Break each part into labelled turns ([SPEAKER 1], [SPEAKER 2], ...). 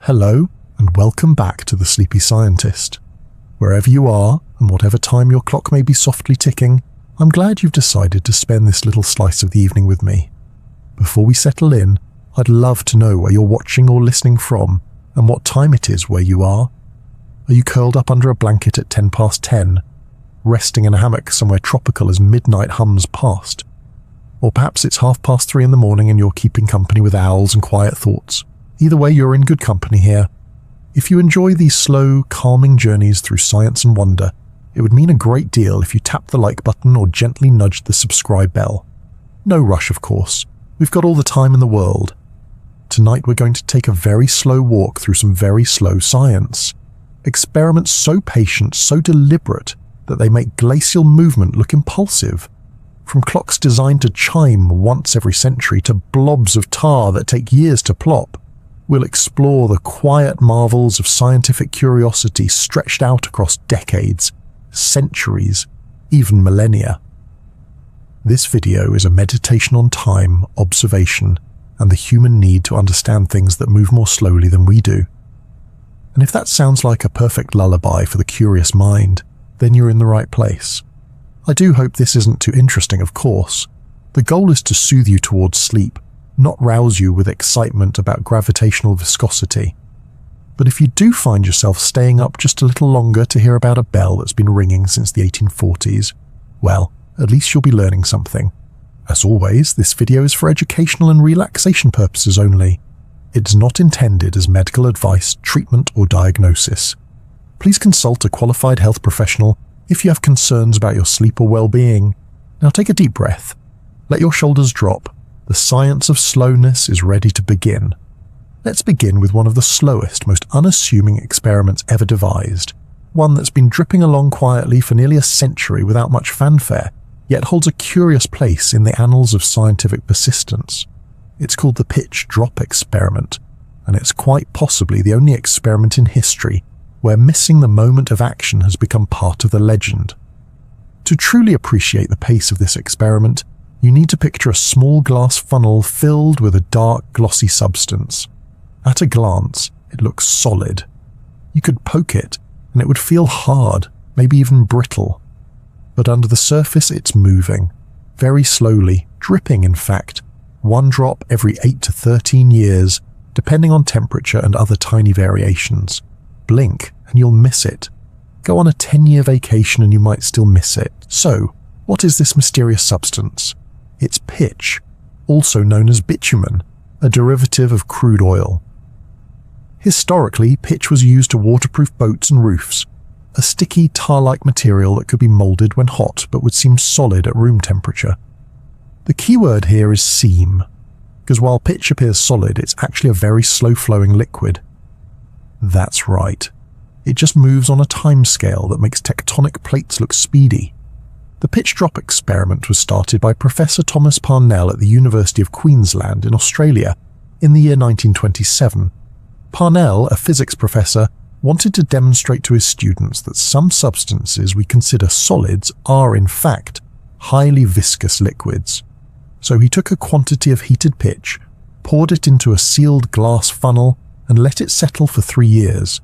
[SPEAKER 1] Hello, and welcome back to The Sleepy Scientist. Wherever you are, and whatever time your clock may be softly ticking, I'm glad you've decided to spend this little slice of the evening with me. Before we settle in, I'd love to know where you're watching or listening from, and what time it is where you are. Are you curled up under a blanket at 10 past 10, resting in a hammock somewhere tropical as midnight hums past? Or perhaps it's 3:30 in the morning and you're keeping company with owls and quiet thoughts. Either way, you're in good company here. If you enjoy these slow, calming journeys through science and wonder, it would mean a great deal if you tapped the like button or gently nudged the subscribe bell. No rush, of course. We've got all the time in the world. Tonight we're going to take a very slow walk through some very slow science. Experiments so patient, so deliberate, that they make glacial movement look impulsive. From clocks designed to chime once every century to blobs of tar that take years to plop, we'll explore the quiet marvels of scientific curiosity stretched out across decades, centuries, even millennia. This video is a meditation on time, observation, and the human need to understand things that move more slowly than we do. And if that sounds like a perfect lullaby for the curious mind, then you're in the right place. I do hope this isn't too interesting, of course. The goal is to soothe you towards sleep, not rouse you with excitement about gravitational viscosity. But if you do find yourself staying up just a little longer to hear about a bell that's been ringing since the 1840s, well, at least you'll be learning something. As always, this video is for educational and relaxation purposes only. It's not intended as medical advice, treatment, or diagnosis. Please consult a qualified health professional if you have concerns about your sleep or well-being. Now take a deep breath. Let your shoulders drop. The science of slowness is ready to begin. Let's begin with one of the slowest, most unassuming experiments ever devised. One that's been dripping along quietly for nearly a century without much fanfare, yet holds a curious place in the annals of scientific persistence. It's called the pitch drop experiment, and it's quite possibly the only experiment in history where missing the moment of action has become part of the legend. To truly appreciate the pace of this experiment, you need to picture a small glass funnel filled with a dark, glossy substance. At a glance, it looks solid. You could poke it, and it would feel hard, maybe even brittle. But under the surface, it's moving, very slowly, dripping in fact, one drop every 8 to 13 years, depending on temperature and other tiny variations. Blink, and you'll miss it. Go on a 10-year vacation and you might still miss it. So, what is this mysterious substance? It's pitch, also known as bitumen, a derivative of crude oil. Historically, pitch was used to waterproof boats and roofs, a sticky tar-like material that could be molded when hot but would seem solid at room temperature. The key word here is seem, because while pitch appears solid, it's actually a very slow-flowing liquid. That's right. It just moves on a timescale that makes tectonic plates look speedy. The pitch drop experiment was started by Professor Thomas Parnell at the University of Queensland in Australia in the year 1927. Parnell, a physics professor, wanted to demonstrate to his students that some substances we consider solids are, in fact, highly viscous liquids. So he took a quantity of heated pitch, poured it into a sealed glass funnel, and let it settle for 3 years.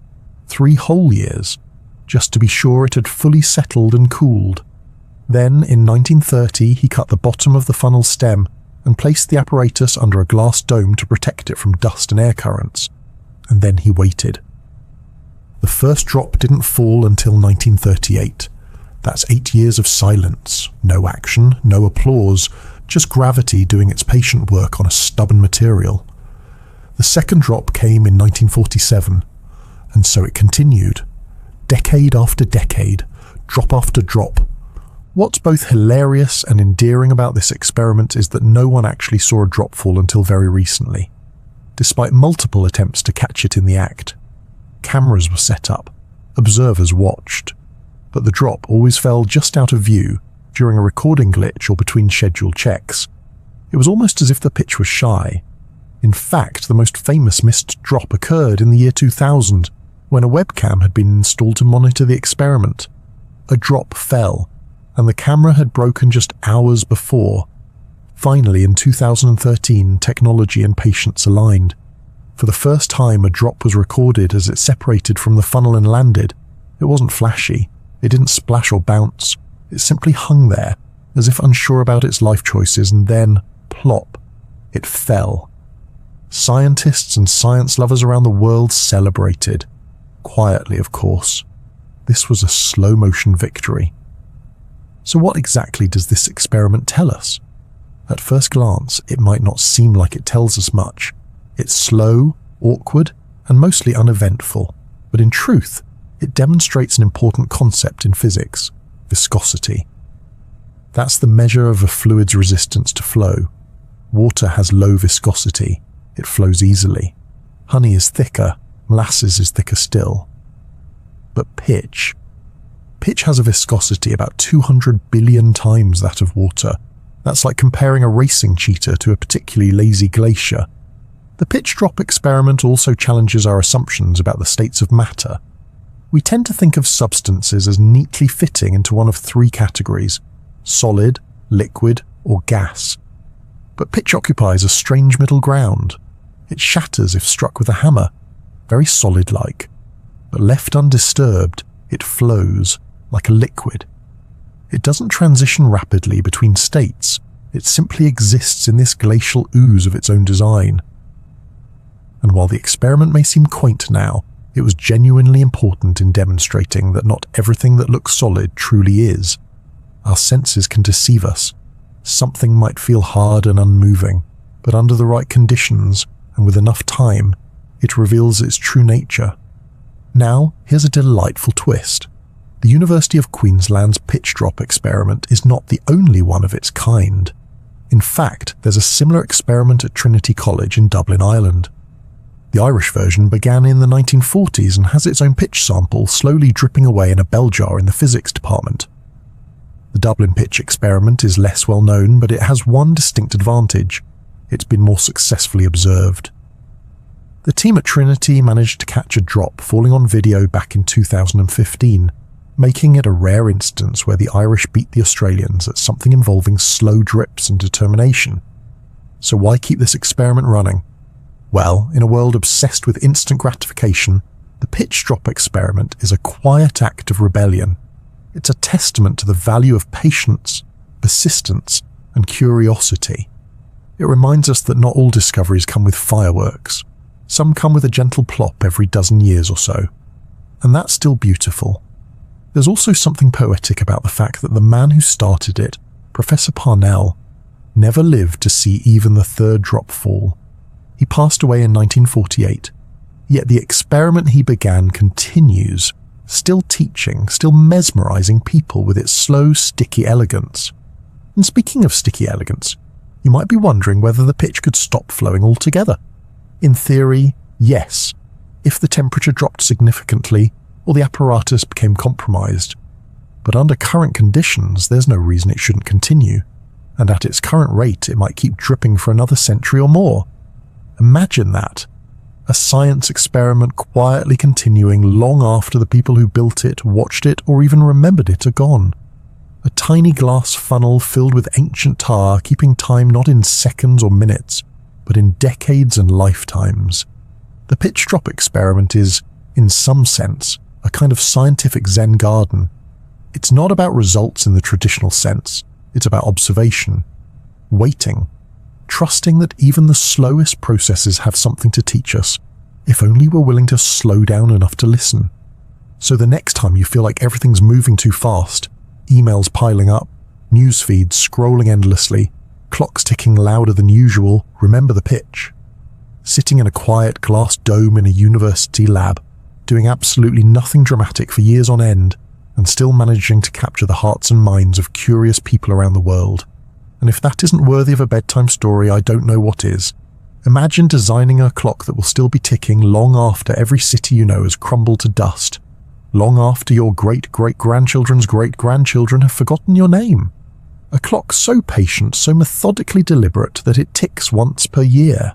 [SPEAKER 1] 3 whole years, just to be sure it had fully settled and cooled. Then, in 1930, he cut the bottom of the funnel stem and placed the apparatus under a glass dome to protect it from dust and air currents. And then he waited. The first drop didn't fall until 1938. That's 8 years of silence, no action, no applause, just gravity doing its patient work on a stubborn material. The second drop came in 1947, and so it continued. Decade after decade, drop after drop. What's both hilarious and endearing about this experiment is that no one actually saw a drop fall until very recently, despite multiple attempts to catch it in the act. Cameras were set up, observers watched, but the drop always fell just out of view during a recording glitch or between scheduled checks. It was almost as if the pitch was shy. In fact, the most famous missed drop occurred in the year 2000, when a webcam had been installed to monitor the experiment. A drop fell, and the camera had broken just hours before. Finally, in 2013, technology and patience aligned. For the first time, a drop was recorded as it separated from the funnel and landed. It wasn't flashy. It didn't splash or bounce. It simply hung there, as if unsure about its life choices, and then, plop, it fell. Scientists and science lovers around the world celebrated. Quietly, of course. This was a slow-motion victory. So what exactly does this experiment tell us? At first glance, it might not seem like it tells us much. It's slow, awkward, and mostly uneventful. But in truth, it demonstrates an important concept in physics: viscosity. That's the measure of a fluid's resistance to flow. Water has low viscosity. It flows easily. Honey is thicker, molasses is thicker still. But pitch has a viscosity about 200 billion times that of water. That's like comparing a racing cheetah to a particularly lazy glacier. The pitch drop experiment also challenges our assumptions about the states of matter. We tend to think of substances as neatly fitting into one of three categories: solid, liquid, or gas. But pitch occupies a strange middle ground. It shatters if struck with a hammer, very solid-like. But left undisturbed, it flows like a liquid. It doesn't transition rapidly between states. It simply exists in this glacial ooze of its own design. And while the experiment may seem quaint now, it was genuinely important in demonstrating that not everything that looks solid truly is. Our senses can deceive us. Something might feel hard and unmoving, but under the right conditions, and with enough time, it reveals its true nature. Now, here's a delightful twist. The University of Queensland's pitch drop experiment is not the only one of its kind. In fact, there's a similar experiment at Trinity College in Dublin, Ireland. The Irish version began in the 1940s and has its own pitch sample slowly dripping away in a bell jar in the physics department. The Dublin pitch experiment is less well known, but it has one distinct advantage: it's been more successfully observed. The team at Trinity managed to catch a drop falling on video back in 2015, making it a rare instance where the Irish beat the Australians at something involving slow drips and determination. So why keep this experiment running? Well, in a world obsessed with instant gratification, the pitch drop experiment is a quiet act of rebellion. It's a testament to the value of patience, persistence, and curiosity. It reminds us that not all discoveries come with fireworks. Some come with a gentle plop every dozen years or so. And that's still beautiful. There's also something poetic about the fact that the man who started it, Professor Parnell, never lived to see even the third drop fall. He passed away in 1948, yet the experiment he began continues, still teaching, still mesmerizing people with its slow, sticky elegance. And speaking of sticky elegance, you might be wondering whether the pitch could stop flowing altogether. In theory, yes, if the temperature dropped significantly or the apparatus became compromised. But under current conditions, there's no reason it shouldn't continue, and at its current rate it might keep dripping for another century or more. Imagine that. A science experiment quietly continuing long after the people who built it, watched it, or even remembered it are gone. A tiny glass funnel filled with ancient tar, keeping time not in seconds or minutes, but in decades and lifetimes. The pitch drop experiment is, in some sense, a kind of scientific Zen garden. It's not about results in the traditional sense. It's about observation, waiting, trusting that even the slowest processes have something to teach us, if only we're willing to slow down enough to listen. So the next time you feel like everything's moving too fast, emails piling up, news feeds scrolling endlessly, clocks ticking louder than usual, remember the pitch. Sitting in a quiet glass dome in a university lab, doing absolutely nothing dramatic for years on end, and still managing to capture the hearts and minds of curious people around the world. And if that isn't worthy of a bedtime story, I don't know what is. Imagine designing a clock that will still be ticking long after every city you know has crumbled to dust, long after your great-great-grandchildren's great-grandchildren have forgotten your name. A clock so patient, so methodically deliberate that it ticks once per year.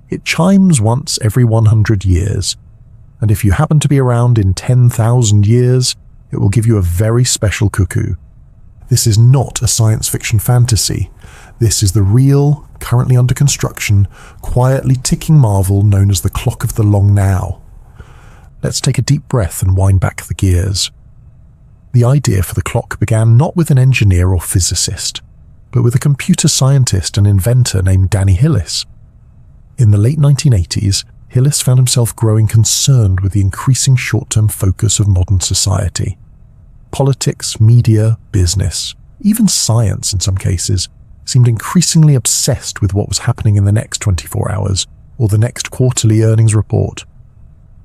[SPEAKER 1] It chimes once every 100 years. And if you happen to be around in 10,000 years, it will give you a very special cuckoo. This is not a science fiction fantasy. This is the real, currently under construction, quietly ticking marvel known as the clock of the long now. Let's take a deep breath and wind back the gears. The idea for the clock began not with an engineer or physicist, but with a computer scientist and inventor named Danny Hillis. In the late 1980s, Hillis found himself growing concerned with the increasing short-term focus of modern society. Politics, media, business, even science in some cases, seemed increasingly obsessed with what was happening in the next 24 hours or the next quarterly earnings report.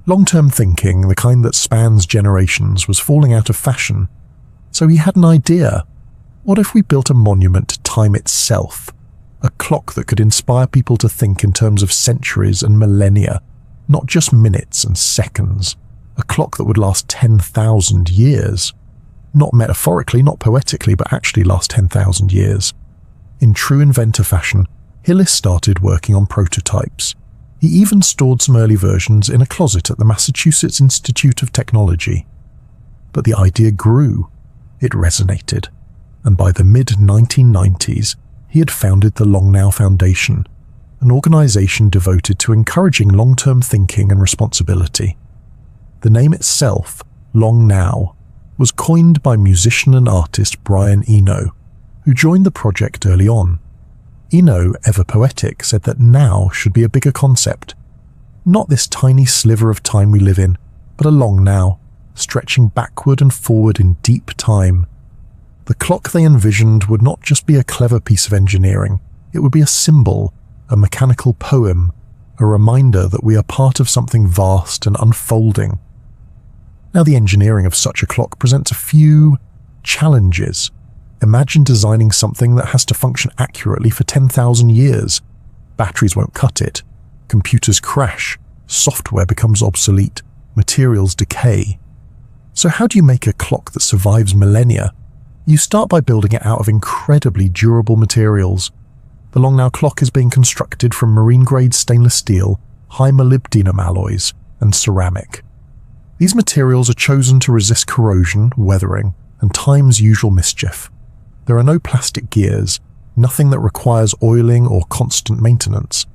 [SPEAKER 1] Long-term thinking, the kind that spans generations, was falling out of fashion. So he had an idea. What if we built a monument to time itself? A clock that could inspire people to think in terms of centuries and millennia, not just minutes and seconds. A clock that would last 10,000 years. Not metaphorically, not poetically, but actually last 10,000 years. In true inventor fashion, Hillis started working on prototypes. He even stored some early versions in a closet at the Massachusetts Institute of Technology. But the idea grew. It resonated. And by the mid-1990s, he had founded the Long Now Foundation, an organization devoted to encouraging long-term thinking and responsibility. The name itself, Long Now, was coined by musician and artist Brian Eno, who joined the project early on. Eno, ever poetic, said that now should be a bigger concept. Not this tiny sliver of time we live in, but a long now, stretching backward and forward in deep time. The clock they envisioned would not just be a clever piece of engineering, it would be a symbol, a mechanical poem, a reminder that we are part of something vast and unfolding. Now, the engineering of such a clock presents a few challenges. Imagine designing something that has to function accurately for 10,000 years. Batteries won't cut it. Computers crash. Software becomes obsolete. Materials decay. So how do you make a clock that survives millennia? You start by building it out of incredibly durable materials. The Long Now clock is being constructed from marine-grade stainless steel, high molybdenum alloys, and ceramic. These materials are chosen to resist corrosion, weathering, and time's usual mischief. There are no plastic gears, nothing that requires oiling or constant maintenance.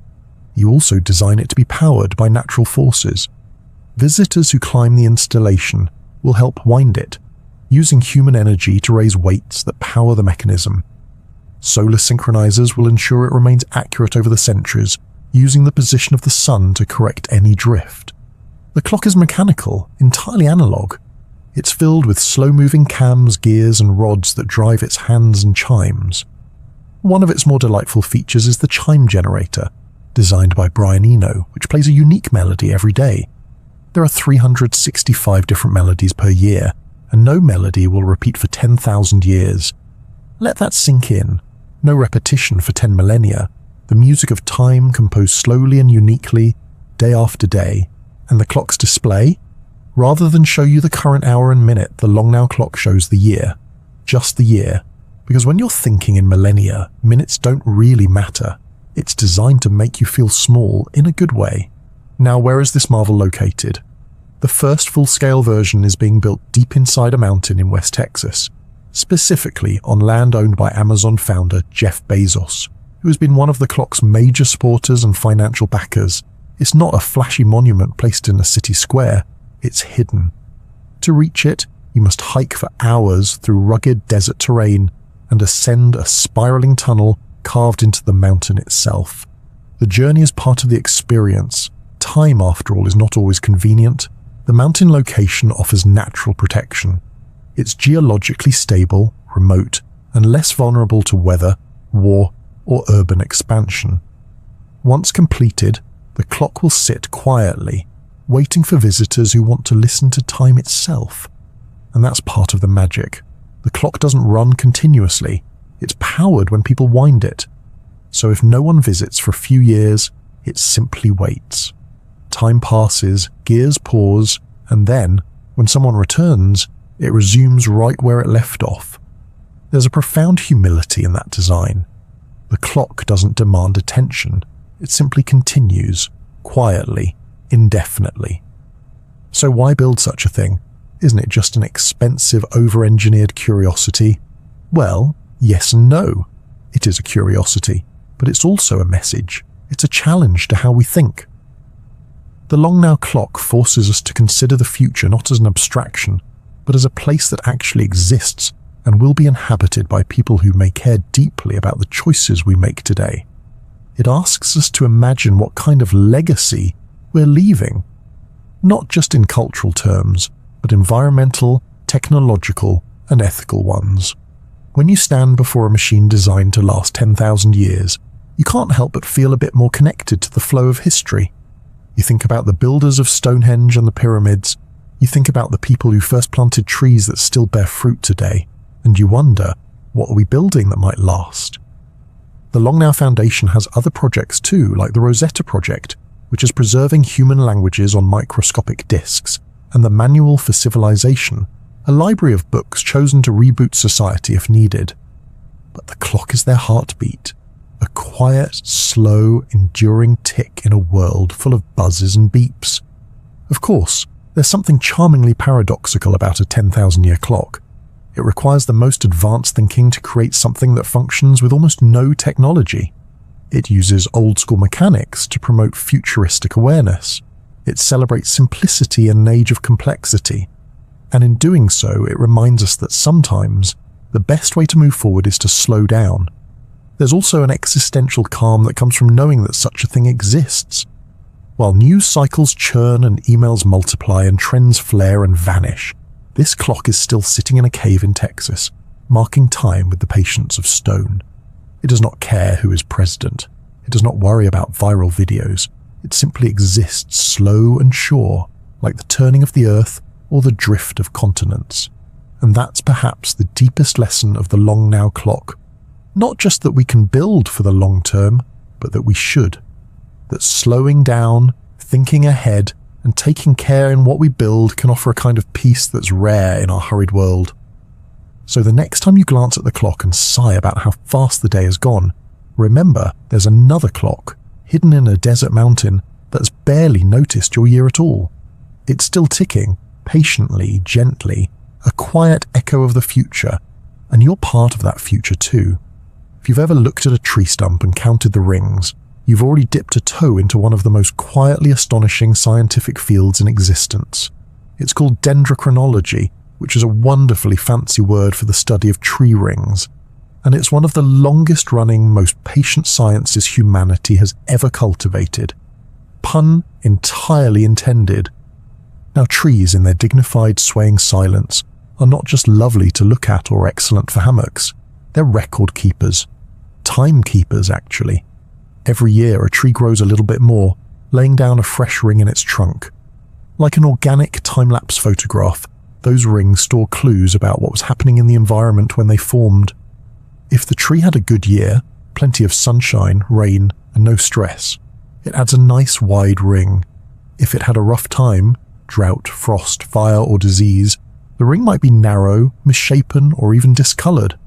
[SPEAKER 1] You also design it to be powered by natural forces. Visitors who climb the installation will help wind it, using human energy to raise weights that power the mechanism. Solar synchronizers will ensure it remains accurate over the centuries, using the position of the sun to correct any drift. The clock is mechanical, entirely analog. It's filled with slow-moving cams, gears, and rods that drive its hands and chimes. One of its more delightful features is the chime generator, designed by Brian Eno, which plays a unique melody every day. There are 365 different melodies per year, and no melody will repeat for 10,000 years. Let that sink in. No repetition for 10 millennia. The music of time composed slowly and uniquely, day after day. And the clock's display? Rather than show you the current hour and minute, the Long Now clock shows the year. Just the year. Because when you're thinking in millennia, minutes don't really matter. It's designed to make you feel small in a good way. Now, where is this marvel located? The first full-scale version is being built deep inside a mountain in West Texas, specifically on land owned by Amazon founder Jeff Bezos, who has been one of the clock's major supporters and financial backers. It's not a flashy monument placed in a city square. It's hidden. To reach it, you must hike for hours through rugged desert terrain and ascend a spiraling tunnel carved into the mountain itself. The journey is part of the experience. Time, after all, is not always convenient. The mountain location offers natural protection. It's geologically stable, remote, and less vulnerable to weather, war, or urban expansion. Once completed, the clock will sit quietly, waiting for visitors who want to listen to time itself. And that's part of the magic. The clock doesn't run continuously. It's powered when people wind it. So if no one visits for a few years, it simply waits. Time passes, gears pause, and then, when someone returns, it resumes right where it left off. There's a profound humility in that design. The clock doesn't demand attention. It simply continues, quietly, indefinitely. So why build such a thing? Isn't it just an expensive, over-engineered curiosity? Well, yes and no. It is a curiosity, but it's also a message. It's a challenge to how we think. The Long Now clock forces us to consider the future not as an abstraction, but as a place that actually exists and will be inhabited by people who may care deeply about the choices we make today. It asks us to imagine what kind of legacy we're leaving, not just in cultural terms, but environmental, technological, and ethical ones. When you stand before a machine designed to last 10,000 years, you can't help but feel a bit more connected to the flow of history. You think about the builders of Stonehenge and the pyramids. You think about the people who first planted trees that still bear fruit today, and you wonder, what are we building that might last? The Long Now Foundation has other projects too, like the Rosetta Project, which is preserving human languages on microscopic discs, and the Manual for Civilization, a library of books chosen to reboot society if needed. But the clock is their heartbeat, a quiet, slow, enduring tick in a world full of buzzes and beeps. Of course, there's something charmingly paradoxical about a 10,000-year clock. It requires the most advanced thinking to create something that functions with almost no technology. It uses old-school mechanics to promote futuristic awareness. It celebrates simplicity in an age of complexity. And in doing so, it reminds us that sometimes the best way to move forward is to slow down. There's also an existential calm that comes from knowing that such a thing exists. While news cycles churn and emails multiply and trends flare and vanish, this clock is still sitting in a cave in Texas, marking time with the patience of stone. It does not care who is president. It does not worry about viral videos. It simply exists slow and sure, like the turning of the earth or the drift of continents. And that's perhaps the deepest lesson of the Long Now clock. Not just that we can build for the long term, but that we should. That slowing down, thinking ahead, and taking care in what we build can offer a kind of peace that's rare in our hurried world. So the next time you glance at the clock and sigh about how fast the day has gone, remember there's another clock, hidden in a desert mountain, that's barely noticed your year at all. It's still ticking, patiently, gently, a quiet echo of the future, and you're part of that future too. If you've ever looked at a tree stump and counted the rings, you've already dipped a toe into one of the most quietly astonishing scientific fields in existence. It's called dendrochronology, which is a wonderfully fancy word for the study of tree rings, and it's one of the longest-running, most patient sciences humanity has ever cultivated. Pun entirely intended. Now, trees in their dignified, swaying silence are not just lovely to look at or excellent for hammocks. They're record keepers. Timekeepers, actually. Every year, a tree grows a little bit more, laying down a fresh ring in its trunk. Like an organic time-lapse photograph, those rings store clues about what was happening in the environment when they formed. If the tree had a good year, plenty of sunshine, rain, and no stress, it adds a nice wide ring. If it had a rough time, drought, frost, fire, or disease, the ring might be narrow, misshapen, or even discolored.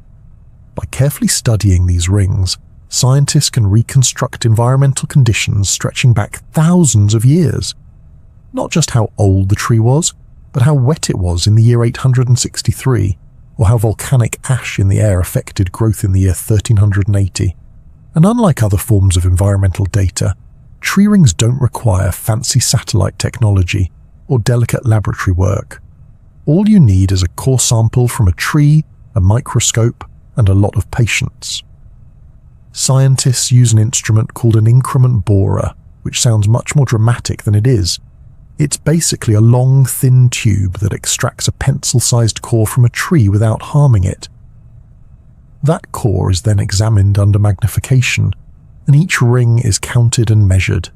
[SPEAKER 1] By carefully studying these rings, scientists can reconstruct environmental conditions stretching back thousands of years. Not just how old the tree was, but how wet it was in the year 863, or how volcanic ash in the air affected growth in the year 1380. And unlike other forms of environmental data, tree rings don't require fancy satellite technology or delicate laboratory work. All you need is a core sample from a tree, a microscope, and a lot of patience. Scientists use an instrument called an increment borer, which sounds much more dramatic than it is. It's basically a long, thin tube that extracts a pencil-sized core from a tree without harming it. That core is then examined under magnification, and each ring is counted and measured.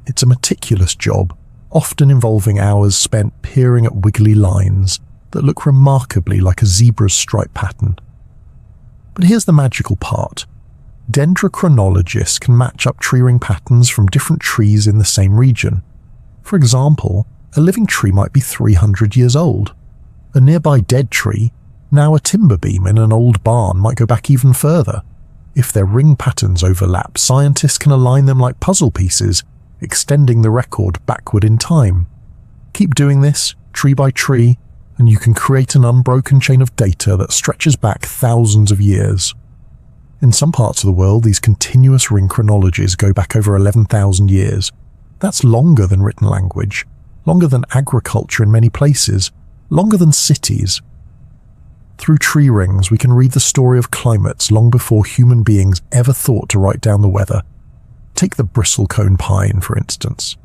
[SPEAKER 1] It's a meticulous job, often involving hours spent peering at wiggly lines that look remarkably like a zebra's stripe pattern. But here's the magical part. Dendrochronologists can match up tree ring patterns from different trees in the same region. For example, a living tree might be 300 years old. A nearby dead tree, now a timber beam in an old barn, might go back even further. If their ring patterns overlap, scientists can align them like puzzle pieces, extending the record backward in time. Keep doing this, tree by tree, and you can create an unbroken chain of data that stretches back thousands of years. In some parts of the world, these continuous ring chronologies go back over 11,000 years. That's longer than written language, longer than agriculture in many places, longer than cities. Through tree rings, we can read the story of climates long before human beings ever thought to write down the weather. Take the bristlecone pine, for instance.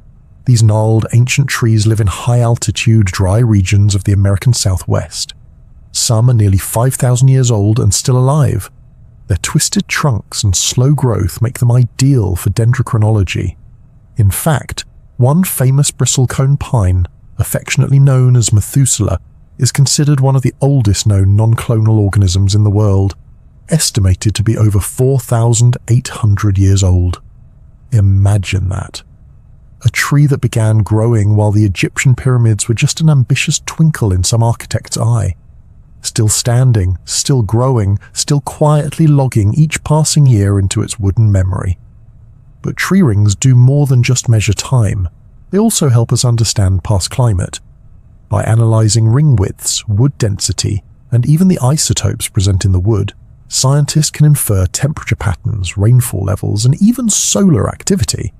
[SPEAKER 1] These gnarled, ancient trees live in high-altitude, dry regions of the American Southwest. Some are nearly 5,000 years old and still alive. Their twisted trunks and slow growth make them ideal for dendrochronology. In fact, one famous bristlecone pine, affectionately known as Methuselah, is considered one of the oldest known non-clonal organisms in the world, estimated to be over 4,800 years old. Imagine that. A tree that began growing while the Egyptian pyramids were just an ambitious twinkle in some architect's eye. Still standing, still growing, still quietly logging each passing year into its wooden memory. But tree rings do more than just measure time. They also help us understand past climate. By analyzing ring widths, wood density, and even the isotopes present in the wood, scientists can infer temperature patterns, rainfall levels, and even solar activity.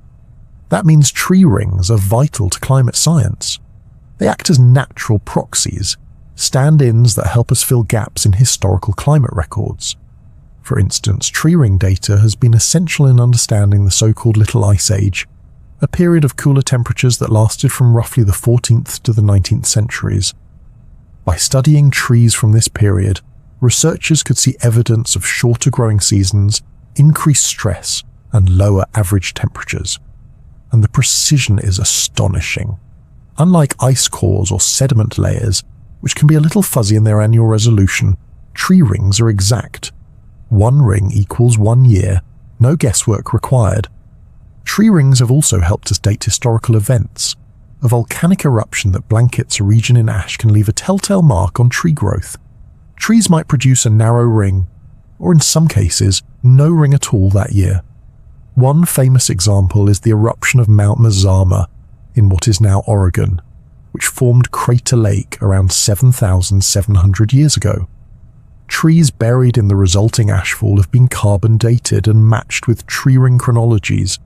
[SPEAKER 1] That means tree rings are vital to climate science. They act as natural proxies, stand-ins that help us fill gaps in historical climate records. For instance, tree ring data has been essential in understanding the so-called Little Ice Age, a period of cooler temperatures that lasted from roughly the 14th to the 19th centuries. By studying trees from this period, researchers could see evidence of shorter growing seasons, increased stress, and lower average temperatures. And the precision is astonishing. Unlike ice cores or sediment layers, which can be a little fuzzy in their annual resolution, tree rings are exact. 1 ring equals 1 year, no guesswork required. Tree rings have also helped us date historical events. A volcanic eruption that blankets a region in ash can leave a telltale mark on tree growth. Trees might produce a narrow ring, or in some cases, no ring at all that year. One famous example is the eruption of Mount Mazama in what is now Oregon, which formed Crater Lake around 7,700 years ago. Trees buried in the resulting ashfall have been carbon dated and matched with tree ring chronologies,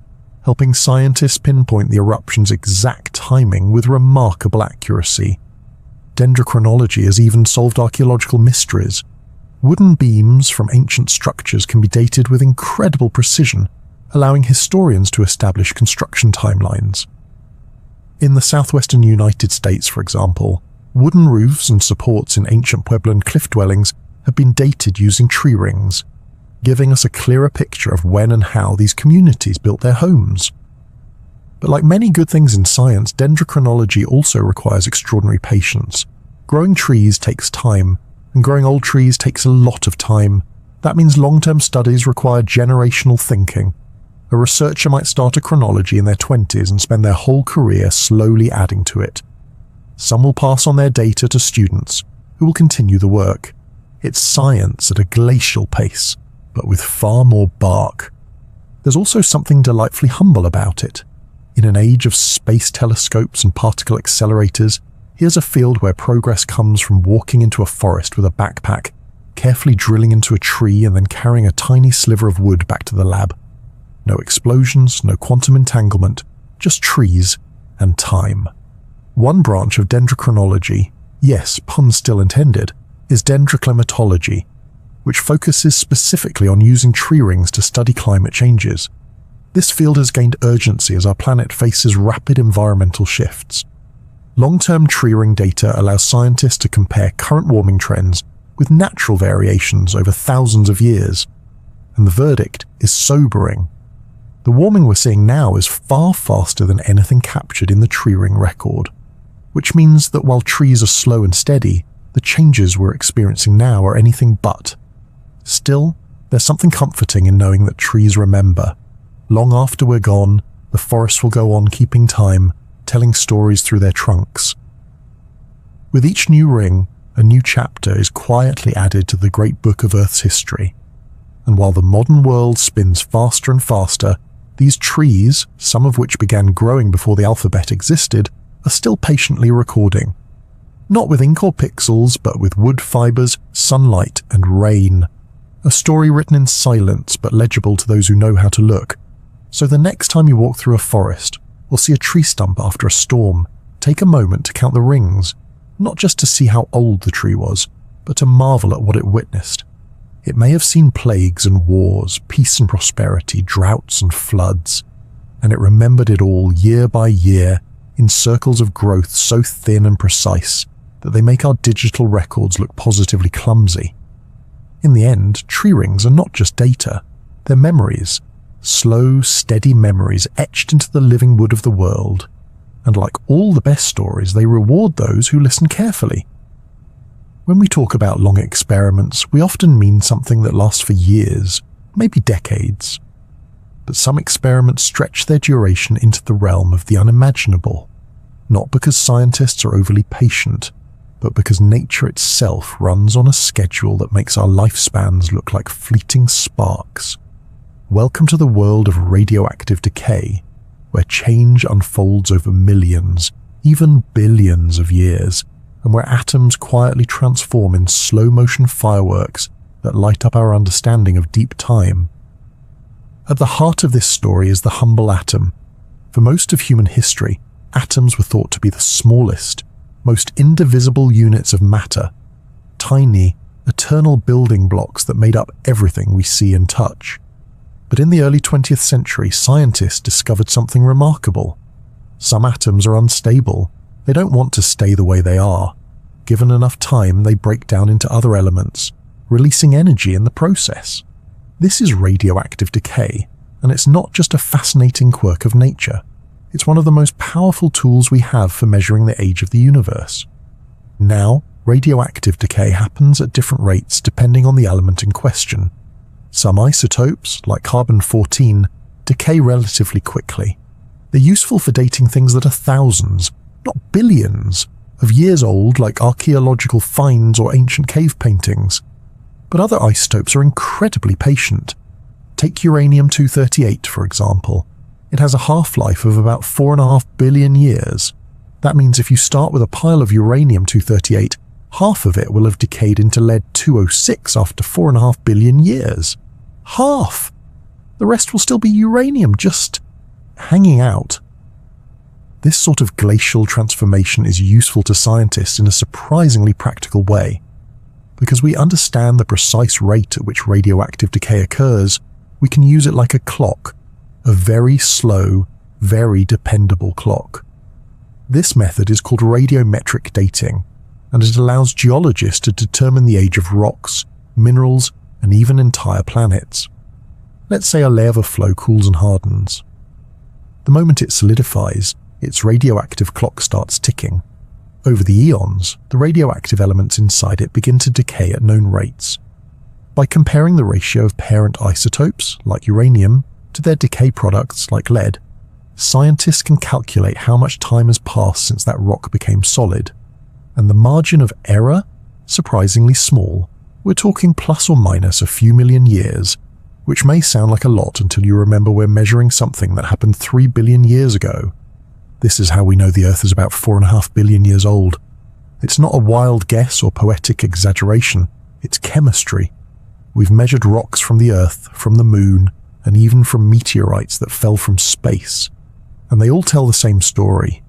[SPEAKER 1] helping scientists pinpoint the eruption's exact timing with remarkable accuracy. Dendrochronology has even solved archaeological mysteries. Wooden beams from ancient structures can be dated with incredible precision, allowing historians to establish construction timelines. In the southwestern United States, for example, wooden roofs and supports in ancient Puebloan cliff dwellings have been dated using tree rings, giving us a clearer picture of when and how these communities built their homes. But like many good things in science, dendrochronology also requires extraordinary patience. Growing trees takes time, and growing old trees takes a lot of time. That means long-term studies require generational thinking. A researcher might start a chronology in their 20s and spend their whole career slowly adding to it. Some will pass on their data to students, who will continue the work. It's science at a glacial pace, but with far more bark. There's also something delightfully humble about it. In an age of space telescopes and particle accelerators, here's a field where progress comes from walking into a forest with a backpack, carefully drilling into a tree and then carrying a tiny sliver of wood back to the lab. No explosions, no quantum entanglement, just trees and time. One branch of dendrochronology, yes, pun still intended, is dendroclimatology, which focuses specifically on using tree rings to study climate changes. This field has gained urgency as our planet faces rapid environmental shifts. Long-term tree ring data allows scientists to compare current warming trends with natural variations over thousands of years, and the verdict is sobering. The warming we're seeing now is far faster than anything captured in the tree ring record, which means that while trees are slow and steady, the changes we're experiencing now are anything but. Still, there's something comforting in knowing that trees remember. Long after we're gone, the forests will go on keeping time, telling stories through their trunks. With each new ring, a new chapter is quietly added to the great book of Earth's history. And while the modern world spins faster and faster, these trees, some of which began growing before the alphabet existed, are still patiently recording. Not with ink or pixels, but with wood fibers, sunlight, and rain. A story written in silence but legible to those who know how to look. So the next time you walk through a forest or see a tree stump after a storm, take a moment to count the rings, not just to see how old the tree was, but to marvel at what it witnessed. It may have seen plagues and wars, peace and prosperity, droughts and floods, and it remembered it all year by year in circles of growth so thin and precise that they make our digital records look positively clumsy. In the end, tree rings are not just data, they're memories, slow, steady memories etched into the living wood of the world. And like all the best stories, they reward those who listen carefully. When we talk about long experiments, we often mean something that lasts for years, maybe decades. But some experiments stretch their duration into the realm of the unimaginable, not because scientists are overly patient, but because nature itself runs on a schedule that makes our lifespans look like fleeting sparks. Welcome to the world of radioactive decay, where change unfolds over millions, even billions of years, and where atoms quietly transform in slow-motion fireworks that light up our understanding of deep time. At the heart of this story is the humble atom. For most of human history, atoms were thought to be the smallest, most indivisible units of matter, tiny, eternal building blocks that made up everything we see and touch. But in the early 20th century, scientists discovered something remarkable. Some atoms are unstable. They don't want to stay the way they are. Given enough time, they break down into other elements, releasing energy in the process. This is radioactive decay, and it's not just a fascinating quirk of nature. It's one of the most powerful tools we have for measuring the age of the universe. Now, radioactive decay happens at different rates depending on the element in question. Some isotopes, like carbon-14, decay relatively quickly. They're useful for dating things that are thousands, not billions, of years old, like archaeological finds or ancient cave paintings. But other isotopes are incredibly patient. Take uranium-238, for example. It has a half-life of about 4.5 billion years. That means if you start with a pile of uranium-238, half of it will have decayed into lead-206 after 4.5 billion years. Half! The rest will still be uranium, just hanging out. This sort of glacial transformation is useful to scientists in a surprisingly practical way. Because we understand the precise rate at which radioactive decay occurs, we can use it like a clock, a very slow, very dependable clock. This method is called radiometric dating, and it allows geologists to determine the age of rocks, minerals, and even entire planets. Let's say a lava flow cools and hardens. The moment it solidifies, its radioactive clock starts ticking. Over the eons, the radioactive elements inside it begin to decay at known rates. By comparing the ratio of parent isotopes, like uranium, to their decay products, like lead, scientists can calculate how much time has passed since that rock became solid. And the margin of error? Surprisingly small. We're talking plus or minus a few million years, which may sound like a lot until you remember we're measuring something that happened 3 billion years ago. This is how we know the Earth is about 4.5 billion years old. It's not a wild guess or poetic exaggeration, it's chemistry. We've measured rocks from the Earth, from the Moon, and even from meteorites that fell from space. And they all tell the same story.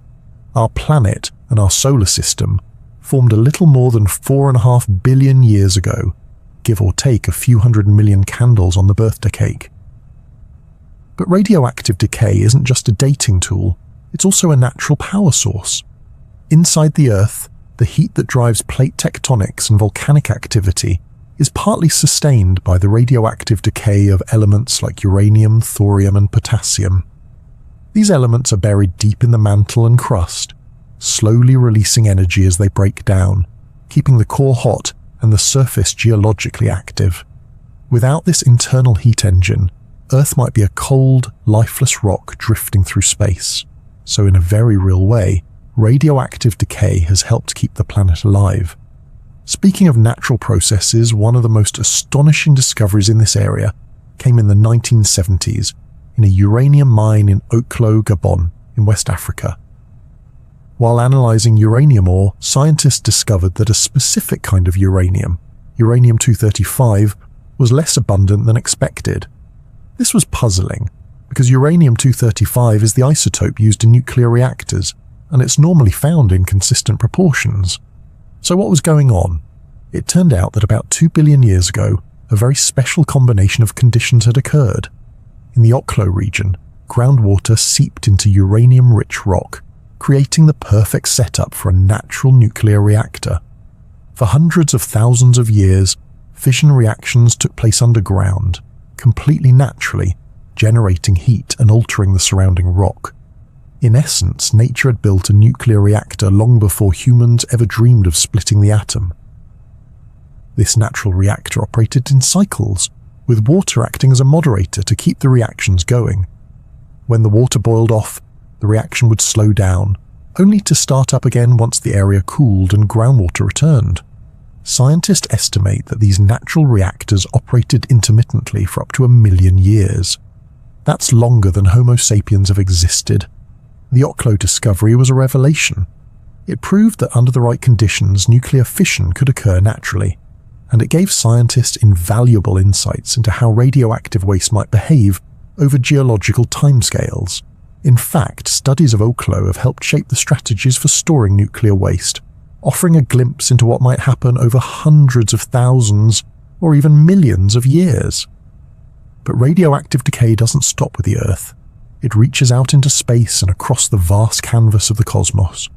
[SPEAKER 1] Our planet and our solar system formed a little more than 4.5 billion years ago, give or take a few 100 million candles on the birthday cake. But radioactive decay isn't just a dating tool, it's also a natural power source. Inside the Earth, the heat that drives plate tectonics and volcanic activity is partly sustained by the radioactive decay of elements like uranium, thorium, and potassium. These elements are buried deep in the mantle and crust, slowly releasing energy as they break down, keeping the core hot and the surface geologically active. Without this internal heat engine, Earth might be a cold, lifeless rock drifting through space. So in a very real way, radioactive decay has helped keep the planet alive. Speaking of natural processes, one of the most astonishing discoveries in this area came in the 1970s in a uranium mine in OUTLIVE, Gabon, in West Africa. While analyzing uranium ore, scientists discovered that a specific kind of uranium, uranium-235, was less abundant than expected. This was puzzling, because uranium-235 is the isotope used in nuclear reactors, and it's normally found in consistent proportions. So what was going on? It turned out that about 2 billion years ago, a very special combination of conditions had occurred. In the OUTLIVE region, groundwater seeped into uranium-rich rock, creating the perfect setup for a natural nuclear reactor. For hundreds of thousands of years, fission reactions took place underground, completely naturally, generating heat and altering the surrounding rock. In essence, nature had built a nuclear reactor long before humans ever dreamed of splitting the atom. This natural reactor operated in cycles, with water acting as a moderator to keep the reactions going. When the water boiled off, the reaction would slow down, only to start up again once the area cooled and groundwater returned. Scientists estimate that these natural reactors operated intermittently for up to 1 million years. That's longer than Homo sapiens have existed. The OUTLIVE discovery was a revelation. It proved that under the right conditions, nuclear fission could occur naturally, and it gave scientists invaluable insights into how radioactive waste might behave over geological timescales. In fact, studies of OUTLIVE have helped shape the strategies for storing nuclear waste, offering a glimpse into what might happen over hundreds of thousands or even millions of years. But radioactive decay doesn't stop with the Earth. It reaches out into space and across the vast canvas of the cosmos.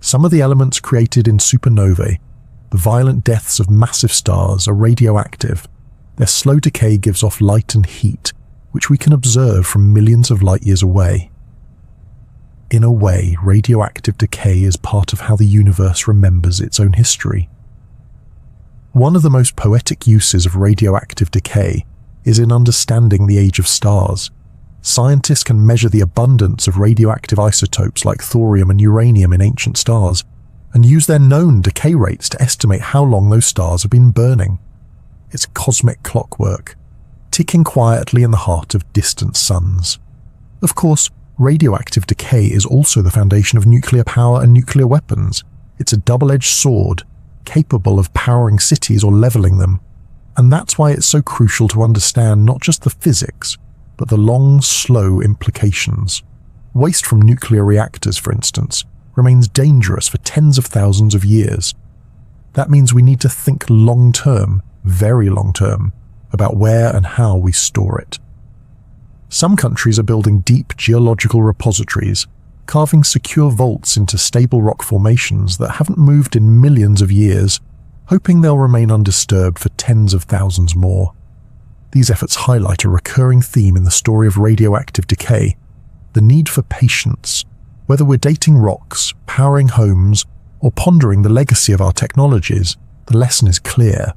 [SPEAKER 1] Some of the elements created in supernovae, the violent deaths of massive stars, are radioactive. Their slow decay gives off light and heat, which we can observe from millions of light years away. In a way, radioactive decay is part of how the universe remembers its own history. One of the most poetic uses of radioactive decay is in understanding the age of stars. Scientists can measure the abundance of radioactive isotopes like thorium and uranium in ancient stars, and use their known decay rates to estimate how long those stars have been burning. It's cosmic clockwork, ticking quietly in the heart of distant suns. Of course, radioactive decay is also the foundation of nuclear power and nuclear weapons. It's a double-edged sword, capable of powering cities or leveling them. And that's why it's so crucial to understand not just the physics, but the long, slow implications. Waste from nuclear reactors, for instance, remains dangerous for tens of thousands of years. That means we need to think long-term, very long-term, about where and how we store it. Some countries are building deep geological repositories, carving secure vaults into stable rock formations that haven't moved in millions of years, hoping they'll remain undisturbed for tens of thousands more. These efforts highlight a recurring theme in the story of radioactive decay: the need for patience. Whether we're dating rocks, powering homes, or pondering the legacy of our technologies, the lesson is clear.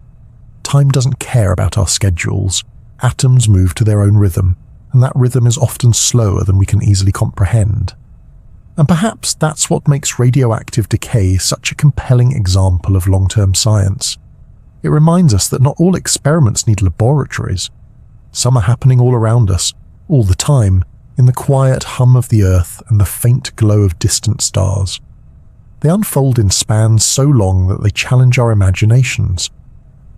[SPEAKER 1] Time doesn't care about our schedules. Atoms move to their own rhythm, and that rhythm is often slower than we can easily comprehend. And perhaps that's what makes radioactive decay such a compelling example of long-term science. It reminds us that not all experiments need laboratories. Some are happening all around us, all the time, in the quiet hum of the Earth and the faint glow of distant stars. They unfold in spans so long that they challenge our imaginations.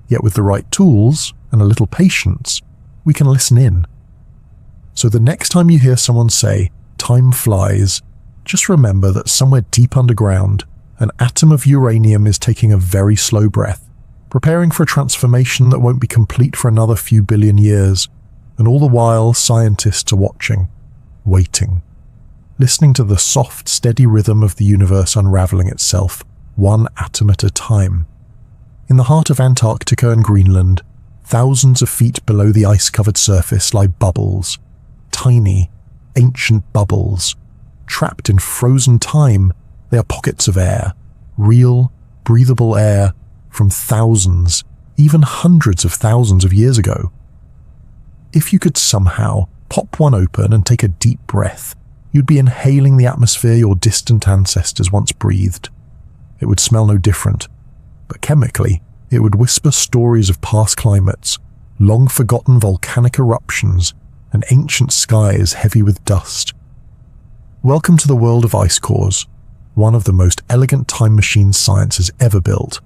[SPEAKER 1] Yet with the right tools and a little patience, we can listen in. So the next time you hear someone say, "Time flies," just remember that somewhere deep underground, an atom of uranium is taking a very slow breath, preparing for a transformation that won't be complete for another few billion years, and all the while scientists are watching, waiting, listening to the soft, steady rhythm of the universe unraveling itself, one atom at a time. In the heart of Antarctica and Greenland, thousands of feet below the ice-covered surface lie bubbles, tiny, ancient bubbles. Trapped in frozen time, they are pockets of air, real, breathable air from thousands, even hundreds of thousands of years ago. If you could somehow pop one open and take a deep breath, you'd be inhaling the atmosphere your distant ancestors once breathed. It would smell no different, but chemically, it would whisper stories of past climates, long-forgotten volcanic eruptions, and ancient skies heavy with dust. Welcome to the world of ice cores, one of the most elegant time machines science has ever built.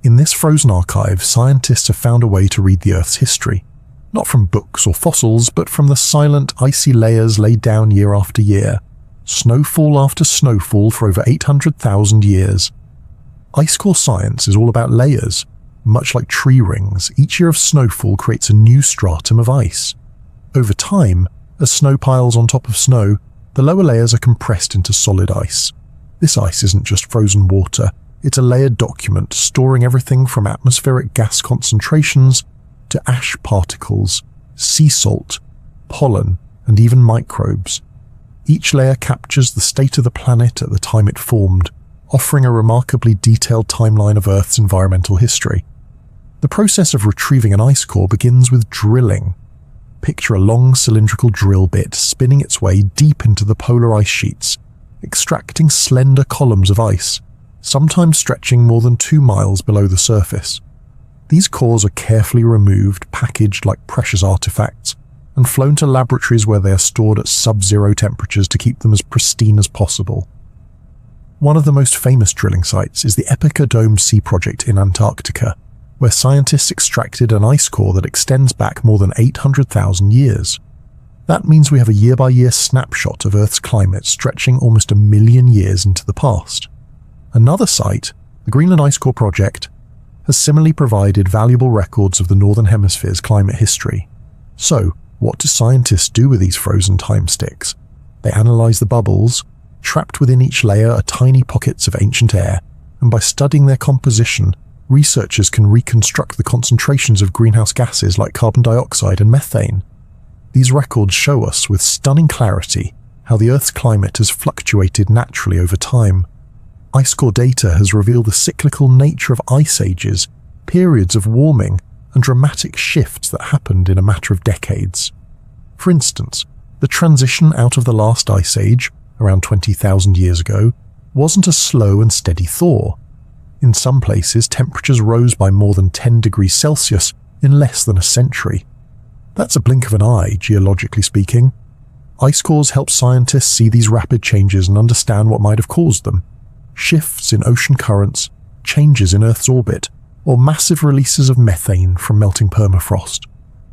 [SPEAKER 1] In this frozen archive, scientists have found a way to read the Earth's history, not from books or fossils, but from the silent, icy layers laid down year after year, snowfall after snowfall for over 800,000 years. Ice core science is all about layers. Much like tree rings, each year of snowfall creates a new stratum of ice. Over time, as snow piles on top of snow, the lower layers are compressed into solid ice. This ice isn't just frozen water, it's a layered document storing everything from atmospheric gas concentrations to ash particles, sea salt, pollen, and even microbes. Each layer captures the state of the planet at the time it formed, offering a remarkably detailed timeline of Earth's environmental history. The process of retrieving an ice core begins with drilling. Picture a long cylindrical drill bit spinning its way deep into the polar ice sheets, extracting slender columns of ice, sometimes stretching more than 2 miles below the surface. These cores are carefully removed, packaged like precious artifacts, and flown to laboratories where they are stored at sub-zero temperatures to keep them as pristine as possible. One of the most famous drilling sites is the Epica Dome Sea Project in Antarctica, where scientists extracted an ice core that extends back more than 800,000 years. That means we have a year-by-year snapshot of Earth's climate stretching almost 1 million years into the past. Another site, the Greenland Ice Core Project, has similarly provided valuable records of the Northern Hemisphere's climate history. So, what do scientists do with these frozen time sticks? They analyze the bubbles. Trapped within each layer are tiny pockets of ancient air, and by studying their composition, researchers can reconstruct the concentrations of greenhouse gases like carbon dioxide and methane. These records show us with stunning clarity how the Earth's climate has fluctuated naturally over time. Ice core data has revealed the cyclical nature of ice ages, periods of warming, and dramatic shifts that happened in a matter of decades. For instance, the transition out of the last ice age, around 20,000 years ago, wasn't a slow and steady thaw. In some places, temperatures rose by more than 10 degrees Celsius in less than a century. That's a blink of an eye, geologically speaking. Ice cores help scientists see these rapid changes and understand what might have caused them. Shifts in ocean currents, changes in Earth's orbit, or massive releases of methane from melting permafrost.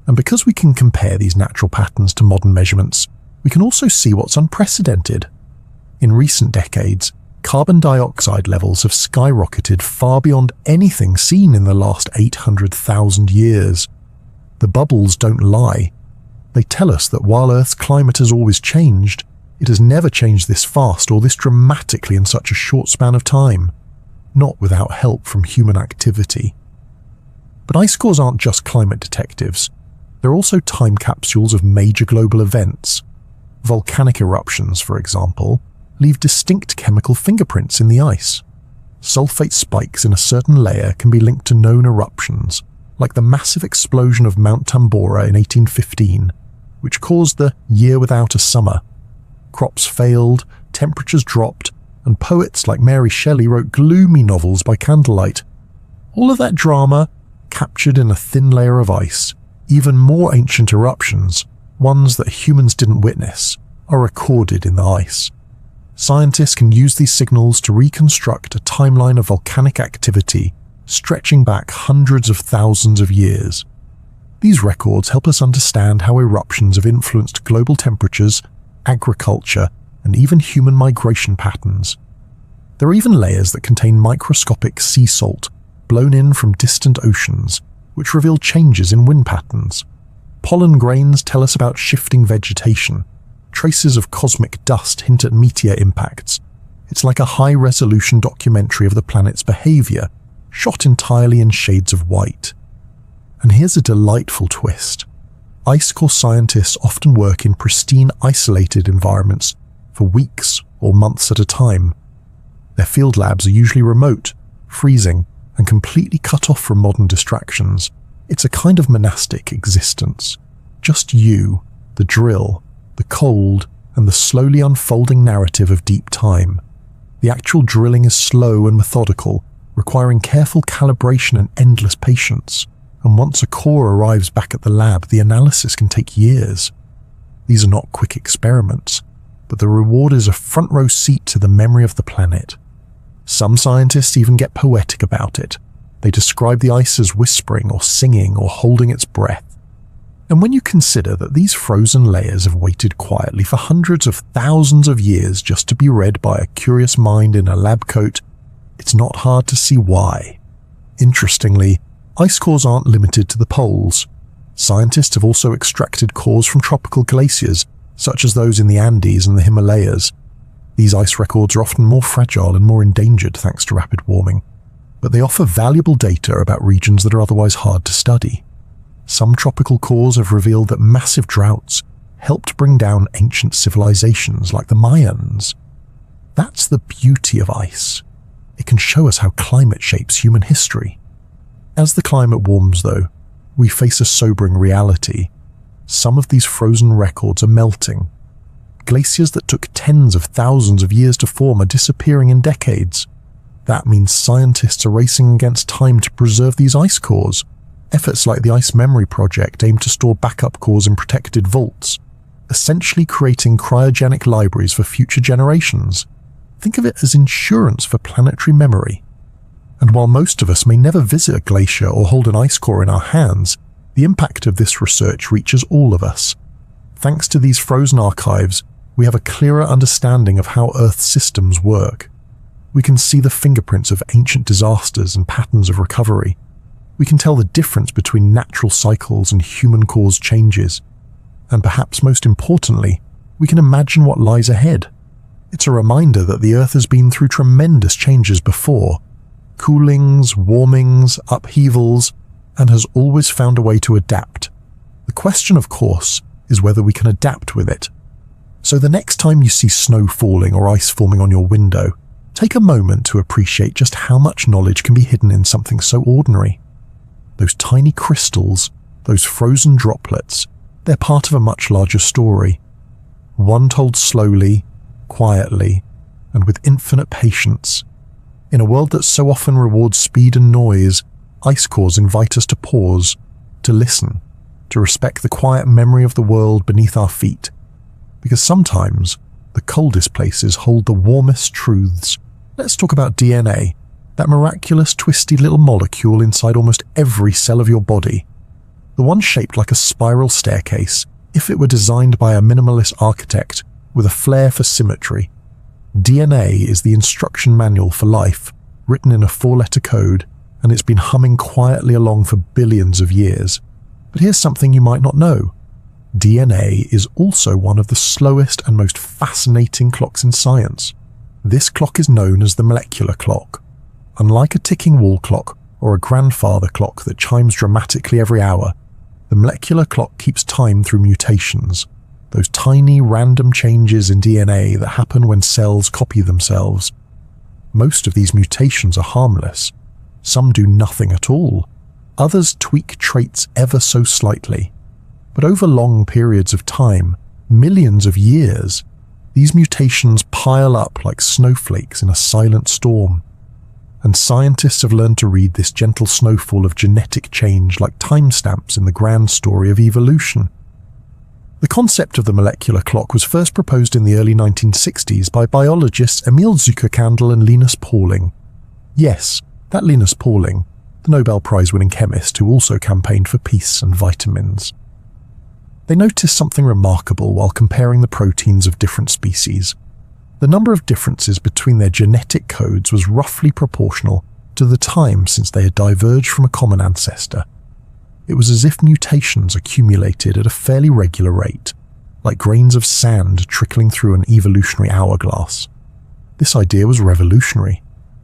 [SPEAKER 1] And because we can compare these natural patterns to modern measurements, we can also see what's unprecedented. In recent decades, carbon dioxide levels have skyrocketed far beyond anything seen in the last 800,000 years. The bubbles don't lie. They tell us that while Earth's climate has always changed, it has never changed this fast or this dramatically in such a short span of time, not without help from human activity. But ice cores aren't just climate detectives. They're also time capsules of major global events. Volcanic eruptions, for example, leave distinct chemical fingerprints in the ice. Sulfate spikes in a certain layer can be linked to known eruptions, like the massive explosion of Mount Tambora in 1815, which caused the year without a summer. Crops failed, temperatures dropped, and poets like Mary Shelley wrote gloomy novels by candlelight. All of that drama, captured in a thin layer of ice, even more ancient eruptions, ones that humans didn't witness, are recorded in the ice. Scientists can use these signals to reconstruct a timeline of volcanic activity stretching back hundreds of thousands of years. These records help us understand how eruptions have influenced global temperatures, agriculture, and even human migration patterns. There are even layers that contain microscopic sea salt blown in from distant oceans, which reveal changes in wind patterns. Pollen grains tell us about shifting vegetation. Traces of cosmic dust hint at meteor impacts. It's like a high-resolution documentary of the planet's behavior, shot entirely in shades of white. And here's a delightful twist. Ice core scientists often work in pristine, isolated environments for weeks or months at a time. Their field labs are usually remote, freezing, and completely cut off from modern distractions. It's a kind of monastic existence. Just you, the drill, the cold, and the slowly unfolding narrative of deep time. The actual drilling is slow and methodical, requiring careful calibration and endless patience. And once a core arrives back at the lab, the analysis can take years. These are not quick experiments, but the reward is a front-row seat to the memory of the planet. Some scientists even get poetic about it. They describe the ice as whispering or singing or holding its breath. And when you consider that these frozen layers have waited quietly for hundreds of thousands of years just to be read by a curious mind in a lab coat, it's not hard to see why. Interestingly, ice cores aren't limited to the poles. Scientists have also extracted cores from tropical glaciers, such as those in the Andes and the Himalayas. These ice records are often more fragile and more endangered thanks to rapid warming, but they offer valuable data about regions that are otherwise hard to study. Some tropical cores have revealed that massive droughts helped bring down ancient civilizations like the Mayans. That's the beauty of ice. It can show us how climate shapes human history. As the climate warms, though, we face a sobering reality. Some of these frozen records are melting. Glaciers that took tens of thousands of years to form are disappearing in decades. That means scientists are racing against time to preserve these ice cores. Efforts like the Ice Memory Project aim to store backup cores in protected vaults, essentially creating cryogenic libraries for future generations. Think of it as insurance for planetary memory. And while most of us may never visit a glacier or hold an ice core in our hands, the impact of this research reaches all of us. Thanks to these frozen archives, we have a clearer understanding of how Earth's systems work. We can see the fingerprints of ancient disasters and patterns of recovery. We can tell the difference between natural cycles and human-caused changes. And perhaps most importantly, we can imagine what lies ahead. It's a reminder that the Earth has been through tremendous changes before, coolings, warmings, upheavals, and has always found a way to adapt. The question, of course, is whether we can adapt with it. So the next time you see snow falling or ice forming on your window, take a moment to appreciate just how much knowledge can be hidden in something so ordinary. Those tiny crystals, those frozen droplets, they're part of a much larger story. One told slowly, quietly, and with infinite patience. In a world that so often rewards speed and noise, ice cores invite us to pause, to listen, to respect the quiet memory of the world beneath our feet. Because sometimes, the coldest places hold the warmest truths. Let's talk about DNA, that miraculous twisty little molecule inside almost every cell of your body. The one shaped like a spiral staircase, if it were designed by a minimalist architect with a flair for symmetry. DNA is the instruction manual for life, written in a 4-letter code, and it's been humming quietly along for billions of years. But here's something you might not know. DNA is also one of the slowest and most fascinating clocks in science. This clock is known as the molecular clock. Unlike a ticking wall clock or a grandfather clock that chimes dramatically every hour, the molecular clock keeps time through mutations, those tiny random changes in DNA that happen when cells copy themselves. Most of these mutations are harmless. Some do nothing at all. Others tweak traits ever so slightly. But over long periods of time, millions of years, these mutations pile up like snowflakes in a silent storm. And scientists have learned to read this gentle snowfall of genetic change like timestamps in the grand story of evolution. The concept of the molecular clock was first proposed in the early 1960s by biologists Emil Zuckerkandl and Linus Pauling. Yes, that Linus Pauling, the Nobel Prize-winning chemist who also campaigned for peace and vitamins. They noticed something remarkable while comparing the proteins of different species. The number of differences between their genetic codes was roughly proportional to the time since they had diverged from a common ancestor. It was as if mutations accumulated at a fairly regular rate, like grains of sand trickling through an evolutionary hourglass. This idea was revolutionary.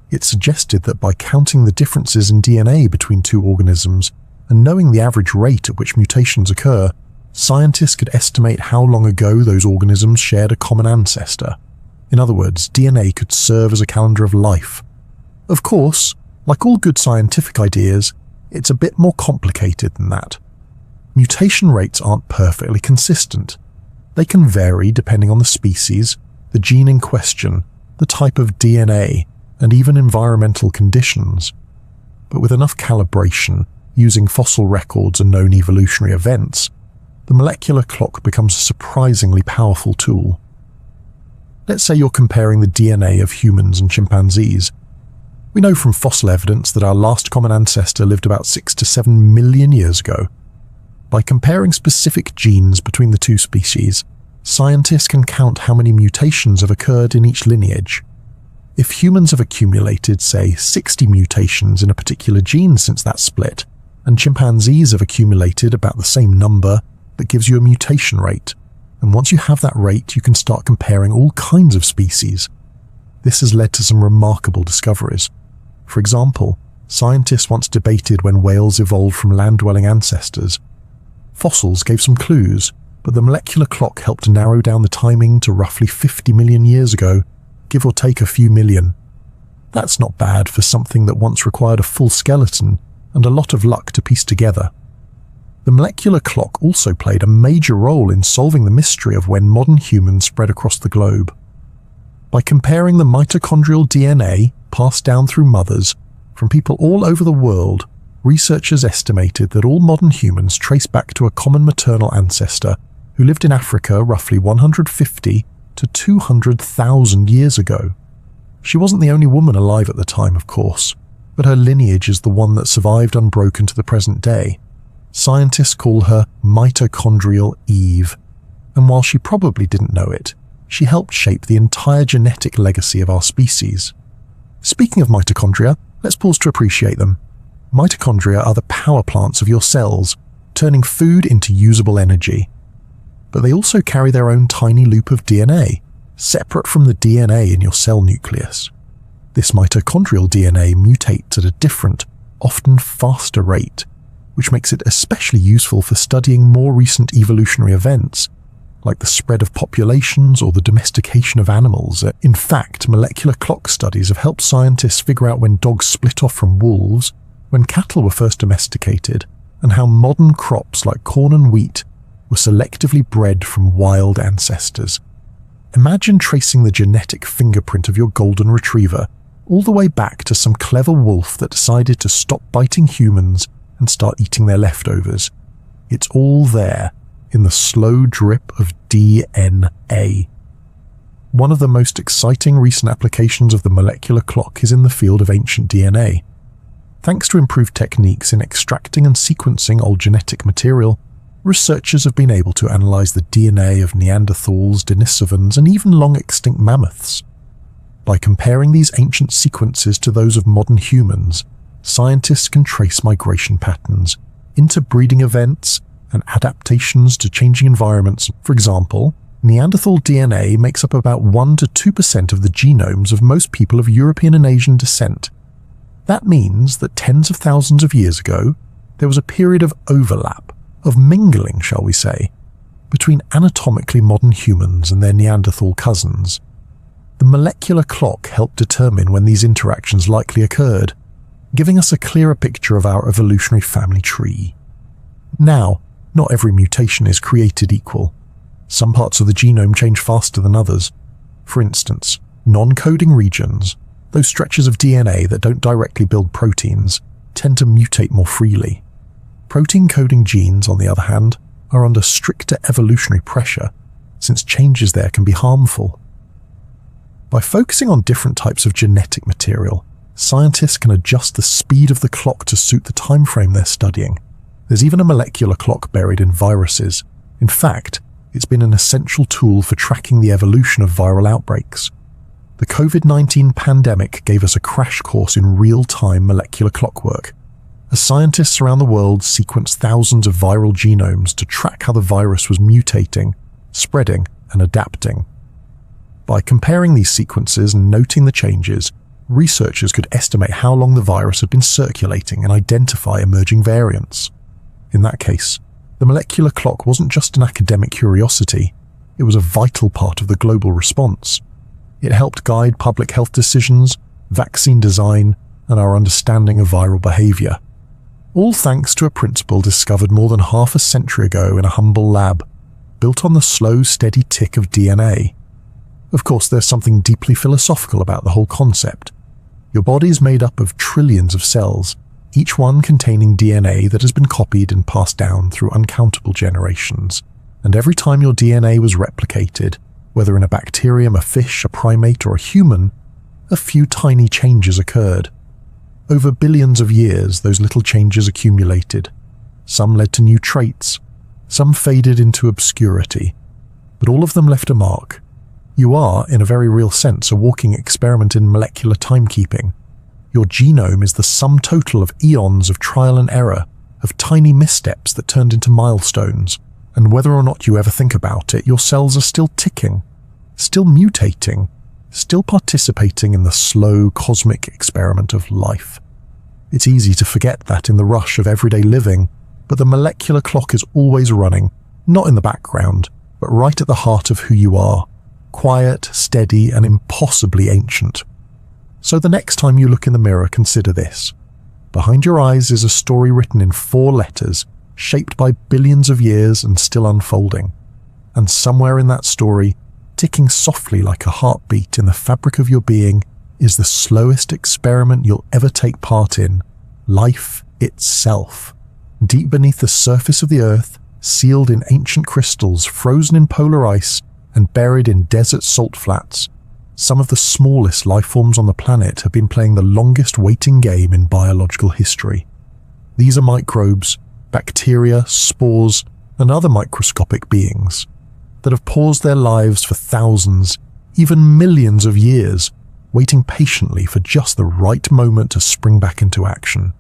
[SPEAKER 1] It suggested that by counting the differences in DNA between two organisms and knowing the average rate at which mutations occur, scientists could estimate how long ago those organisms shared a common ancestor. In other words, DNA could serve as a calendar of life. Of course, like all good scientific ideas, it's a bit more complicated than that. Mutation rates aren't perfectly consistent. They can vary depending on the species, the gene in question, the type of DNA, and even environmental conditions. But with enough calibration, using fossil records and known evolutionary events, the molecular clock becomes a surprisingly powerful tool. Let's say you're comparing the DNA of humans and chimpanzees. We know from fossil evidence that our last common ancestor lived about 6 to 7 million years ago. By comparing specific genes between the two species, scientists can count how many mutations have occurred in each lineage. If humans have accumulated, say, 60 mutations in a particular gene since that split, and chimpanzees have accumulated about the same number, that gives you a mutation rate. And once you have that rate, you can start comparing all kinds of species. This has led to some remarkable discoveries. For example, scientists once debated when whales evolved from land-dwelling ancestors. Fossils gave some clues, but the molecular clock helped narrow down the timing to roughly 50 million years ago, give or take a few million. That's not bad for something that once required a full skeleton and a lot of luck to piece together. The molecular clock also played a major role in solving the mystery of when modern humans spread across the globe. By comparing the mitochondrial DNA passed down through mothers from people all over the world, researchers estimated that all modern humans trace back to a common maternal ancestor who lived in Africa roughly 150 to 200,000 years ago. She wasn't the only woman alive at the time, of course, but her lineage is the one that survived unbroken to the present day. Scientists call her mitochondrial Eve, and while she probably didn't know it, she helped shape the entire genetic legacy of our species. Speaking of mitochondria, let's pause to appreciate them. Mitochondria are the power plants of your cells, turning food into usable energy. But they also carry their own tiny loop of DNA, separate from the DNA in your cell nucleus. This mitochondrial DNA mutates at a different, often faster rate, which makes it especially useful for studying more recent evolutionary events, like the spread of populations or the domestication of animals. In fact, molecular clock studies have helped scientists figure out when dogs split off from wolves, when cattle were first domesticated, and how modern crops like corn and wheat were selectively bred from wild ancestors. Imagine tracing the genetic fingerprint of your golden retriever all the way back to some clever wolf that decided to stop biting humans and start eating their leftovers. It's all there in the slow drip of DNA. One of the most exciting recent applications of the molecular clock is in the field of ancient DNA. Thanks to improved techniques in extracting and sequencing old genetic material, researchers have been able to analyze the DNA of Neanderthals, Denisovans, and even long-extinct mammoths. By comparing these ancient sequences to those of modern humans, scientists can trace migration patterns, interbreeding events, and adaptations to changing environments. For example, Neanderthal DNA makes up about 1 to 2% of the genomes of most people of European and Asian descent. That means that tens of thousands of years ago, there was a period of overlap, of mingling, shall we say, between anatomically modern humans and their Neanderthal cousins. The molecular clock helped determine when these interactions likely occurred, giving us a clearer picture of our evolutionary family tree. Now, not every mutation is created equal. Some parts of the genome change faster than others. For instance, non-coding regions, those stretches of DNA that don't directly build proteins, tend to mutate more freely. Protein-coding genes, on the other hand, are under stricter evolutionary pressure, since changes there can be harmful. By focusing on different types of genetic material, scientists can adjust the speed of the clock to suit the time frame they're studying. There's even a molecular clock buried in viruses. In fact, it's been an essential tool for tracking the evolution of viral outbreaks. The COVID-19 pandemic gave us a crash course in real-time molecular clockwork, as scientists around the world sequenced thousands of viral genomes to track how the virus was mutating, spreading, and adapting. By comparing these sequences and noting the changes, researchers could estimate how long the virus had been circulating and identify emerging variants. In that case, the molecular clock wasn't just an academic curiosity, it was a vital part of the global response. It helped guide public health decisions, vaccine design, and our understanding of viral behavior. All thanks to a principle discovered more than half a century ago in a humble lab, built on the slow, steady tick of DNA. Of course, there's something deeply philosophical about the whole concept. Your body is made up of trillions of cells, each one containing DNA that has been copied and passed down through uncountable generations. And every time your DNA was replicated, whether in a bacterium, a fish, a primate, or a human, a few tiny changes occurred. Over billions of years, those little changes accumulated. Some led to new traits, some faded into obscurity, but all of them left a mark. You are, in a very real sense, a walking experiment in molecular timekeeping. Your genome is the sum total of eons of trial and error, of tiny missteps that turned into milestones, and whether or not you ever think about it, your cells are still ticking, still mutating, still participating in the slow cosmic experiment of life. It's easy to forget that in the rush of everyday living, but the molecular clock is always running, not in the background, but right at the heart of who you are, quiet, steady, and impossibly ancient. So the next time you look in the mirror, consider this. Behind your eyes is a story written in 4 letters, shaped by billions of years and still unfolding. And somewhere in that story, ticking softly like a heartbeat in the fabric of your being, is the slowest experiment you'll ever take part in, life itself. Deep beneath the surface of the earth, sealed in ancient crystals, frozen in polar ice, and buried in desert salt flats, some of the smallest life forms on the planet have been playing the longest waiting game in biological history. These are microbes, bacteria, spores, and other microscopic beings that have paused their lives for thousands, even millions of years, waiting patiently for just the right moment to spring back into action.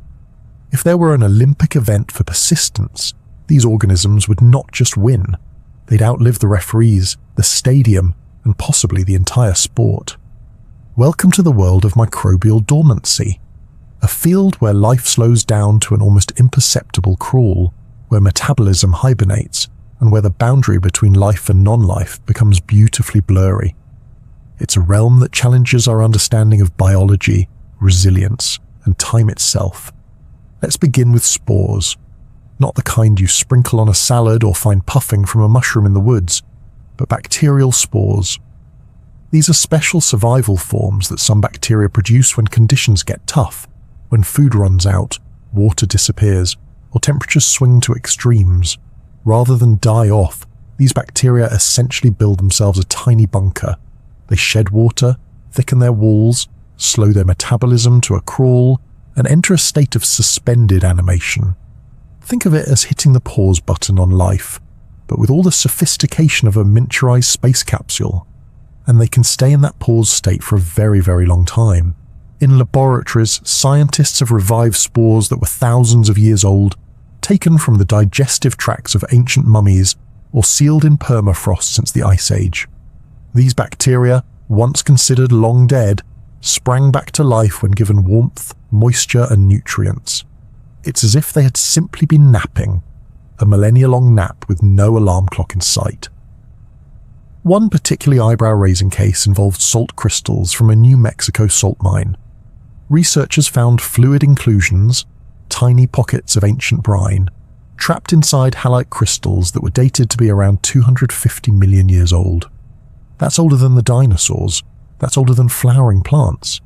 [SPEAKER 1] If there were an Olympic event for persistence, these organisms would not just win. They'd outlive the referees, the stadium, and possibly the entire sport. Welcome to the world of microbial dormancy, a field where life slows down to an almost imperceptible crawl, where metabolism hibernates, and where the boundary between life and non-life becomes beautifully blurry. It's a realm that challenges our understanding of biology, resilience, and time itself. Let's begin with spores. Not the kind you sprinkle on a salad or find puffing from a mushroom in the woods, but bacterial spores. These are special survival forms that some bacteria produce when conditions get tough, when food runs out, water disappears, or temperatures swing to extremes. Rather than die off, these bacteria essentially build themselves a tiny bunker. They shed water, thicken their walls, slow their metabolism to a crawl, and enter a state of suspended animation. Think of it as hitting the pause button on life, but with all the sophistication of a miniaturized space capsule. And they can stay in that pause state for a very, very long time. In laboratories, scientists have revived spores that were thousands of years old, taken from the digestive tracts of ancient mummies, or sealed in permafrost since the Ice Age. These bacteria, once considered long dead, sprang back to life when given warmth, moisture, and nutrients. It's as if they had simply been napping, a millennia-long nap with no alarm clock in sight. One particularly eyebrow-raising case involved salt crystals from a New Mexico salt mine. Researchers found fluid inclusions, tiny pockets of ancient brine, trapped inside halite crystals that were dated to be around 250 million years old. That's older than the dinosaurs, that's older than flowering plants.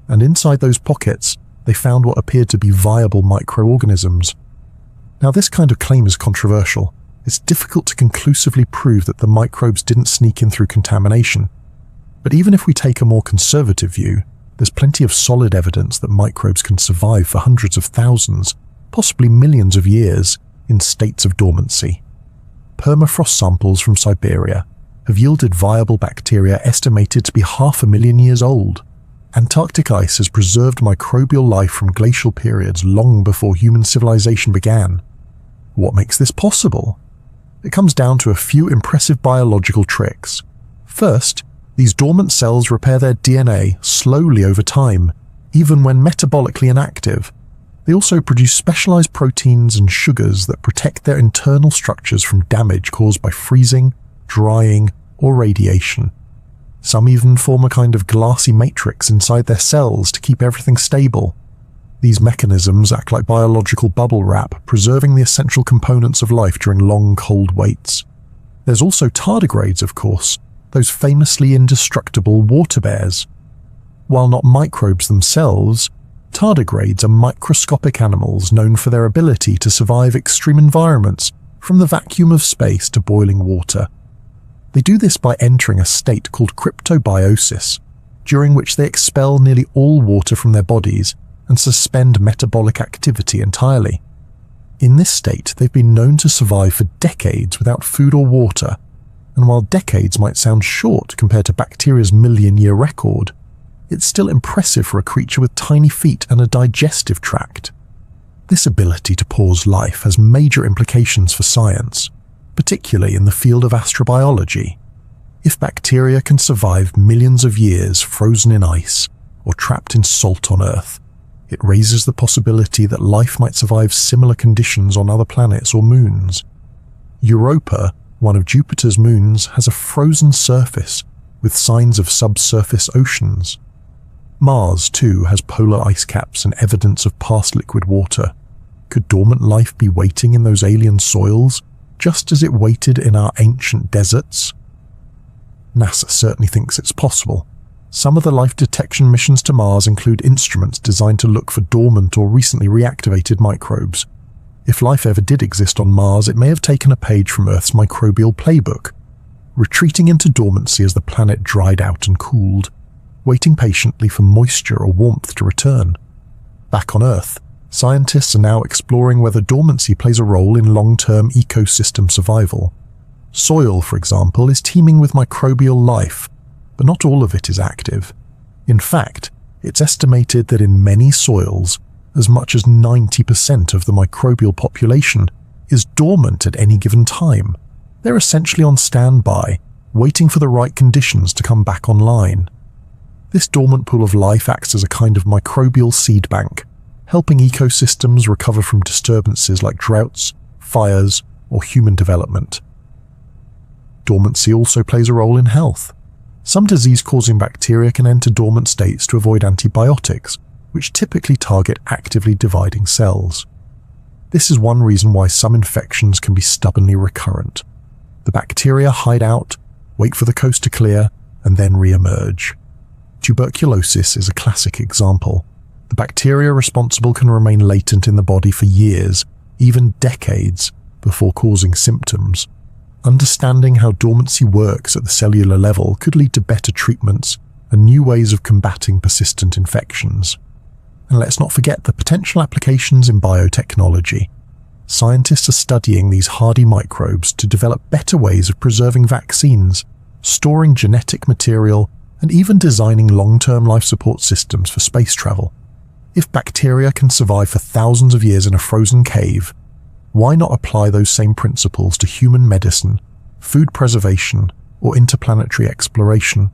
[SPEAKER 1] And inside those pockets, they found what appeared to be viable microorganisms. Now, this kind of claim is controversial. It's difficult to conclusively prove that the microbes didn't sneak in through contamination. But even if we take a more conservative view, there's plenty of solid evidence that microbes can survive for hundreds of thousands, possibly millions of years, in states of dormancy. Permafrost samples from Siberia have yielded viable bacteria estimated to be 500,000 years old. Antarctic ice has preserved microbial life from glacial periods long before human civilization began. What makes this possible? It comes down to a few impressive biological tricks. First, these dormant cells repair their DNA slowly over time, even when metabolically inactive. They also produce specialized proteins and sugars that protect their internal structures from damage caused by freezing, drying, or radiation. Some even form a kind of glassy matrix inside their cells to keep everything stable. These mechanisms act like biological bubble wrap, preserving the essential components of life during long, cold waits. There's also tardigrades, of course, those famously indestructible water bears. While not microbes themselves, tardigrades are microscopic animals known for their ability to survive extreme environments, from the vacuum of space to boiling water. They do this by entering a state called cryptobiosis, during which they expel nearly all water from their bodies and suspend metabolic activity entirely. In this state, they've been known to survive for decades without food or water, and while decades might sound short compared to bacteria's million-year record, it's still impressive for a creature with tiny feet and a digestive tract. This ability to pause life has major implications for science, particularly in the field of astrobiology. If bacteria can survive millions of years frozen in ice or trapped in salt on Earth, it raises the possibility that life might survive similar conditions on other planets or moons. Europa, one of Jupiter's moons, has a frozen surface with signs of subsurface oceans. Mars, too, has polar ice caps and evidence of past liquid water. Could dormant life be waiting in those alien soils, just as it waited in our ancient deserts? NASA certainly thinks it's possible. Some of the life detection missions to Mars include instruments designed to look for dormant or recently reactivated microbes. If life ever did exist on Mars, it may have taken a page from Earth's microbial playbook, retreating into dormancy as the planet dried out and cooled, waiting patiently for moisture or warmth to return. Back on Earth, scientists are now exploring whether dormancy plays a role in long-term ecosystem survival. Soil, for example, is teeming with microbial life, but not all of it is active. In fact, it's estimated that in many soils, as much as 90% of the microbial population is dormant at any given time. They're essentially on standby, waiting for the right conditions to come back online. This dormant pool of life acts as a kind of microbial seed bank, helping ecosystems recover from disturbances like droughts, fires, or human development. Dormancy also plays a role in health. Some disease-causing bacteria can enter dormant states to avoid antibiotics, which typically target actively dividing cells. This is one reason why some infections can be stubbornly recurrent. The bacteria hide out, wait for the coast to clear, and then re-emerge. Tuberculosis is a classic example. The bacteria responsible can remain latent in the body for years, even decades, before causing symptoms. Understanding how dormancy works at the cellular level could lead to better treatments and new ways of combating persistent infections. And let's not forget the potential applications in biotechnology. Scientists are studying these hardy microbes to develop better ways of preserving vaccines, storing genetic material, and even designing long-term life support systems for space travel. If bacteria can survive for thousands of years in a frozen cave, why not apply those same principles to human medicine, food preservation, or interplanetary exploration?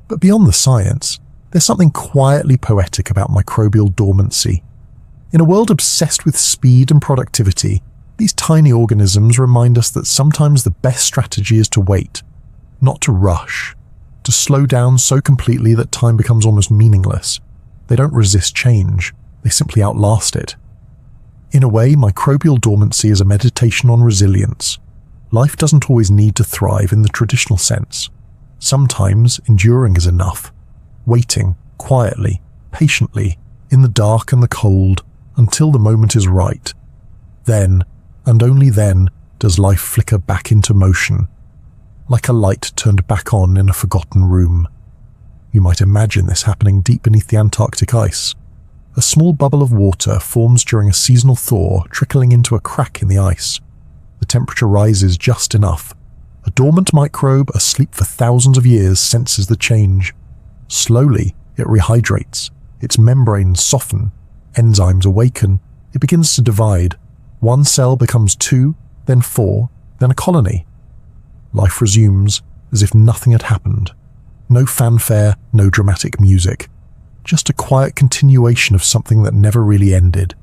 [SPEAKER 1] But beyond the science, there's something quietly poetic about microbial dormancy. In a world obsessed with speed and productivity, these tiny organisms remind us that sometimes the best strategy is to wait, not to rush, to slow down so completely that time becomes almost meaningless. They don't resist change, they simply outlast it. In a way, microbial dormancy is a meditation on resilience. Life doesn't always need to thrive in the traditional sense. Sometimes enduring is enough. Waiting, quietly, patiently, in the dark and the cold, until the moment is right. Then, and only then, does life flicker back into motion, like a light turned back on in a forgotten room. You might imagine this happening deep beneath the Antarctic ice. A small bubble of water forms during a seasonal thaw, trickling into a crack in the ice. The temperature rises just enough. A dormant microbe, asleep for thousands of years, senses the change. Slowly, it rehydrates. Its membranes soften. Enzymes awaken. It begins to divide. One cell becomes 2, then 4, then a colony. Life resumes as if nothing had happened. No fanfare, no dramatic music. Just a quiet continuation of something that never really ended.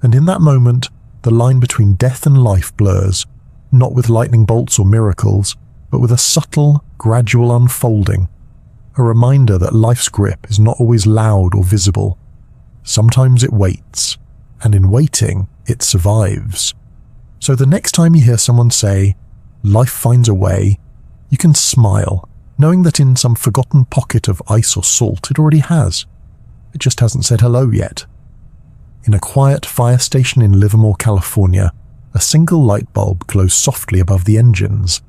[SPEAKER 1] And in that moment, the line between death and life blurs, not with lightning bolts or miracles, but with a subtle, gradual unfolding. A reminder that life's grip is not always loud or visible. Sometimes it waits, and in waiting, it survives. So the next time you hear someone say, "Life finds a way," you can smile, knowing that in some forgotten pocket of ice or salt it already has. It just hasn't said hello yet. In a quiet fire station in Livermore, California, a single light bulb glows softly above the engines.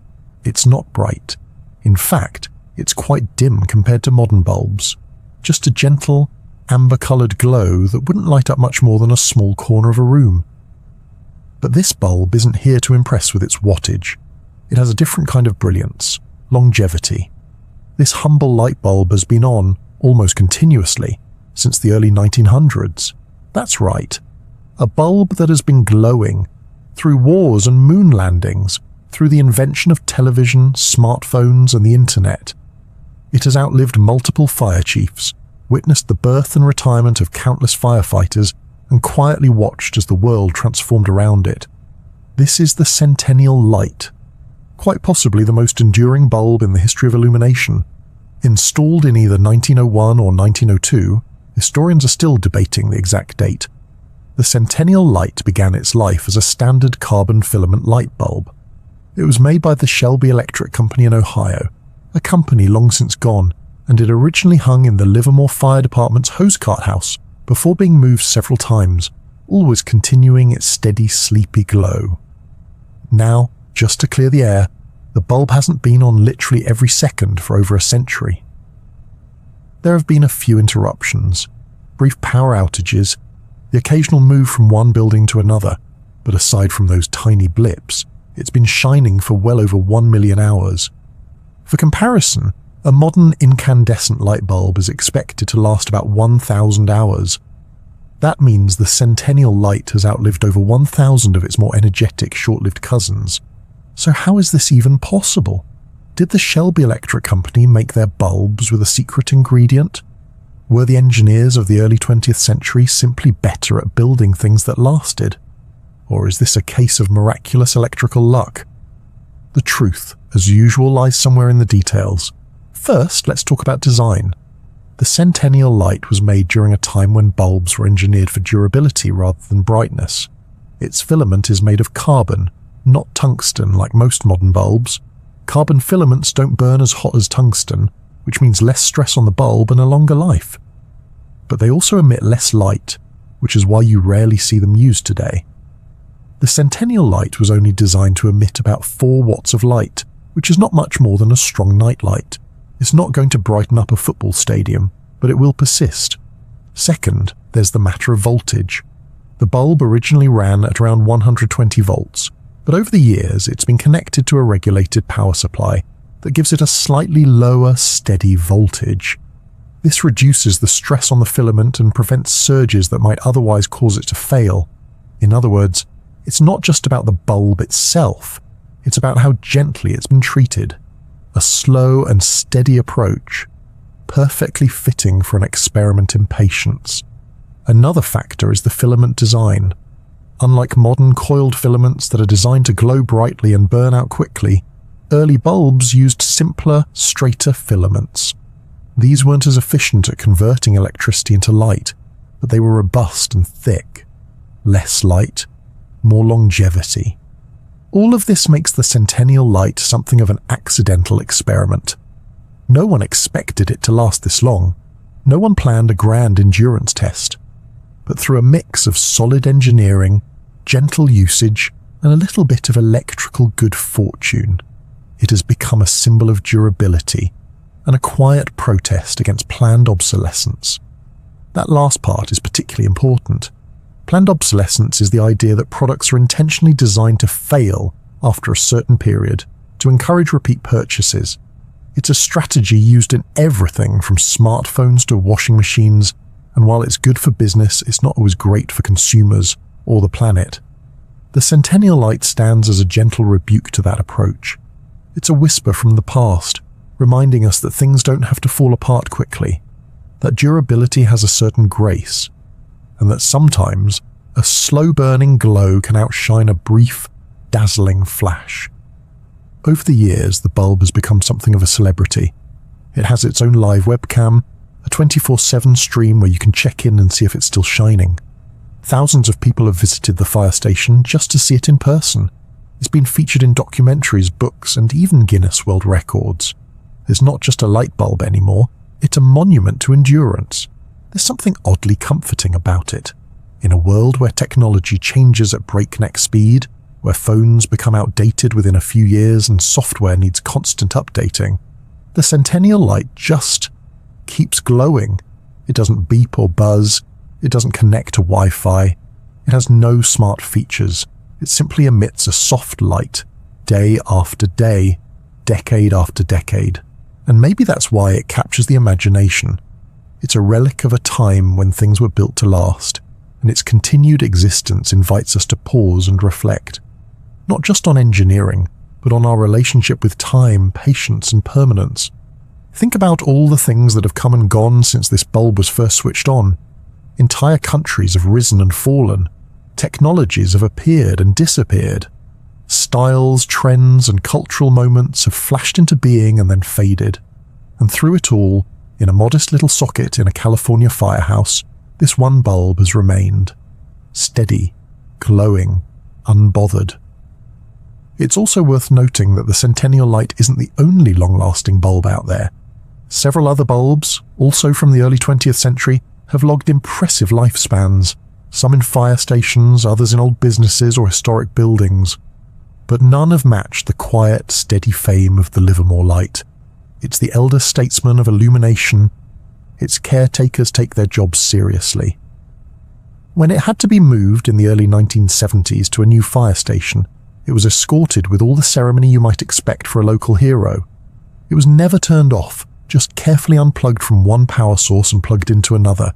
[SPEAKER 1] It's not bright. In fact, it's quite dim compared to modern bulbs. Just a gentle, amber-coloured glow that wouldn't light up much more than a small corner of a room. But this bulb isn't here to impress with its wattage. It has a different kind of brilliance, longevity. This humble light bulb has been on, almost continuously, since the early 1900s. That's right, a bulb that has been glowing through wars and moon landings, through the invention of television, smartphones, and the internet. It has outlived multiple fire chiefs, witnessed the birth and retirement of countless firefighters, and quietly watched as the world transformed around it. This is the Centennial Light, quite possibly the most enduring bulb in the history of illumination. Installed in either 1901 or 1902, historians are still debating the exact date. The Centennial Light began its life as a standard carbon filament light bulb. It was made by the Shelby Electric Company in Ohio, a company long since gone, and it originally hung in the Livermore Fire Department's hose cart house before being moved several times, always continuing its steady, sleepy glow. Now, just to clear the air, the bulb hasn't been on literally every second for over a century. There have been a few interruptions, brief power outages, the occasional move from one building to another, but aside from those tiny blips, it's been shining for well over 1 million hours. For comparison, a modern incandescent light bulb is expected to last about 1,000 hours. That means the Centennial Light has outlived over 1,000 of its more energetic, short-lived cousins. So how is this even possible? Did the Shelby Electric Company make their bulbs with a secret ingredient? Were the engineers of the early 20th century simply better at building things that lasted? Or is this a case of miraculous electrical luck? The truth, as usual, lies somewhere in the details. First, let's talk about design. The Centennial Light was made during a time when bulbs were engineered for durability rather than brightness. Its filament is made of carbon, not tungsten like most modern bulbs. Carbon filaments don't burn as hot as tungsten, which means less stress on the bulb and a longer life. But they also emit less light, which is why you rarely see them used today. The Centennial Light was only designed to emit about 4 watts of light, which is not much more than a strong nightlight. It's not going to brighten up a football stadium, but it will persist. Second, there's the matter of voltage. The bulb originally ran at around 120 volts, but over the years it's been connected to a regulated power supply that gives it a slightly lower, steady voltage. This reduces the stress on the filament and prevents surges that might otherwise cause it to fail. In other words, it's not just about the bulb itself, it's about how gently it's been treated. A slow and steady approach, perfectly fitting for an experiment in patience. Another factor is the filament design. Unlike modern coiled filaments that are designed to glow brightly and burn out quickly, early bulbs used simpler, straighter filaments. These weren't as efficient at converting electricity into light, but they were robust and thick. Less light, more longevity. All of this makes the Centennial Light something of an accidental experiment. No one expected it to last this long. No one planned a grand endurance test. But through a mix of solid engineering, gentle usage, and a little bit of electrical good fortune, it has become a symbol of durability and a quiet protest against planned obsolescence. That last part is particularly important. Planned obsolescence is the idea that products are intentionally designed to fail after a certain period to encourage repeat purchases. It's a strategy used in everything from smartphones to washing machines, and while it's good for business, it's not always great for consumers or the planet. The Centennial Light stands as a gentle rebuke to that approach. It's a whisper from the past, reminding us that things don't have to fall apart quickly, that durability has a certain grace, and that sometimes a slow-burning glow can outshine a brief, dazzling flash. Over the years, the bulb has become something of a celebrity. It has its own live webcam, a 24/7 stream where you can check in and see if it's still shining. Thousands of people have visited the fire station just to see it in person. It's been featured in documentaries, books, and even Guinness World Records. It's not just a light bulb anymore, it's a monument to endurance. There's something oddly comforting about it. In a world where technology changes at breakneck speed, where phones become outdated within a few years and software needs constant updating, the Centennial Light just keeps glowing, It doesn't beep or buzz. It doesn't connect to Wi-Fi. It has no smart features. It simply emits a soft light, day after day, decade after decade. And maybe that's why it captures the imagination. It's a relic of a time when things were built to last, and its continued existence invites us to pause and reflect, not just on engineering, but on our relationship with time, patience, and permanence. Think about all the things that have come and gone since this bulb was first switched on. Entire countries have risen and fallen. Technologies have appeared and disappeared. Styles, trends, and cultural moments have flashed into being and then faded. And through it all, in a modest little socket in a California firehouse, this one bulb has remained. Steady, glowing, unbothered. It's also worth noting that the Centennial light isn't the only long-lasting bulb out there. Several other bulbs, also from the early 20th century, have logged impressive lifespans, some in fire stations, others in old businesses or historic buildings. But none have matched the quiet, steady fame of the Livermore light. It's the elder statesman of illumination. Its caretakers take their jobs seriously. When it had to be moved in the early 1970s to a new fire station, it was escorted with all the ceremony you might expect for a local hero. It was never turned off, just carefully unplugged from one power source and plugged into another,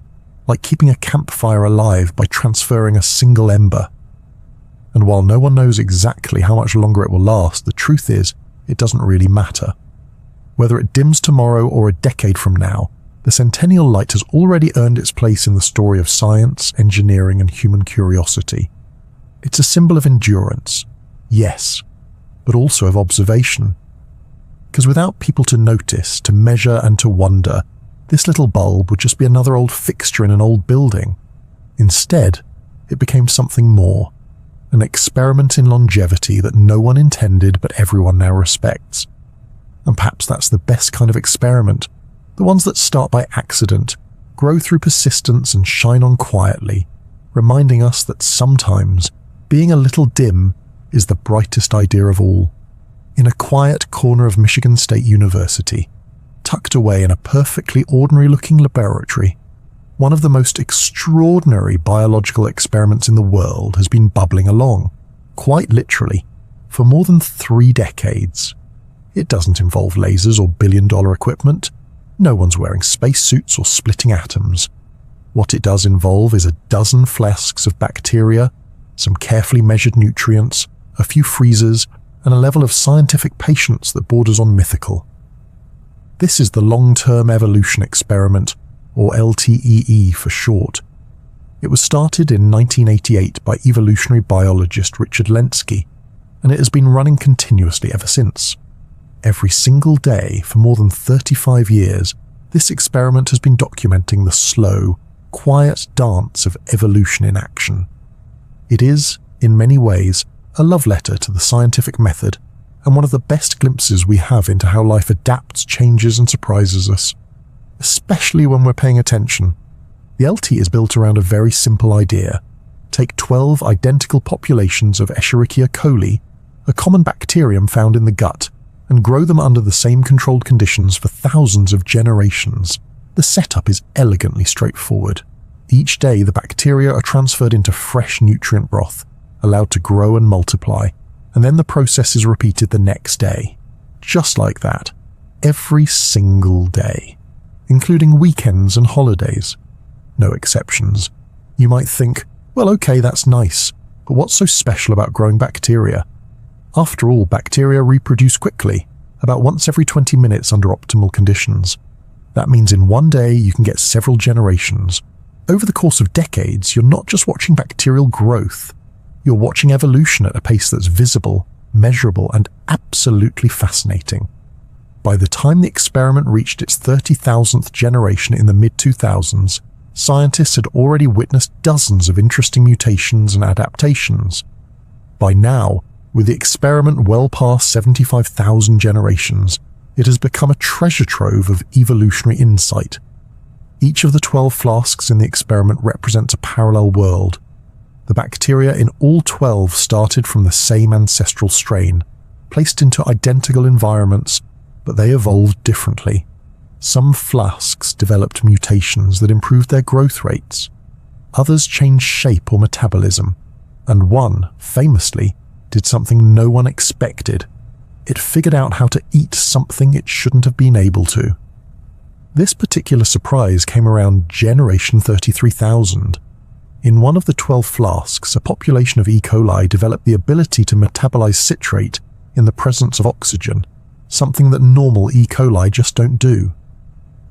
[SPEAKER 1] like keeping a campfire alive by transferring a single ember. And while no one knows exactly how much longer it will last, the truth is, it doesn't really matter. Whether it dims tomorrow or a decade from now, the Centennial light has already earned its place in the story of science, engineering, and human curiosity. It's a symbol of endurance, yes, but also of observation. Because without people to notice, to measure, and to wonder, this little bulb would just be another old fixture in an old building. Instead, it became something more, an experiment in longevity that no one intended but everyone now respects. And perhaps that's the best kind of experiment, the ones that start by accident, grow through persistence, and shine on quietly, reminding us that sometimes being a little dim is the brightest idea of all. In a quiet corner of Michigan State University, tucked away in a perfectly ordinary-looking laboratory, one of the most extraordinary biological experiments in the world has been bubbling along, quite literally, for more than 3 decades. It doesn't involve lasers or billion-dollar equipment. No one's wearing spacesuits or splitting atoms. What it does involve is a dozen flasks of bacteria, some carefully measured nutrients, a few freezers, and a level of scientific patience that borders on mythical. This is the Long-Term Evolution Experiment, or LTEE for short. It was started in 1988 by evolutionary biologist Richard Lenski, and it has been running continuously ever since. Every single day for more than 35 years, this experiment has been documenting the slow, quiet dance of evolution in action. It is, in many ways, a love letter to the scientific method, and one of the best glimpses we have into how life adapts, changes, and surprises us, especially when we're paying attention. The LT is built around a very simple idea. Take 12 identical populations of Escherichia coli, a common bacterium found in the gut, and grow them under the same controlled conditions for thousands of generations. The setup is elegantly straightforward. Each day, the bacteria are transferred into fresh nutrient broth, allowed to grow and multiply, and then the process is repeated the next day. Just like that. Every single day. Including weekends and holidays. No exceptions. You might think, well, okay, that's nice, but what's so special about growing bacteria? After all, bacteria reproduce quickly, about once every 20 minutes under optimal conditions. That means in one day you can get several generations. Over the course of decades, you're not just watching bacterial growth, you're watching evolution at a pace that's visible, measurable, and absolutely fascinating. By the time the experiment reached its 30,000th generation in the mid-2000s, scientists had already witnessed dozens of interesting mutations and adaptations. By now, with the experiment well past 75,000 generations, it has become a treasure trove of evolutionary insight. Each of the 12 flasks in the experiment represents a parallel world. The bacteria in all 12 started from the same ancestral strain, placed into identical environments, but they evolved differently. Some flasks developed mutations that improved their growth rates. Others changed shape or metabolism, and one, famously, did something no one expected. It figured out how to eat something it shouldn't have been able to. This particular surprise came around generation 33,000. In one of the 12 flasks, a population of E. coli developed the ability to metabolize citrate in the presence of oxygen, something that normal E. coli just don't do.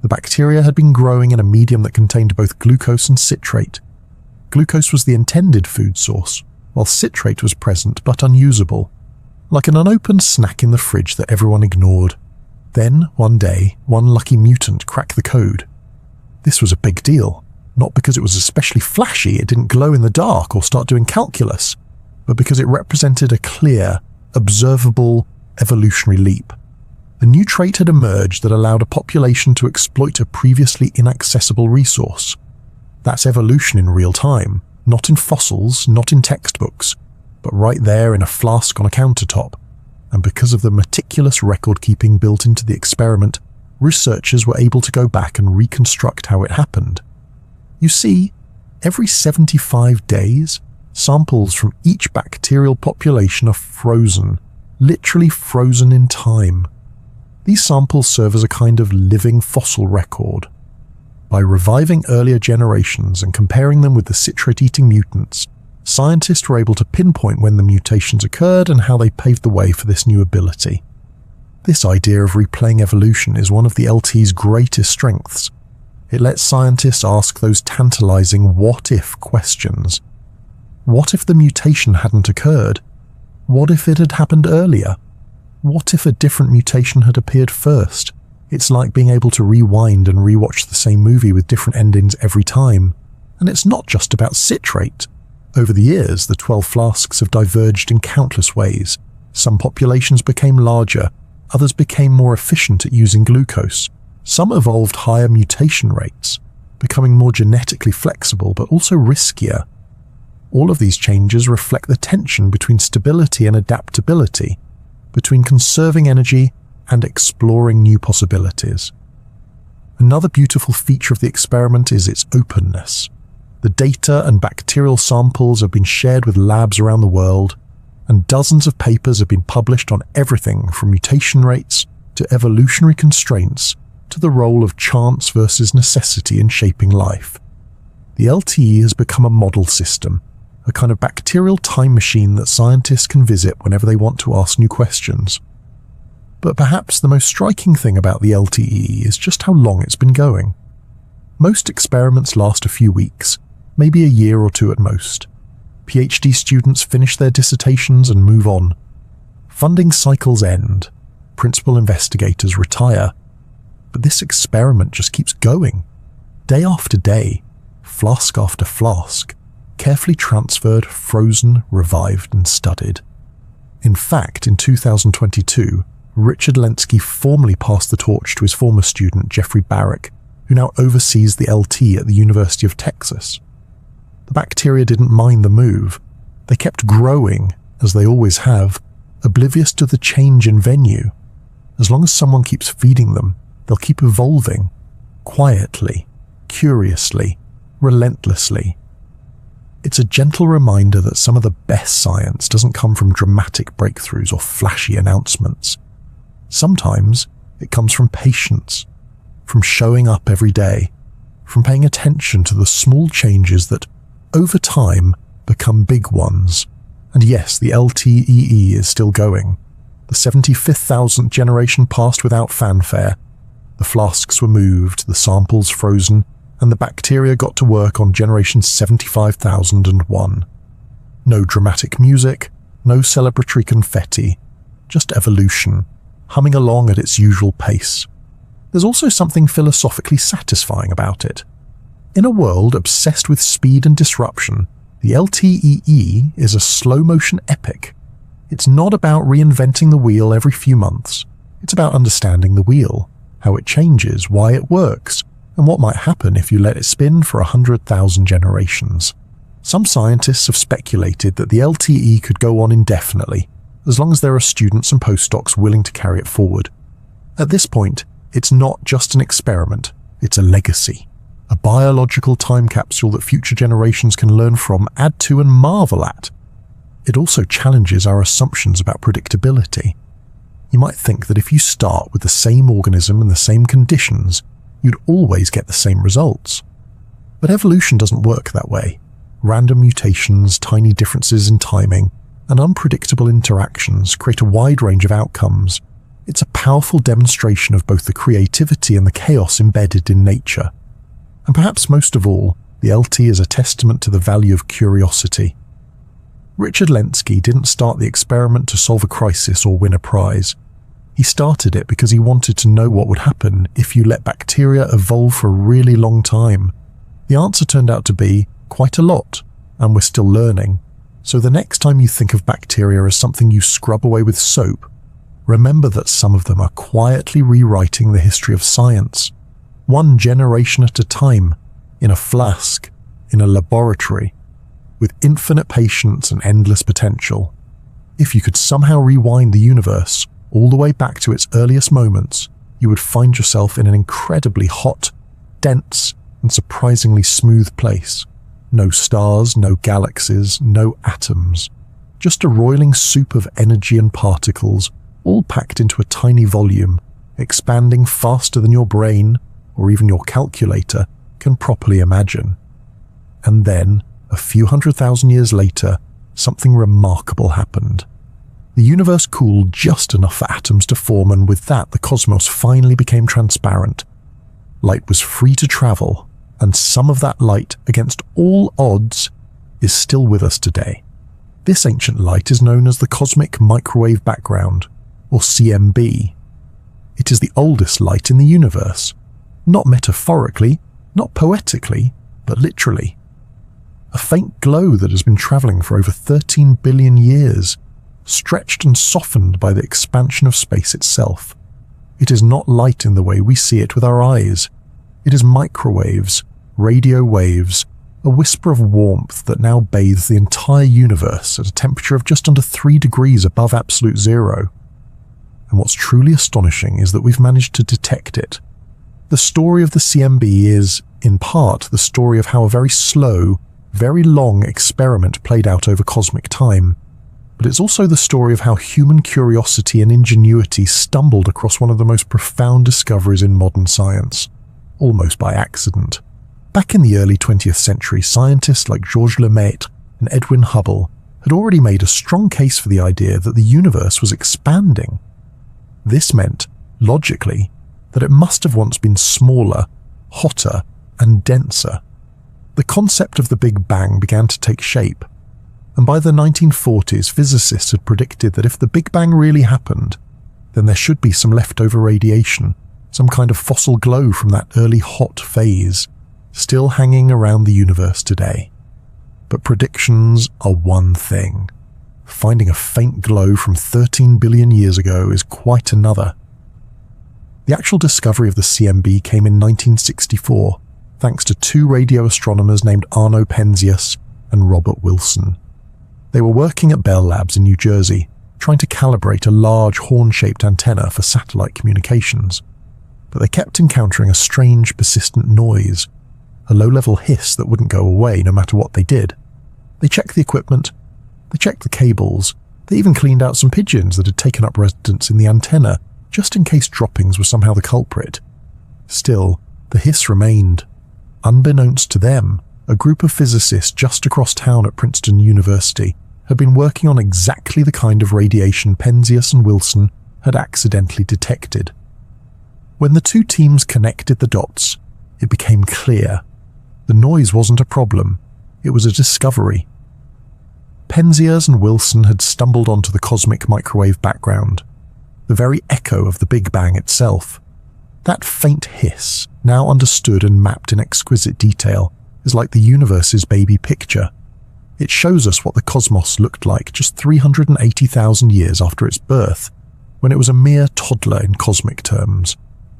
[SPEAKER 1] The bacteria had been growing in a medium that contained both glucose and citrate. Glucose was the intended food source, while citrate was present but unusable, like an unopened snack in the fridge that everyone ignored. Then, one day, one lucky mutant cracked the code. This was a big deal, not because it was especially flashy, it didn't glow in the dark or start doing calculus, but because it represented a clear, observable evolutionary leap. A new trait had emerged that allowed a population to exploit a previously inaccessible resource. That's evolution in real time, not in fossils, not in textbooks, but right there in a flask on a countertop. And because of the meticulous record-keeping built into the experiment, researchers were able to go back and reconstruct how it happened. You see, every 75 days, samples from each bacterial population are frozen, literally frozen in time. These samples serve as a kind of living fossil record. By reviving earlier generations and comparing them with the citrate-eating mutants, scientists were able to pinpoint when the mutations occurred and how they paved the way for this new ability. This idea of replaying evolution is one of the LT's greatest strengths. It lets scientists ask those tantalizing what-if questions. What if the mutation hadn't occurred? What if it had happened earlier? What if a different mutation had appeared first? It's like being able to rewind and rewatch the same movie with different endings every time. And it's not just about citrate. Over the years, the 12 flasks have diverged in countless ways. Some populations became larger, others became more efficient at using glucose. Some evolved higher mutation rates, becoming more genetically flexible but also riskier. All of these changes reflect the tension between stability and adaptability, between conserving energy and exploring new possibilities. Another beautiful feature of the experiment is its openness. The data and bacterial samples have been shared with labs around the world, and dozens of papers have been published on everything from mutation rates to evolutionary constraints to the role of chance versus necessity in shaping life. The LTE has become a model system, a kind of bacterial time machine that scientists can visit whenever they want to ask new questions. But perhaps the most striking thing about the LTE is just how long it's been going. Most experiments last a few weeks, maybe a year or two at most. PhD students finish their dissertations and move on. Funding cycles end. Principal investigators retire. But this experiment just keeps going. Day after day, flask after flask, carefully transferred, frozen, revived, and studied. In fact, in 2022, Richard Lenski formally passed the torch to his former student, Jeffrey Barrick, who now oversees the LT at the University of Texas. The bacteria didn't mind the move. They kept growing, as they always have, oblivious to the change in venue. As long as someone keeps feeding them, they'll keep evolving, quietly, curiously, relentlessly. It's a gentle reminder that some of the best science doesn't come from dramatic breakthroughs or flashy announcements. Sometimes it comes from patience, from showing up every day, from paying attention to the small changes that, over time, become big ones. And yes, the LTEE is still going. The 75,000th generation passed without fanfare. The flasks were moved, the samples frozen, and the bacteria got to work on generation 75,001. No dramatic music, no celebratory confetti, just evolution, humming along at its usual pace. There's also something philosophically satisfying about it. In a world obsessed with speed and disruption, the LTEE is a slow-motion epic. It's not about reinventing the wheel every few months. It's about understanding the wheel, how it changes, why it works, and what might happen if you let it spin for 100,000 generations. Some scientists have speculated that the LTE could go on indefinitely, as long as there are students and postdocs willing to carry it forward. At this point, It's not just an experiment, it's a legacy. A biological time capsule that future generations can learn from, add to, and marvel at. It also challenges our assumptions about predictability. You might think that if you start with the same organism and the same conditions, you'd always get the same results. But evolution doesn't work that way. Random mutations, tiny differences in timing, and unpredictable interactions create a wide range of outcomes. It's a powerful demonstration of both the creativity and the chaos embedded in nature. And perhaps most of all, the LT is a testament to the value of curiosity. Richard Lenski didn't start the experiment to solve a crisis or win a prize. He started it because he wanted to know what would happen if you let bacteria evolve for a really long time. The answer turned out to be quite a lot, and we're still learning. So the next time you think of bacteria as something you scrub away with soap, remember that some of them are quietly rewriting the history of science, one generation at a time, in a flask, in a laboratory, with infinite patience and endless potential. If you could somehow rewind the universe all the way back to its earliest moments, you would find yourself in an incredibly hot, dense, and surprisingly smooth place. No stars, no galaxies, no atoms. Just a roiling soup of energy and particles, all packed into a tiny volume, expanding faster than your brain, or even your calculator, can properly imagine. And then, a few 100,000 years later, something remarkable happened. The universe cooled just enough for atoms to form, and with that, the cosmos finally became transparent. Light was free to travel, and some of that light, against all odds, is still with us today. This ancient light is known as the cosmic microwave background, or CMB. It is the oldest light in the universe, not metaphorically, not poetically, but literally. A faint glow that has been traveling for over 13 billion years, stretched and softened by the expansion of space itself. It is not light in the way we see it with our eyes. It is microwaves, radio waves, a whisper of warmth that now bathes the entire universe at a temperature of just under 3 degrees above absolute zero. And what's truly astonishing is that we've managed to detect it. The story of the CMB is, in part, the story of how a very slow, very long experiment played out over cosmic time, but it's also the story of how human curiosity and ingenuity stumbled across one of the most profound discoveries in modern science, almost by accident. Back in the early 20th century, scientists like Georges Lemaitre and Edwin Hubble had already made a strong case for the idea that the universe was expanding. This meant, logically, that it must have once been smaller, hotter, and denser. The concept of the Big Bang began to take shape, and by the 1940s, physicists had predicted that if the Big Bang really happened, then there should be some leftover radiation, some kind of fossil glow from that early hot phase, still hanging around the universe today. But predictions are one thing. Finding a faint glow from 13 billion years ago is quite another. The actual discovery of the CMB came in 1964, thanks to 2 radio astronomers named Arno Penzias and Robert Wilson. They were working at Bell Labs in New Jersey, trying to calibrate a large horn-shaped antenna for satellite communications. But they kept encountering a strange, persistent noise, a low-level hiss that wouldn't go away no matter what they did. They checked the equipment, they checked the cables, they even cleaned out some pigeons that had taken up residence in the antenna, just in case droppings were somehow the culprit. Still, the hiss remained. Unbeknownst to them, a group of physicists just across town at Princeton University had been working on exactly the kind of radiation Penzias and Wilson had accidentally detected. When the 2 teams connected the dots, it became clear. The noise wasn't a problem, it was a discovery. Penzias and Wilson had stumbled onto the cosmic microwave background, the very echo of the Big Bang itself. That faint hiss, now understood and mapped in exquisite detail, is like the universe's baby picture. It shows us what the cosmos looked like just 380,000 years after its birth, when it was a mere toddler in cosmic terms.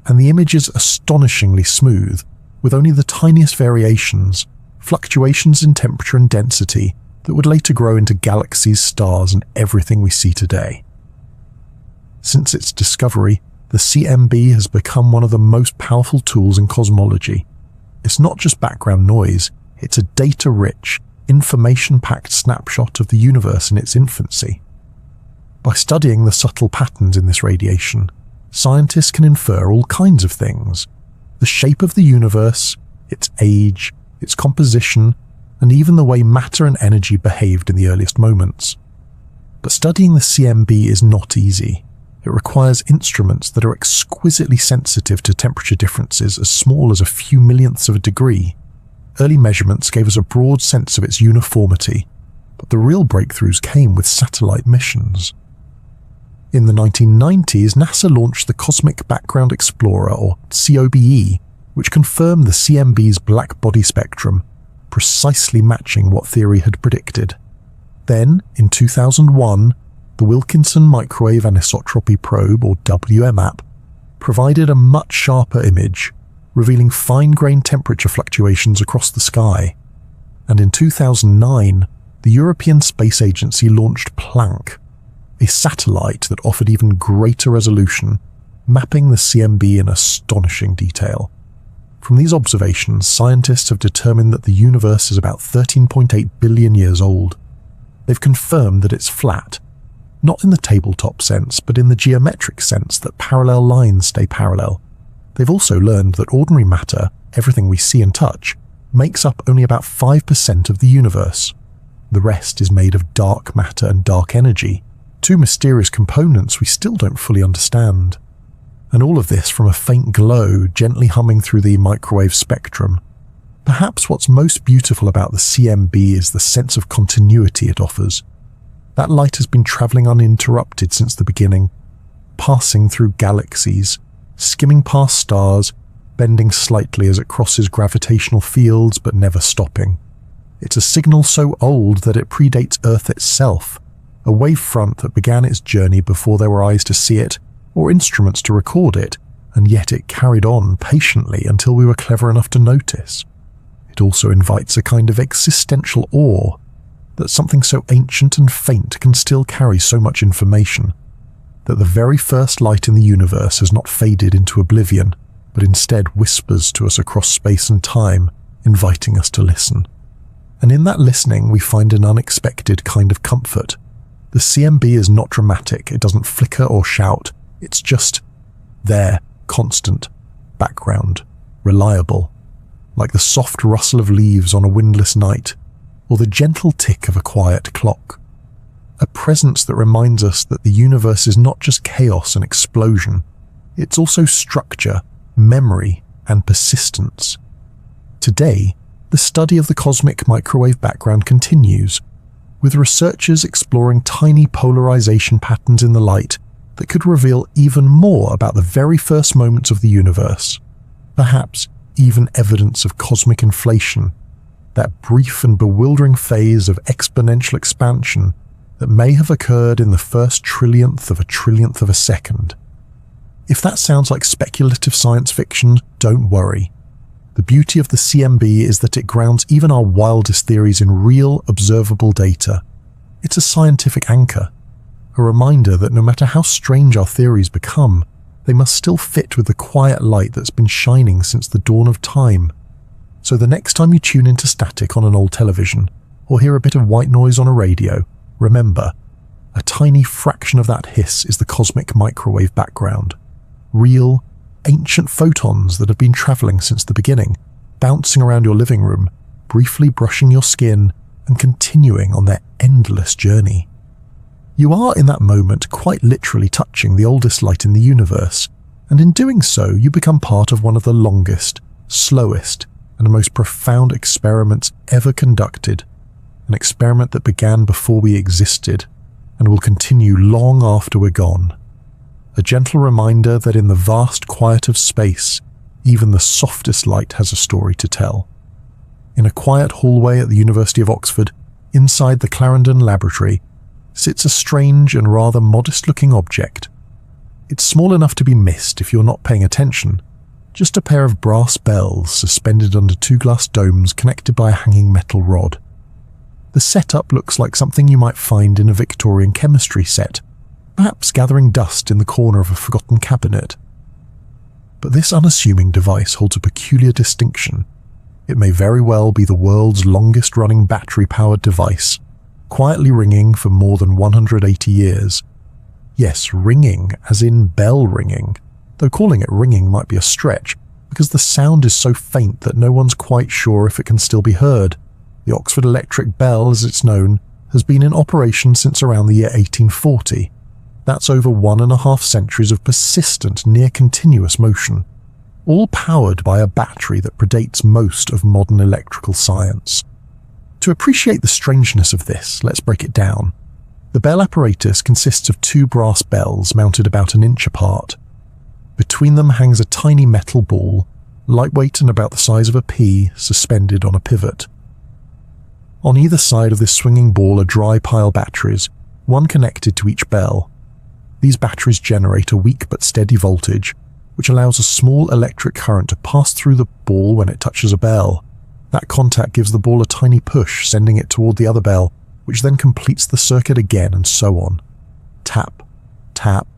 [SPEAKER 1] And the image is astonishingly smooth, with only the tiniest variations, fluctuations in temperature and density that would later grow into galaxies, stars, and everything we see today. Since its discovery, the CMB has become one of the most powerful tools in cosmology. It's not just background noise, it's a data-rich, information-packed snapshot of the universe in its infancy. By studying the subtle patterns in this radiation, scientists can infer all kinds of things: the shape of the universe, its age, its composition, and even the way matter and energy behaved in the earliest moments. But studying the CMB is not easy. It requires instruments that are exquisitely sensitive to temperature differences as small as a few millionths of a degree. Early measurements gave us a broad sense of its uniformity, but the real breakthroughs came with satellite missions. In the 1990s, NASA launched the Cosmic Background Explorer, or COBE, which confirmed the CMB's black body spectrum, precisely matching what theory had predicted. Then, in 2001, the Wilkinson Microwave Anisotropy Probe, or WMAP, provided a much sharper image, revealing fine-grained temperature fluctuations across the sky. And in 2009, the European Space Agency launched Planck, a satellite that offered even greater resolution, mapping the CMB in astonishing detail. From these observations, scientists have determined that the universe is about 13.8 billion years old. They've confirmed that it's flat, not in the tabletop sense, but in the geometric sense that parallel lines stay parallel. They've also learned that ordinary matter, everything we see and touch, makes up only about 5% of the universe. The rest is made of dark matter and dark energy, two mysterious components we still don't fully understand. And all of this from a faint glow gently humming through the microwave spectrum. Perhaps what's most beautiful about the CMB is the sense of continuity it offers. That light has been travelling uninterrupted since the beginning, passing through galaxies, skimming past stars, bending slightly as it crosses gravitational fields but never stopping. It's a signal so old that it predates Earth itself, a wavefront that began its journey before there were eyes to see it, or instruments to record it, and yet it carried on patiently until we were clever enough to notice. It also invites a kind of existential awe, that something so ancient and faint can still carry so much information, that the very first light in the universe has not faded into oblivion, but instead whispers to us across space and time, inviting us to listen. And in that listening we find an unexpected kind of comfort. The CMB is not dramatic, it doesn't flicker or shout, it's just there, constant, background, reliable, like the soft rustle of leaves on a windless night, or the gentle tick of a quiet clock. A presence that reminds us that the universe is not just chaos and explosion, it's also structure, memory, and persistence. Today, the study of the cosmic microwave background continues, with researchers exploring tiny polarization patterns in the light that could reveal even more about the very first moments of the universe, perhaps even evidence of cosmic inflation, that brief and bewildering phase of exponential expansion that may have occurred in the first trillionth of a second. If that sounds like speculative science fiction, don't worry. The beauty of the CMB is that it grounds even our wildest theories in real, observable data. It's a scientific anchor, a reminder that no matter how strange our theories become, they must still fit with the quiet light that's been shining since the dawn of time. So the next time you tune into static on an old television, or hear a bit of white noise on a radio, remember, a tiny fraction of that hiss is the cosmic microwave background. Real, ancient photons that have been travelling since the beginning, bouncing around your living room, briefly brushing your skin, and continuing on their endless journey. You are in that moment quite literally touching the oldest light in the universe, and in doing so you become part of one of the longest, slowest, and most profound experiments ever conducted, an experiment that began before we existed and will continue long after we're gone. A gentle reminder that in the vast quiet of space, even the softest light has a story to tell. In a quiet hallway at the University of Oxford, inside the Clarendon Laboratory, sits a strange and rather modest-looking object. It's small enough to be missed if you're not paying attention, just a pair of brass bells suspended under two glass domes connected by a hanging metal rod. The setup looks like something you might find in a Victorian chemistry set, perhaps gathering dust in the corner of a forgotten cabinet. But this unassuming device holds a peculiar distinction. It may very well be the world's longest-running battery-powered device, quietly ringing for more than 180 years. Yes, ringing, as in bell ringing, though calling it ringing might be a stretch, because the sound is so faint that no one's quite sure if it can still be heard. The Oxford Electric Bell, as it's known, has been in operation since around the year 1840. That's over 1.5 centuries of persistent, near-continuous motion, all powered by a battery that predates most of modern electrical science. To appreciate the strangeness of this, let's break it down. The bell apparatus consists of 2 brass bells mounted about an inch apart. Between them hangs a tiny metal ball, lightweight and about the size of a pea, suspended on a pivot. On either side of this swinging ball are dry pile batteries, one connected to each bell. These batteries generate a weak but steady voltage, which allows a small electric current to pass through the ball when it touches a bell. That contact gives the ball a tiny push, sending it toward the other bell, which then completes the circuit again, and so on. Tap, tap,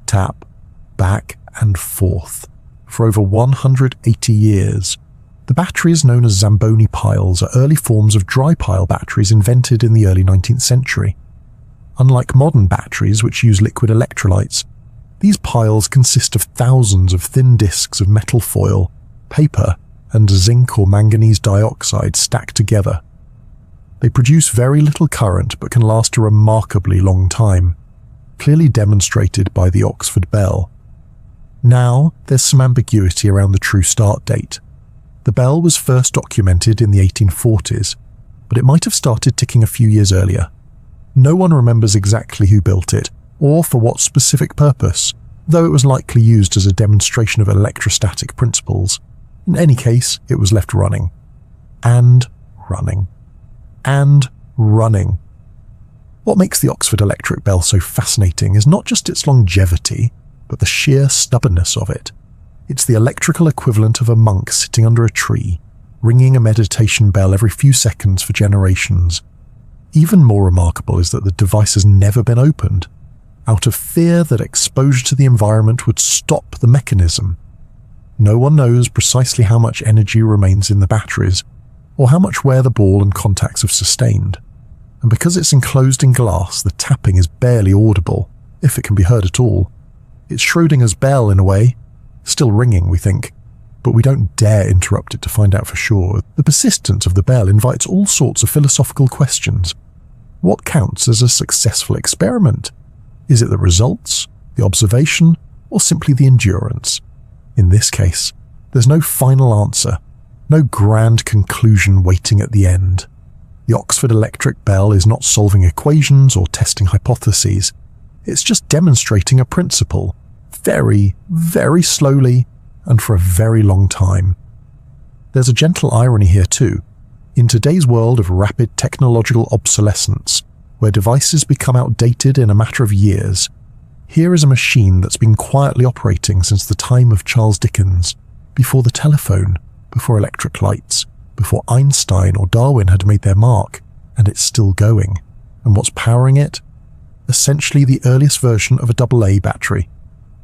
[SPEAKER 1] tap, back and forth, for over 180 years. The batteries known as Zamboni piles are early forms of dry pile batteries invented in the early 19th century. Unlike modern batteries, which use liquid electrolytes, these piles consist of thousands of thin discs of metal foil, paper, and zinc or manganese dioxide stacked together. They produce very little current but can last a remarkably long time, clearly demonstrated by the Oxford Bell. Now, there's some ambiguity around the true start date. The bell was first documented in the 1840s, but it might have started ticking a few years earlier. No one remembers exactly who built it, or for what specific purpose, though it was likely used as a demonstration of electrostatic principles. In any case, it was left running. And running. And running. What makes the Oxford Electric Bell so fascinating is not just its longevity, but the sheer stubbornness of it. It's the electrical equivalent of a monk sitting under a tree, ringing a meditation bell every few seconds for generations. Even more remarkable is that the device has never been opened, out of fear that exposure to the environment would stop the mechanism. No one knows precisely how much energy remains in the batteries, or how much wear the ball and contacts have sustained. And because it's enclosed in glass, the tapping is barely audible, if it can be heard at all. It's Schrödinger's bell in a way, still ringing, we think, but we don't dare interrupt it to find out for sure. The persistence of the bell invites all sorts of philosophical questions. What counts as a successful experiment? Is it the results, the observation, or simply the endurance? In this case, there's no final answer, no grand conclusion waiting at the end. The Oxford Electric Bell is not solving equations or testing hypotheses. It's just demonstrating a principle, very, very slowly and for a very long time. There's a gentle irony here too. In today's world of rapid technological obsolescence, where devices become outdated in a matter of years, here is a machine that's been quietly operating since the time of Charles Dickens, before the telephone, before electric lights, before Einstein or Darwin had made their mark, and it's still going. And what's powering it? Essentially the earliest version of a AA battery.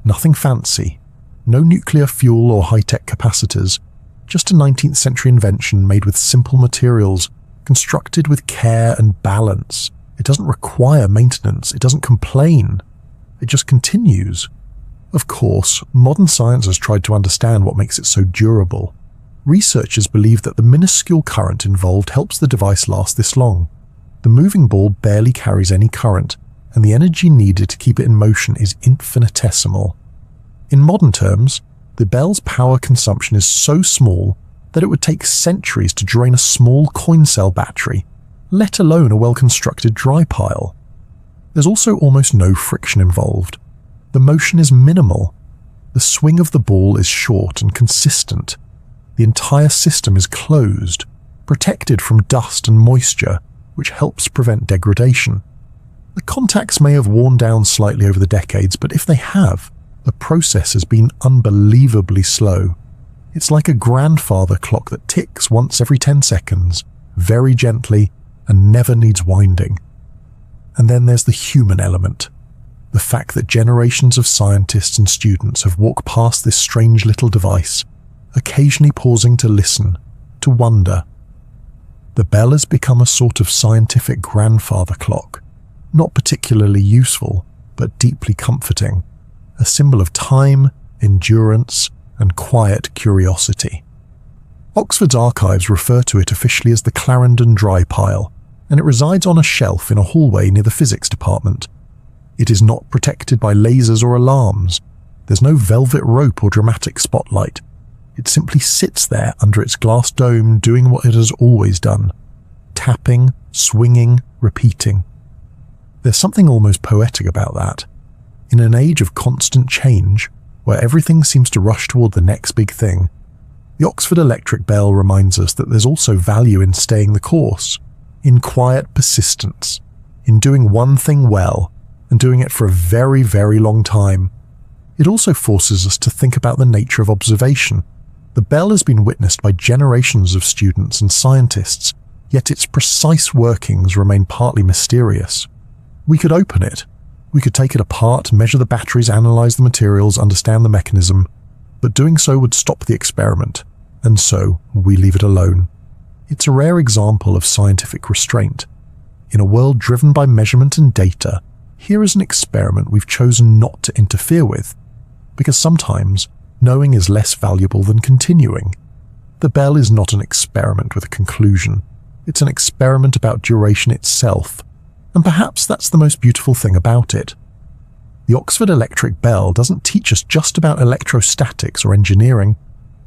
[SPEAKER 1] Nothing fancy, no nuclear fuel or high-tech capacitors, just a 19th century invention made with simple materials, constructed with care and balance. It doesn't require maintenance, it doesn't complain, it just continues. Of course, modern science has tried to understand what makes it so durable. Researchers believe that the minuscule current involved helps the device last this long. The moving ball barely carries any current, and the energy needed to keep it in motion is infinitesimal. In modern terms, the bell's power consumption is so small that it would take centuries to drain a small coin cell battery, let alone a well-constructed dry pile. There's also almost no friction involved. The motion is minimal. The swing of the ball is short and consistent. The entire system is closed, protected from dust and moisture, which helps prevent degradation. The contacts may have worn down slightly over the decades, but if they have, the process has been unbelievably slow. It's like a grandfather clock that ticks once every 10 seconds, very gently, and never needs winding. And then there's the human element. The fact that generations of scientists and students have walked past this strange little device, occasionally pausing to listen, to wonder. The bell has become a sort of scientific grandfather clock, not particularly useful, but deeply comforting, a symbol of time, endurance, and quiet curiosity. Oxford's archives refer to it officially as the Clarendon Dry Pile, and it resides on a shelf in a hallway near the physics department. It is not protected by lasers or alarms. There's no velvet rope or dramatic spotlight. It simply sits there under its glass dome doing what it has always done, tapping, swinging, repeating. There's something almost poetic about that. In an age of constant change, where everything seems to rush toward the next big thing, the Oxford Electric Bell reminds us that there's also value in staying the course, in quiet persistence, in doing one thing well, and doing it for a very, very long time. It also forces us to think about the nature of observation. The bell has been witnessed by generations of students and scientists, yet its precise workings remain partly mysterious. We could open it. We could take it apart, measure the batteries, analyze the materials, understand the mechanism, but doing so would stop the experiment, and so we leave it alone. It's a rare example of scientific restraint. In a world driven by measurement and data, here is an experiment we've chosen not to interfere with, because sometimes knowing is less valuable than continuing. The bell is not an experiment with a conclusion. It's an experiment about duration itself, and perhaps that's the most beautiful thing about it. The Oxford Electric Bell doesn't teach us just about electrostatics or engineering.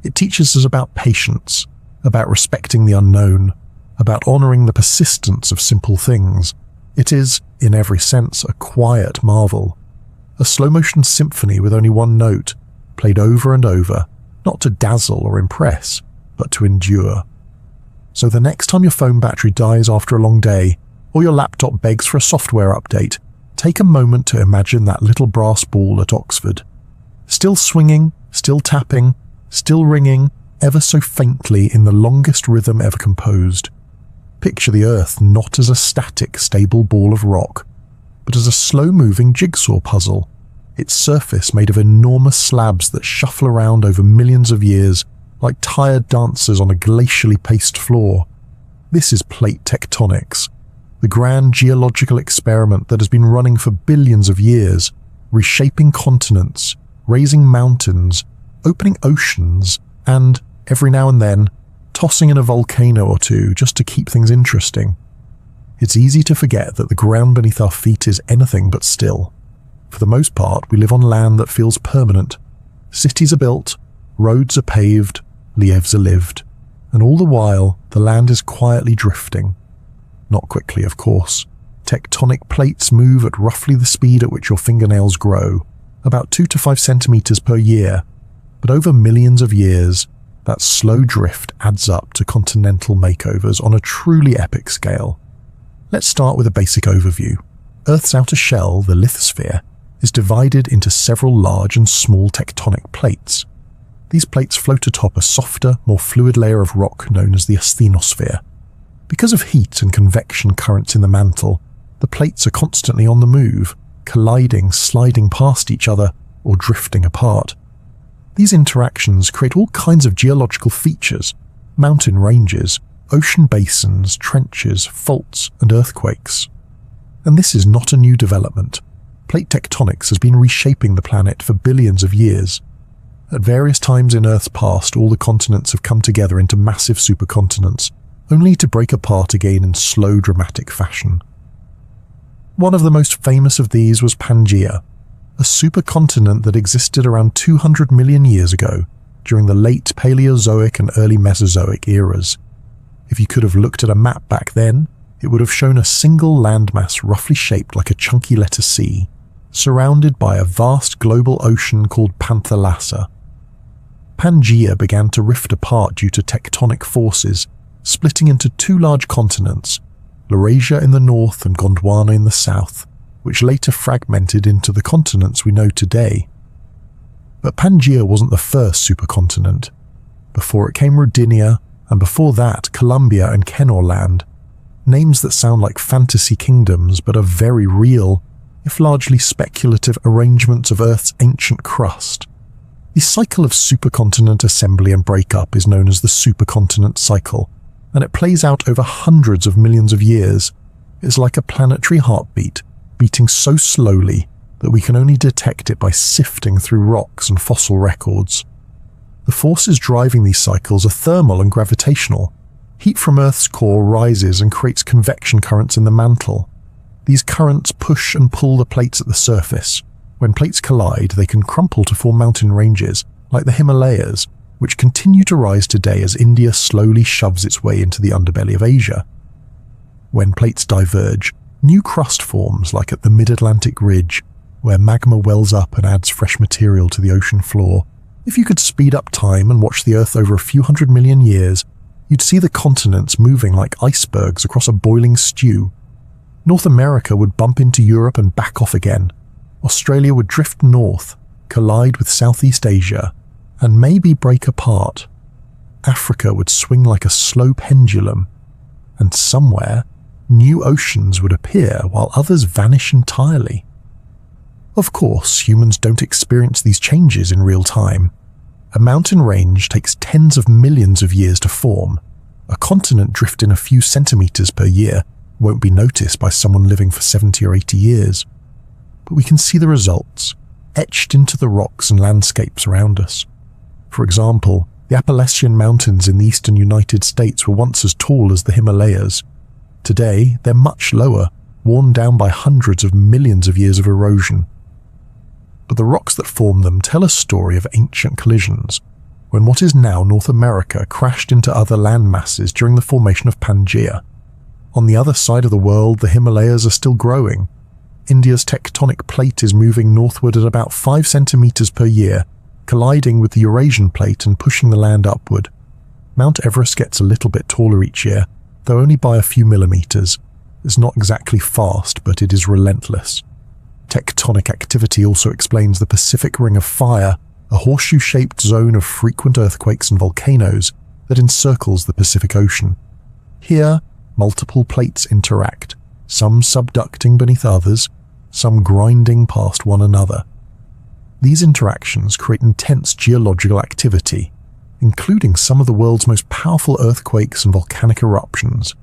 [SPEAKER 1] It teaches us about patience, about respecting the unknown, about honouring the persistence of simple things. It is, in every sense, a quiet marvel, a slow-motion symphony with only one note, played over and over, not to dazzle or impress, but to endure. So the next time your phone battery dies after a long day, or your laptop begs for a software update, take a moment to imagine that little brass ball at Oxford. Still swinging, still tapping, still ringing, ever so faintly in the longest rhythm ever composed. Picture the Earth not as a static, stable ball of rock, but as a slow-moving jigsaw puzzle, its surface made of enormous slabs that shuffle around over millions of years like tired dancers on a glacially paced floor. This is plate tectonics, the grand geological experiment that has been running for billions of years, reshaping continents, raising mountains, opening oceans, and, every now and then, tossing in a volcano or two just to keep things interesting. It's easy to forget that the ground beneath our feet is anything but still. For the most part, we live on land that feels permanent. Cities are built, roads are paved, lives are lived, and all the while, the land is quietly drifting. Not quickly, of course. Tectonic plates move at roughly the speed at which your fingernails grow, about 2 to 5 centimeters per year, but over millions of years, that slow drift adds up to continental makeovers on a truly epic scale. Let's start with a basic overview. Earth's outer shell, the lithosphere, is divided into several large and small tectonic plates. These plates float atop a softer, more fluid layer of rock known as the asthenosphere. Because of heat and convection currents in the mantle, the plates are constantly on the move, colliding, sliding past each other, or drifting apart. These interactions create all kinds of geological features: mountain ranges, ocean basins, trenches, faults, and earthquakes. And this is not a new development. Plate tectonics has been reshaping the planet for billions of years. At various times in Earth's past, all the continents have come together into massive supercontinents, only to break apart again in slow, dramatic fashion. One of the most famous of these was Pangaea, a supercontinent that existed around 200 million years ago, during the late Paleozoic and early Mesozoic eras. If you could have looked at a map back then, it would have shown a single landmass roughly shaped like a chunky letter C, surrounded by a vast global ocean called Panthalassa. Pangaea began to rift apart due to tectonic forces, splitting into 2 large continents, Laurasia in the north and Gondwana in the south, which later fragmented into the continents we know today. But Pangaea wasn't the first supercontinent. Before it came Rodinia, and before that Columbia and Kenorland, names that sound like fantasy kingdoms but are very real. if largely speculative, arrangements of Earth's ancient crust. The cycle of supercontinent assembly and breakup is known as the supercontinent cycle, and it plays out over hundreds of millions of years. It's like a planetary heartbeat, beating so slowly that we can only detect it by sifting through rocks and fossil records. The forces driving these cycles are thermal and gravitational. Heat from Earth's core rises and creates convection currents in the mantle. These currents push and pull the plates at the surface. When plates collide, they can crumple to form mountain ranges, like the Himalayas, which continue to rise today as India slowly shoves its way into the underbelly of Asia. When plates diverge, new crust forms, like at the Mid-Atlantic Ridge, where magma wells up and adds fresh material to the ocean floor. If you could speed up time and watch the Earth over a few 100 million years, you'd see the continents moving like icebergs across a boiling stew. North America would bump into Europe and back off again. Australia would drift north, collide with Southeast Asia, and maybe break apart. Africa would swing like a slow pendulum, and somewhere, new oceans would appear while others vanish entirely. Of course, humans don't experience these changes in real time. A mountain range takes tens of millions of years to form. A continent drifting a few centimeters per year won't be noticed by someone living for 70 or 80 years. But we can see the results, etched into the rocks and landscapes around us. For example, the Appalachian Mountains in the eastern United States were once as tall as the Himalayas. Today, they're much lower, worn down by hundreds of millions of years of erosion. But the rocks that form them tell a story of ancient collisions, when what is now North America crashed into other land masses during the formation of Pangaea. On the other side of the world, the Himalayas are still growing. India's tectonic plate is moving northward at about 5 centimeters per year, colliding with the Eurasian plate and pushing the land upward. Mount Everest gets a little bit taller each year, though only by a few millimeters. It's not exactly fast, but it is relentless. Tectonic activity also explains the Pacific Ring of Fire, a horseshoe-shaped zone of frequent earthquakes and volcanoes that encircles the Pacific Ocean. Here, multiple plates interact, some subducting beneath others, some grinding past one another. These interactions create intense geological activity, including some of the world's most powerful earthquakes and volcanic eruptions.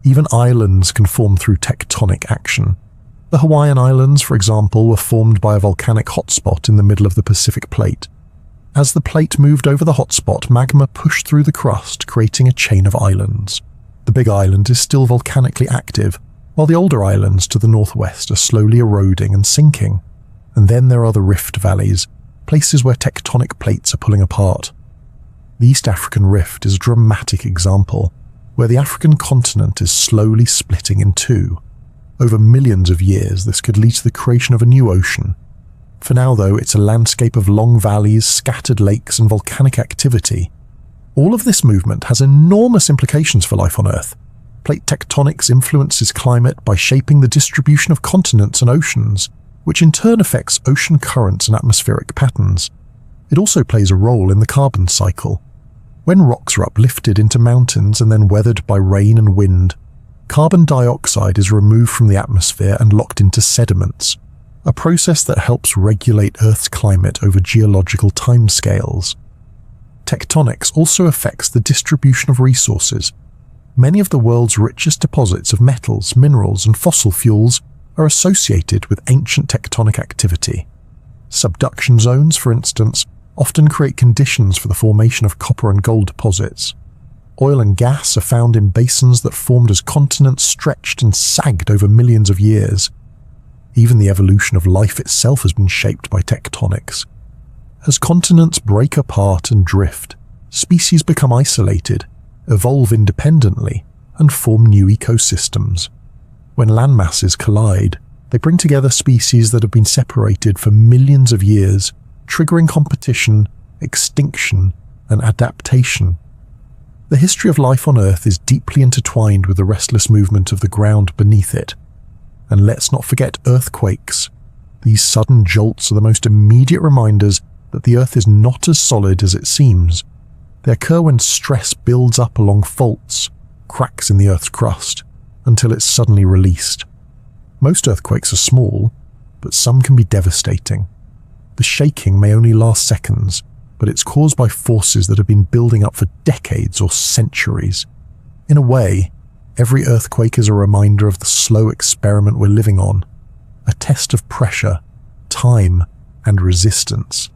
[SPEAKER 1] Even islands can form through tectonic action. The Hawaiian Islands, for example, were formed by a volcanic hotspot in the middle of the Pacific Plate. As the plate moved over the hotspot, magma pushed through the crust, creating a chain of islands. The Big Island is still volcanically active, while the older islands to the northwest are slowly eroding and sinking. And then there are the rift valleys, places where tectonic plates are pulling apart. The East African Rift is a dramatic example, where the African continent is slowly splitting in two. Over millions of years, this could lead to the creation of a new ocean. For now, though, it's a landscape of long valleys, scattered lakes, and volcanic activity. All of this movement has enormous implications for life on Earth. Plate tectonics influences climate by shaping the distribution of continents and oceans, which in turn affects ocean currents and atmospheric patterns. It also plays a role in the carbon cycle. When rocks are uplifted into mountains and then weathered by rain and wind, carbon dioxide is removed from the atmosphere and locked into sediments, a process that helps regulate Earth's climate over geological timescales. Tectonics also affects the distribution of resources. Many of the world's richest deposits of metals, minerals, and fossil fuels are associated with ancient tectonic activity. Subduction zones, for instance, often create conditions for the formation of copper and gold deposits. Oil and gas are found in basins that formed as continents stretched and sagged over millions of years. Even the evolution of life itself has been shaped by tectonics. As continents break apart and drift, species become isolated, evolve independently, and form new ecosystems. When landmasses collide, they bring together species that have been separated for millions of years, triggering competition, extinction, and adaptation. The history of life on Earth is deeply intertwined with the restless movement of the ground beneath it. And let's not forget earthquakes. These sudden jolts are the most immediate reminders that the Earth is not as solid as it seems. They occur when stress builds up along faults, cracks in the Earth's crust, until it's suddenly released. Most earthquakes are small, but some can be devastating. The shaking may only last seconds, but it's caused by forces that have been building up for decades or centuries. In a way, every earthquake is a reminder of the slow experiment we're living on, a test of pressure, time, and resistance.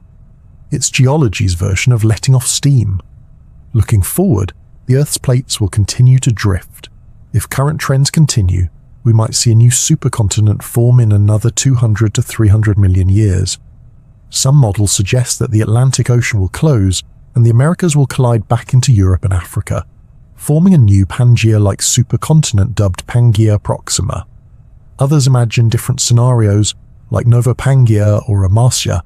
[SPEAKER 1] It's geology's version of letting off steam. Looking forward, the Earth's plates will continue to drift. If current trends continue, we might see a new supercontinent form in another 200 to 300 million years. Some models suggest that the Atlantic Ocean will close and the Americas will collide back into Europe and Africa, forming a new Pangea-like supercontinent dubbed Pangaea Proxima. Others imagine different scenarios, like Nova Pangaea or Amarcia.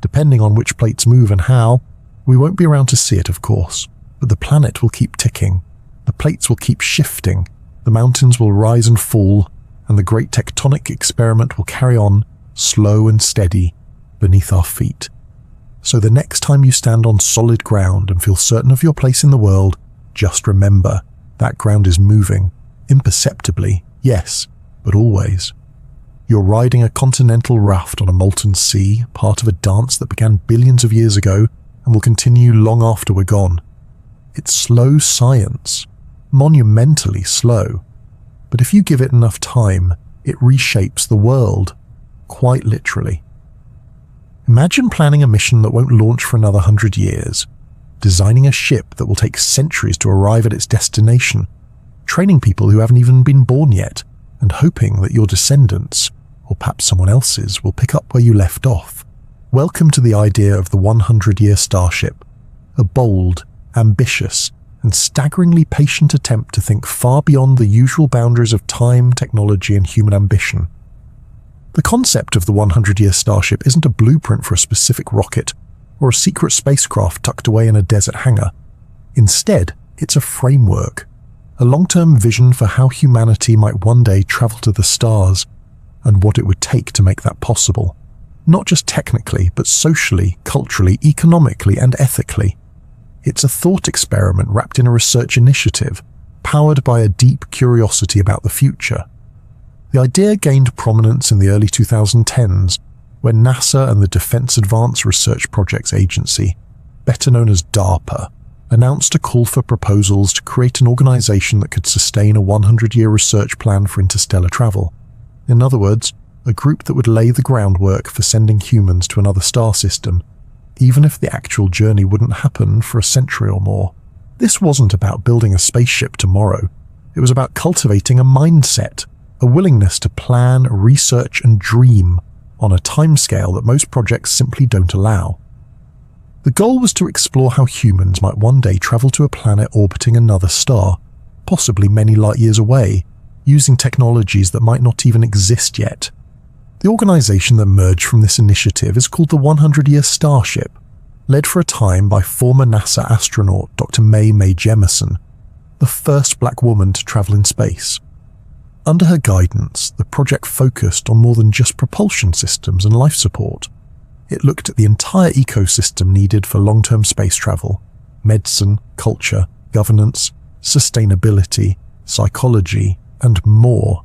[SPEAKER 1] Depending on which plates move and how, we won't be around to see it, of course, but the planet will keep ticking. The plates will keep shifting, the mountains will rise and fall, and the great tectonic experiment will carry on, slow and steady, beneath our feet. So the next time you stand on solid ground and feel certain of your place in the world, just remember, that ground is moving, imperceptibly, yes, but always. You're riding a continental raft on a molten sea, part of a dance that began billions of years ago and will continue long after we're gone. It's slow science, monumentally slow, but if you give it enough time, it reshapes the world, quite literally. Imagine planning a mission that won't launch for another 100 years, designing a ship that will take centuries to arrive at its destination, training people who haven't even been born yet, and hoping that your descendants, or perhaps someone else's, will pick up where you left off. Welcome to the idea of the 100-year starship, a bold, ambitious, and staggeringly patient attempt to think far beyond the usual boundaries of time, technology, and human ambition. The concept of the 100-year starship isn't a blueprint for a specific rocket or a secret spacecraft tucked away in a desert hangar. Instead, it's a framework, a long-term vision for how humanity might one day travel to the stars and what it would take to make that possible. Not just technically, but socially, culturally, economically, and ethically. It's a thought experiment wrapped in a research initiative, powered by a deep curiosity about the future. The idea gained prominence in the early 2010s when NASA and the Defense Advanced Research Projects Agency, better known as DARPA, announced a call for proposals to create an organization that could sustain a 100-year research plan for interstellar travel. In other words, a group that would lay the groundwork for sending humans to another star system, even if the actual journey wouldn't happen for a century or more. This wasn't about building a spaceship tomorrow. It was about cultivating a mindset, a willingness to plan, research, and dream on a timescale that most projects simply don't allow. The goal was to explore how humans might one day travel to a planet orbiting another star, possibly many light years away, using technologies that might not even exist yet. The organization that emerged from this initiative is called the 100-Year Starship, led for a time by former NASA astronaut Dr. Mae Jemison, the first black woman to travel in space. Under her guidance, the project focused on more than just propulsion systems and life support. It looked at the entire ecosystem needed for long-term space travel: medicine, culture, governance, sustainability, psychology, and more.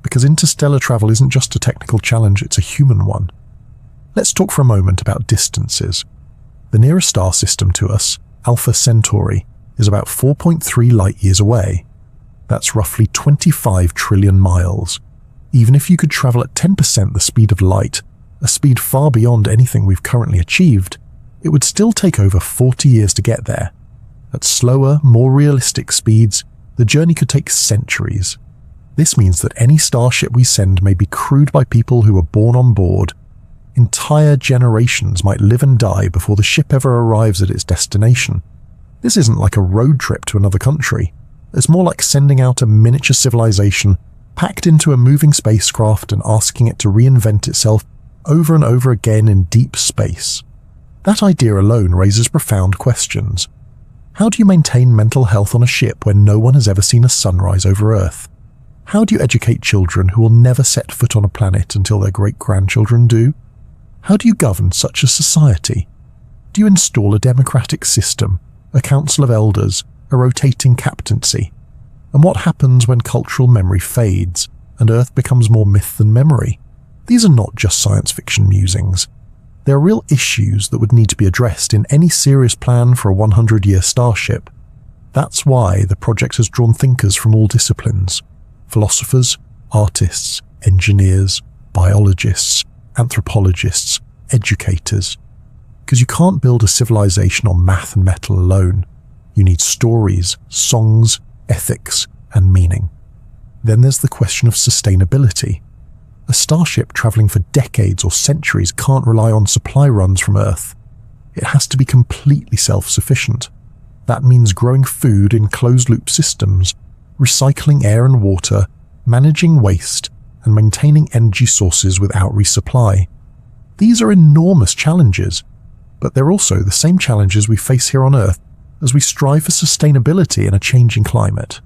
[SPEAKER 1] Because interstellar travel isn't just a technical challenge, it's a human one. Let's talk for a moment about distances. The nearest star system to us, Alpha Centauri, is about 4.3 light-years away. That's roughly 25 trillion miles. Even if you could travel at 10% the speed of light, a speed far beyond anything we've currently achieved, it would still take over 40 years to get there. At slower, more realistic speeds, the journey could take centuries. This means that any starship we send may be crewed by people who were born on board. Entire generations might live and die before the ship ever arrives at its destination. This isn't like a road trip to another country. It's more like sending out a miniature civilization packed into a moving spacecraft and asking it to reinvent itself over and over again in deep space. That idea alone raises profound questions. How do you maintain mental health on a ship where no one has ever seen a sunrise over Earth? How do you educate children who will never set foot on a planet until their great-grandchildren do? How do you govern such a society? Do you install a democratic system, a council of elders, a rotating captaincy? And what happens when cultural memory fades and Earth becomes more myth than memory. These are not just science fiction musings. They are real issues that would need to be addressed in any serious plan for a 100-year starship. That's why the project has drawn thinkers from all disciplines: philosophers, artists, engineers, biologists, anthropologists, educators. Because you can't build a civilization on math and metal alone. You need stories, songs, ethics, and meaning. Then there's the question of sustainability. A starship traveling for decades or centuries can't rely on supply runs from Earth. It has to be completely self-sufficient. That means growing food in closed-loop systems, recycling air and water, managing waste, and maintaining energy sources without resupply. These are enormous challenges, but they're also the same challenges we face here on Earth as we strive for sustainability in a changing climate.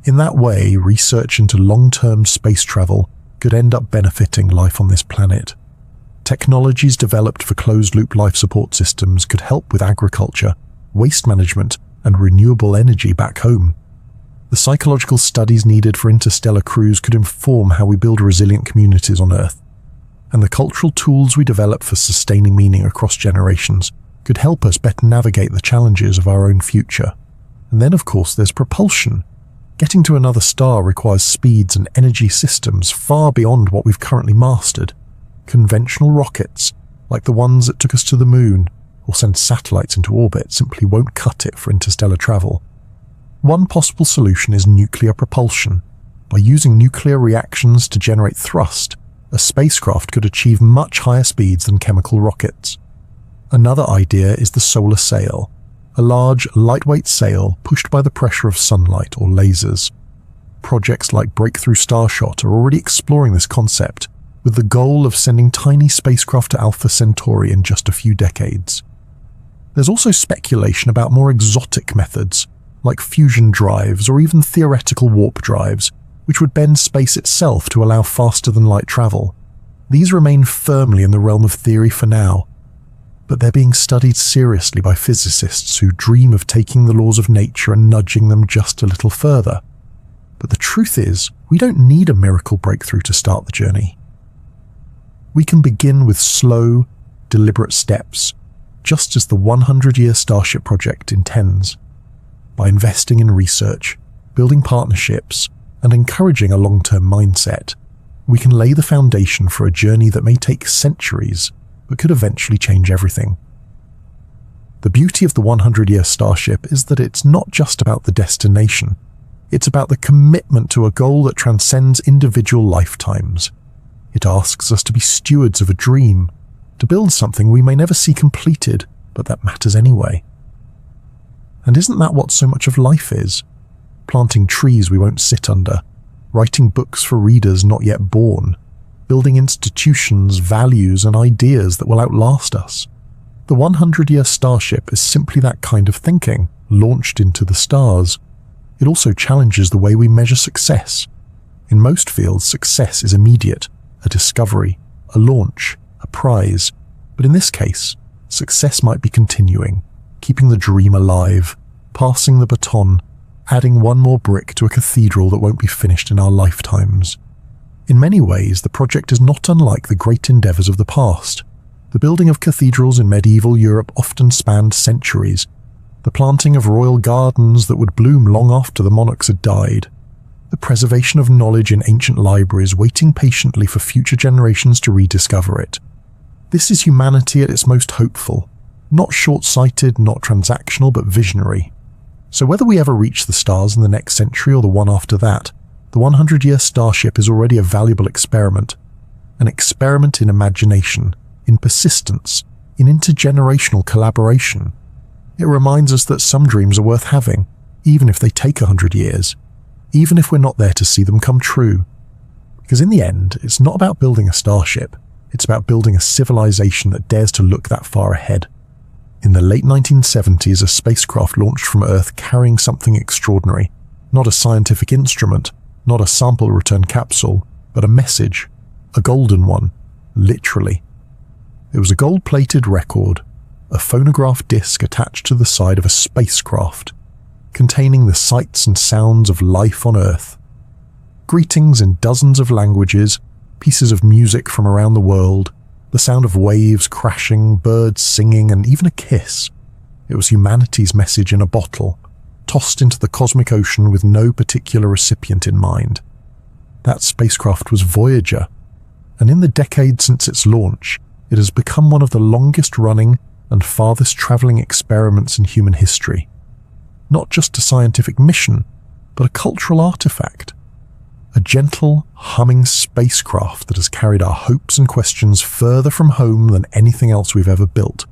[SPEAKER 1] In that way, research into long-term space travel could end up benefiting life on this planet. Technologies developed for closed-loop life support systems could help with agriculture, waste management, and renewable energy back home. The psychological studies needed for interstellar crews could inform how we build resilient communities on Earth. And the cultural tools we develop for sustaining meaning across generations could help us better navigate the challenges of our own future. And then, of course, there's propulsion. Getting to another star requires speeds and energy systems far beyond what we've currently mastered. Conventional rockets, like the ones that took us to the moon or send satellites into orbit, simply won't cut it for interstellar travel. One possible solution is nuclear propulsion. By using nuclear reactions to generate thrust, a spacecraft could achieve much higher speeds than chemical rockets. Another idea is the solar sail, a large, lightweight sail pushed by the pressure of sunlight or lasers. Projects like Breakthrough Starshot are already exploring this concept, with the goal of sending tiny spacecraft to Alpha Centauri in just a few decades. There's also speculation about more exotic methods, like fusion drives or even theoretical warp drives, which would bend space itself to allow faster-than-light travel. These remain firmly in the realm of theory for now, but they're being studied seriously by physicists who dream of taking the laws of nature and nudging them just a little further. But the truth is, we don't need a miracle breakthrough to start the journey. We can begin with slow, deliberate steps, just as the 100-year Starship project intends. By investing in research, building partnerships, and encouraging a long-term mindset, we can lay the foundation for a journey that may take centuries, but could eventually change everything. The beauty of the 100-year Starship is that it's not just about the destination. It's about the commitment to a goal that transcends individual lifetimes. It asks us to be stewards of a dream, to build something we may never see completed, but that matters anyway. And isn't that what so much of life is? Planting trees we won't sit under, writing books for readers not yet born, building institutions, values, and ideas that will outlast us. The 100-year Starship is simply that kind of thinking, launched into the stars. It also challenges the way we measure success. In most fields, success is immediate, a discovery, a launch, a prize. But in this case, success might be continuing, keeping the dream alive, passing the baton, adding one more brick to a cathedral that won't be finished in our lifetimes. In many ways, the project is not unlike the great endeavours of the past. The building of cathedrals in medieval Europe often spanned centuries. The planting of royal gardens that would bloom long after the monarchs had died. The preservation of knowledge in ancient libraries waiting patiently for future generations to rediscover it. This is humanity at its most hopeful. Not short-sighted, not transactional, but visionary. So whether we ever reach the stars in the next century or the one after that, the 100-year Starship is already a valuable experiment. An experiment in imagination, in persistence, in intergenerational collaboration. It reminds us that some dreams are worth having, even if they take 100 years, even if we're not there to see them come true. Because in the end, it's not about building a starship, it's about building a civilization that dares to look that far ahead. In the late 1970s, a spacecraft launched from Earth carrying something extraordinary. Not a scientific instrument, not a sample return capsule, but a message. A golden one, literally. It was a gold-plated record, a phonograph disc attached to the side of a spacecraft, containing the sights and sounds of life on Earth. Greetings in dozens of languages, pieces of music from around the world, the sound of waves crashing, birds singing, and even a kiss. It was humanity's message in a bottle, tossed into the cosmic ocean with no particular recipient in mind. That spacecraft was Voyager, and in the decade since its launch, it has become one of the longest-running and farthest-traveling experiments in human history. Not just a scientific mission, but a cultural artifact. A gentle, humming spacecraft that has carried our hopes and questions further from home than anything else we've ever built.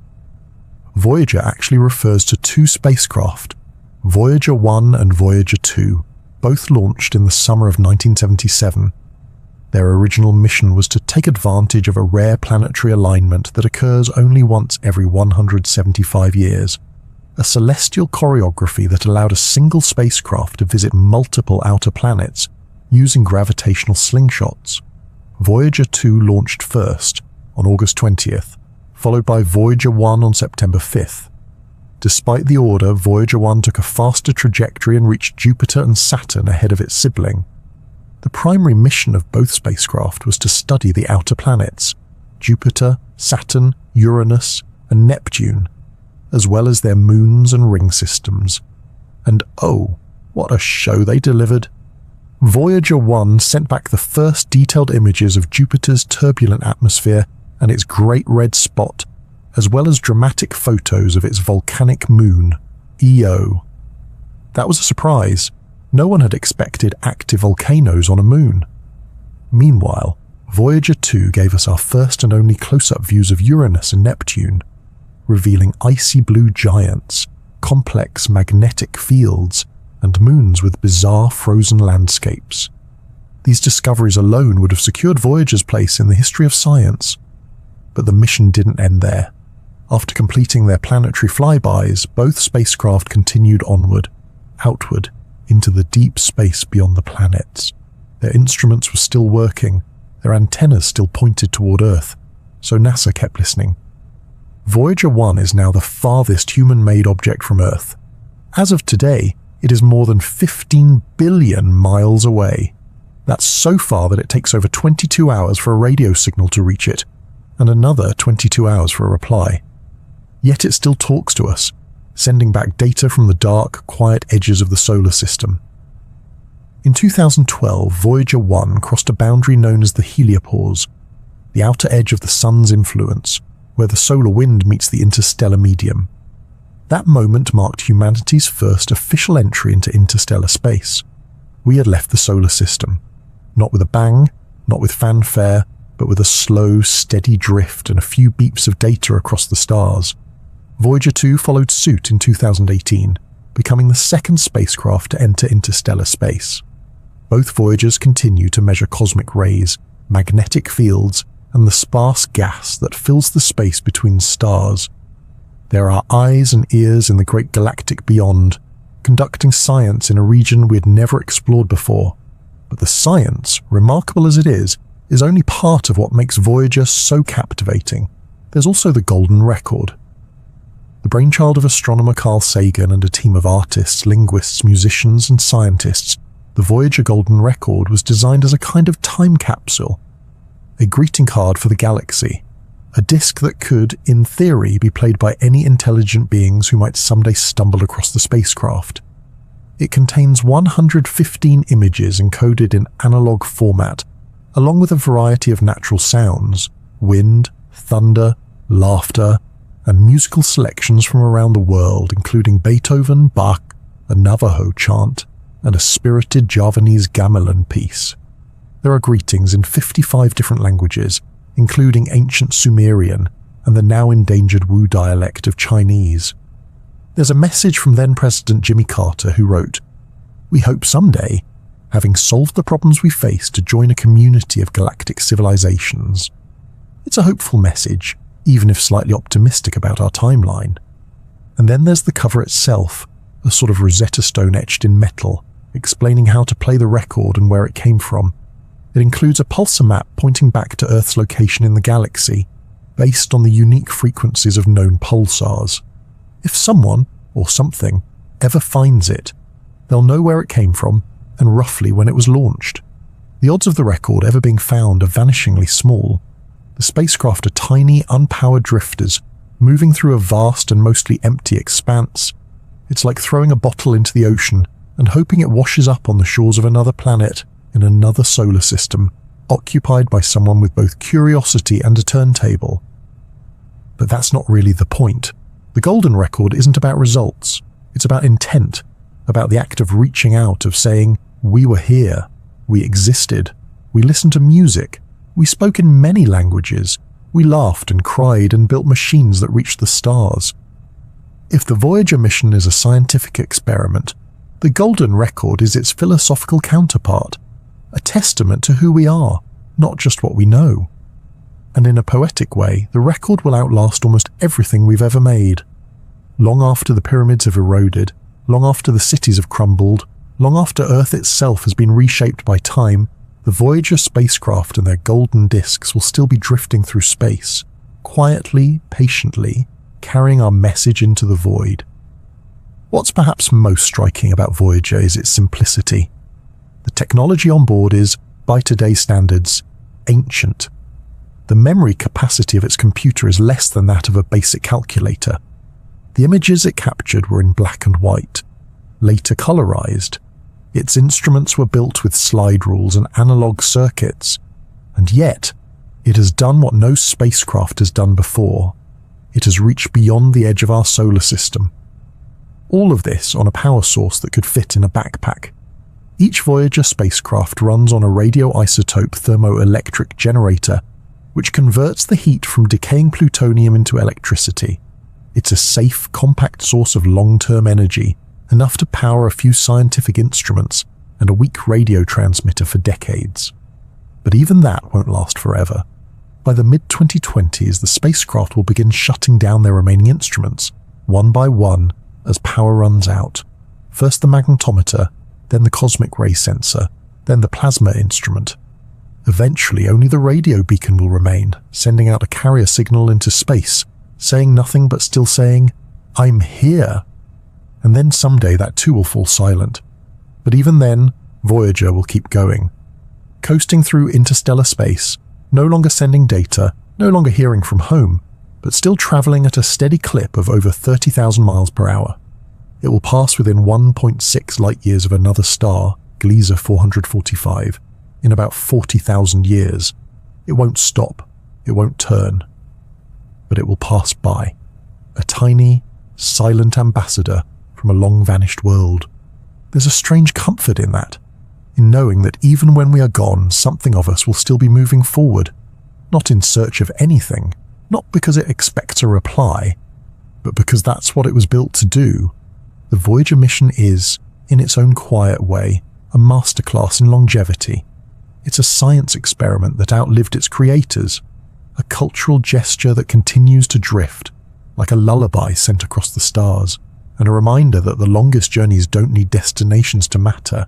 [SPEAKER 1] Voyager actually refers to two spacecraft, Voyager 1 and Voyager 2, both launched in the summer of 1977. Their original mission was to take advantage of a rare planetary alignment that occurs only once every 175 years, a celestial choreography that allowed a single spacecraft to visit multiple outer planets using gravitational slingshots. Voyager 2 launched first, on August 20th, followed by Voyager 1 on September 5th. Despite the order, Voyager 1 took a faster trajectory and reached Jupiter and Saturn ahead of its sibling. The primary mission of both spacecraft was to study the outer planets, Jupiter, Saturn, Uranus, and Neptune, as well as their moons and ring systems. And oh, what a show they delivered! Voyager 1 sent back the first detailed images of Jupiter's turbulent atmosphere and its great red spot, as well as dramatic photos of its volcanic moon, Io. That was a surprise. No one had expected active volcanoes on a moon. Meanwhile, Voyager 2 gave us our first and only close-up views of Uranus and Neptune, revealing icy blue giants, complex magnetic fields, and moons with bizarre frozen landscapes. These discoveries alone would have secured Voyager's place in the history of science. But the mission didn't end there. After completing their planetary flybys, both spacecraft continued onward, outward, into the deep space beyond the planets. Their instruments were still working, their antennas still pointed toward Earth, so NASA kept listening. Voyager 1 is now the farthest human-made object from Earth. As of today, it is more than 15 billion miles away. That's so far that it takes over 22 hours for a radio signal to reach it, and another 22 hours for a reply. Yet it still talks to us, sending back data from the dark, quiet edges of the solar system. In 2012, Voyager 1 crossed a boundary known as the heliopause, the outer edge of the sun's influence, where the solar wind meets the interstellar medium. That moment marked humanity's first official entry into interstellar space. We had left the solar system, not with a bang, not with fanfare, but with a slow, steady drift and a few beeps of data across the stars. Voyager 2 followed suit in 2018, becoming the second spacecraft to enter interstellar space. Both Voyagers continue to measure cosmic rays, magnetic fields, and the sparse gas that fills the space between stars. There are eyes and ears in the great galactic beyond, conducting science in a region we had never explored before. But the science, remarkable as it is only part of what makes Voyager so captivating. There's also the golden record. The brainchild of astronomer Carl Sagan and a team of artists, linguists, musicians, and scientists, the Voyager Golden Record was designed as a kind of time capsule, a greeting card for the galaxy, a disc that could, in theory, be played by any intelligent beings who might someday stumble across the spacecraft. It contains 115 images encoded in analog format, along with a variety of natural sounds, wind, thunder, laughter, and musical selections from around the world, including Beethoven, Bach, a Navajo chant, and a spirited Javanese gamelan piece. There are greetings in 55 different languages, including ancient Sumerian and the now endangered Wu dialect of Chinese. There's a message from then-President Jimmy Carter, who wrote, "We hope someday, having solved the problems we face, to join a community of galactic civilizations." It's a hopeful message, even if slightly optimistic about our timeline. And then there's the cover itself, a sort of Rosetta Stone etched in metal, explaining how to play the record and where it came from. It includes a pulsar map pointing back to Earth's location in the galaxy, based on the unique frequencies of known pulsars. If someone, or something, ever finds it, they'll know where it came from and roughly when it was launched. The odds of the record ever being found are vanishingly small. The spacecraft are tiny, unpowered drifters, moving through a vast and mostly empty expanse. It's like throwing a bottle into the ocean and hoping it washes up on the shores of another planet in another solar system, occupied by someone with both curiosity and a turntable. But that's not really the point. The golden record isn't about results. It's about intent, about the act of reaching out, of saying, we were here, we existed, we listened to music, we spoke in many languages, we laughed and cried and built machines that reached the stars. If the Voyager mission is a scientific experiment, the golden record is its philosophical counterpart, a testament to who we are, not just what we know. And in a poetic way, the record will outlast almost everything we've ever made. Long after the pyramids have eroded, long after the cities have crumbled, long after Earth itself has been reshaped by time, the Voyager spacecraft and their golden discs will still be drifting through space, quietly, patiently, carrying our message into the void. What's perhaps most striking about Voyager is its simplicity. The technology on board is, by today's standards, ancient. The memory capacity of its computer is less than that of a basic calculator. The images it captured were in black and white, later colorized. Its instruments were built with slide rules and analog circuits, and yet it has done what no spacecraft has done before. It has reached beyond the edge of our solar system. All of this on a power source that could fit in a backpack. Each Voyager spacecraft runs on a radioisotope thermoelectric generator, which converts the heat from decaying plutonium into electricity. It's a safe, compact source of long-term energy, enough to power a few scientific instruments and a weak radio transmitter for decades. But even that won't last forever. By the mid-2020s, the spacecraft will begin shutting down their remaining instruments, one by one, as power runs out. First the magnetometer, then the cosmic ray sensor, then the plasma instrument. Eventually, only the radio beacon will remain, sending out a carrier signal into space, saying nothing but still saying, "I'm here." And then someday that too will fall silent. But even then, Voyager will keep going, coasting through interstellar space, no longer sending data, no longer hearing from home, but still traveling at a steady clip of over 30,000 miles per hour. It will pass within 1.6 light-years of another star, Gliese 445, in about 40,000 years. It won't stop, it won't turn, but it will pass by, a tiny, silent ambassador from a long-vanished world. There's a strange comfort in that, in knowing that even when we are gone, something of us will still be moving forward, not in search of anything, not because it expects a reply, but because that's what it was built to do. The Voyager mission is, in its own quiet way, a masterclass in longevity. It's a science experiment that outlived its creators, a cultural gesture that continues to drift, like a lullaby sent across the stars, and a reminder that the longest journeys don't need destinations to matter.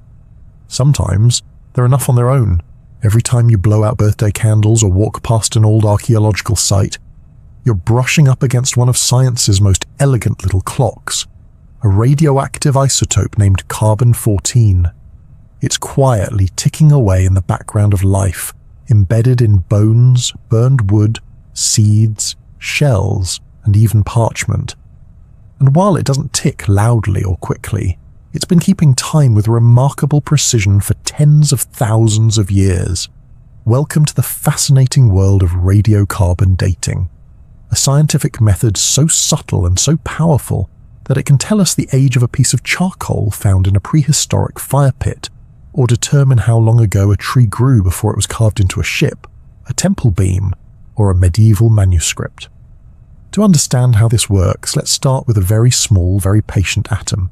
[SPEAKER 1] Sometimes they're enough on their own. Every time you blow out birthday candles or walk past an old archaeological site, you're brushing up against one of science's most elegant little clocks, a radioactive isotope named carbon-14. It's quietly ticking away in the background of life, embedded in bones, burned wood, seeds, shells, and even parchment. And while it doesn't tick loudly or quickly, it's been keeping time with remarkable precision for tens of thousands of years. Welcome to the fascinating world of radiocarbon dating, a scientific method so subtle and so powerful that it can tell us the age of a piece of charcoal found in a prehistoric fire pit, or determine how long ago a tree grew before it was carved into a ship, a temple beam, or a medieval manuscript. To understand how this works, let's start with a very small, very patient atom.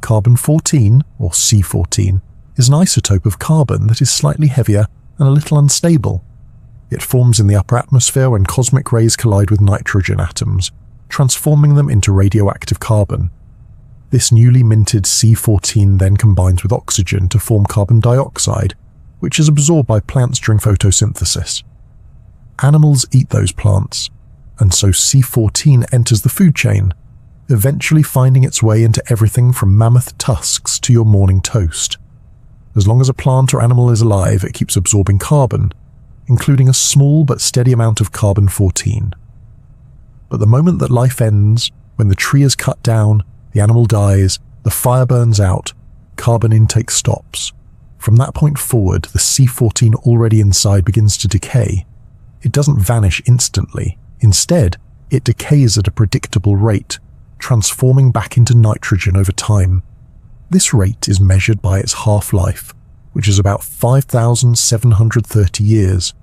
[SPEAKER 1] Carbon-14, or C14, is an isotope of carbon that is slightly heavier and a little unstable. It forms in the upper atmosphere when cosmic rays collide with nitrogen atoms, transforming them into radioactive carbon. This newly minted C14 then combines with oxygen to form carbon dioxide, which is absorbed by plants during photosynthesis. Animals eat those plants, and so C14 enters the food chain, eventually finding its way into everything from mammoth tusks to your morning toast. As long as a plant or animal is alive, it keeps absorbing carbon, including a small but steady amount of carbon-14. But the moment that life ends, when the tree is cut down, the animal dies, the fire burns out, carbon intake stops. From that point forward, the C14 already inside begins to decay. It doesn't vanish instantly. Instead, it decays at a predictable rate, transforming back into nitrogen over time. This rate is measured by its half-life, which is about 5,730 years.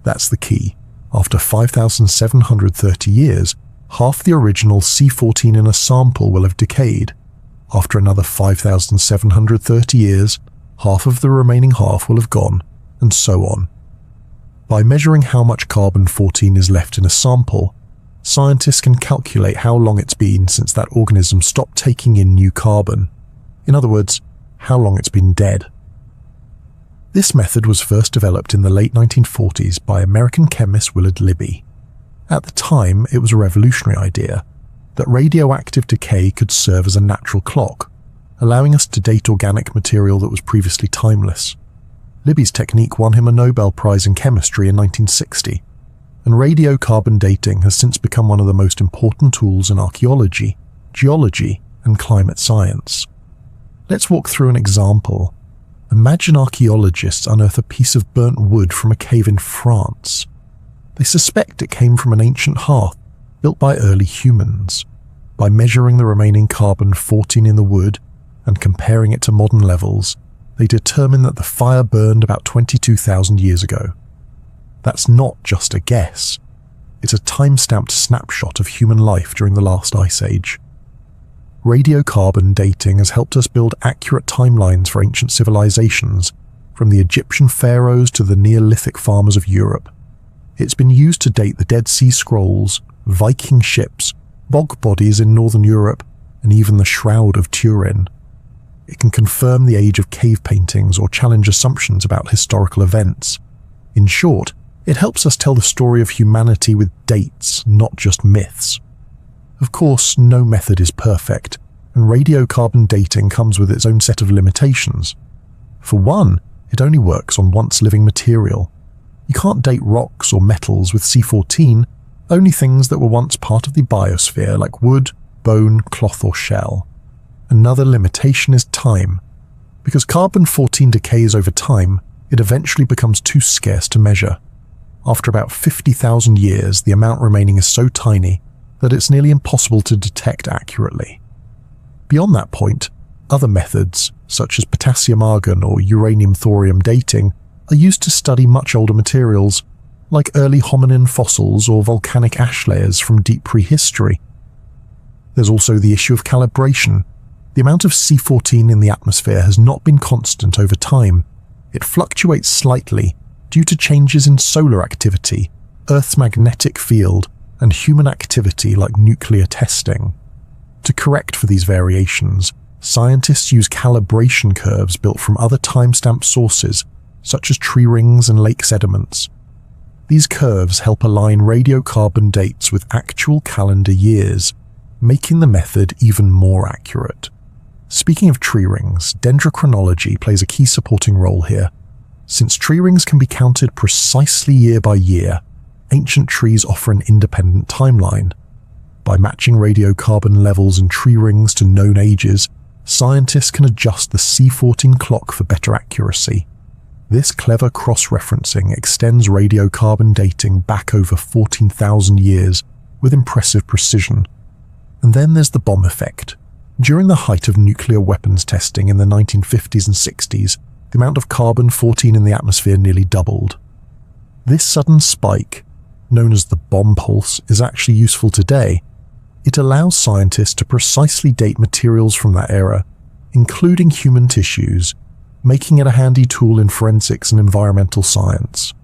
[SPEAKER 1] That's the key. After 5,730 years, half the original C14 in a sample will have decayed. After another 5,730 years, half of the remaining half will have gone, and so on. By measuring how much carbon-14 is left in a sample, scientists can calculate how long it's been since that organism stopped taking in new carbon. In other words, how long it's been dead. This method was first developed in the late 1940s by American chemist Willard Libby. At the time, it was a revolutionary idea that radioactive decay could serve as a natural clock, allowing us to date organic material that was previously timeless. Libby's technique won him a Nobel Prize in chemistry in 1960, and radiocarbon dating has since become one of the most important tools in archaeology, geology, and climate science. Let's walk through an example. Imagine archaeologists unearth a piece of burnt wood from a cave in France. They suspect it came from an ancient hearth built by early humans. By measuring the remaining carbon-14 in the wood and comparing it to modern levels, they determine that the fire burned about 22,000 years ago. That's not just a guess. It's a time-stamped snapshot of human life during the last ice age. Radiocarbon dating has helped us build accurate timelines for ancient civilizations, from the Egyptian pharaohs to the Neolithic farmers of Europe. It's been used to date the Dead Sea Scrolls, Viking ships, bog bodies in northern Europe, and even the Shroud of Turin. It can confirm the age of cave paintings or challenge assumptions about historical events. In short, it helps us tell the story of humanity with dates, not just myths. Of course, no method is perfect, and radiocarbon dating comes with its own set of limitations. For one, it only works on once-living material. You can't date rocks or metals with C14, only things that were once part of the biosphere like wood, bone, cloth or shell. Another limitation is time. Because carbon-14 decays over time, it eventually becomes too scarce to measure. After about 50,000 years, the amount remaining is so tiny that it's nearly impossible to detect accurately. Beyond that point, other methods, such as potassium-argon or uranium-thorium dating, are used to study much older materials, like early hominin fossils or volcanic ash layers from deep prehistory. There's also the issue of calibration. The amount of C14 in the atmosphere has not been constant over time. It fluctuates slightly due to changes in solar activity, Earth's magnetic field, and human activity like nuclear testing. To correct for these variations, scientists use calibration curves built from other timestamp sources, such as tree rings and lake sediments. These curves help align radiocarbon dates with actual calendar years, making the method even more accurate. Speaking of tree rings, dendrochronology plays a key supporting role here. Since tree rings can be counted precisely year by year, ancient trees offer an independent timeline. By matching radiocarbon levels in tree rings to known ages, scientists can adjust the C14 clock for better accuracy. This clever cross-referencing extends radiocarbon dating back over 14,000 years with impressive precision. And then there's the bomb effect. During the height of nuclear weapons testing in the 1950s and 60s, the amount of carbon-14 in the atmosphere nearly doubled. This sudden spike, known as the bomb pulse, is actually useful today. It allows scientists to precisely date materials from that era, including human tissues, making it a handy tool in forensics and environmental science.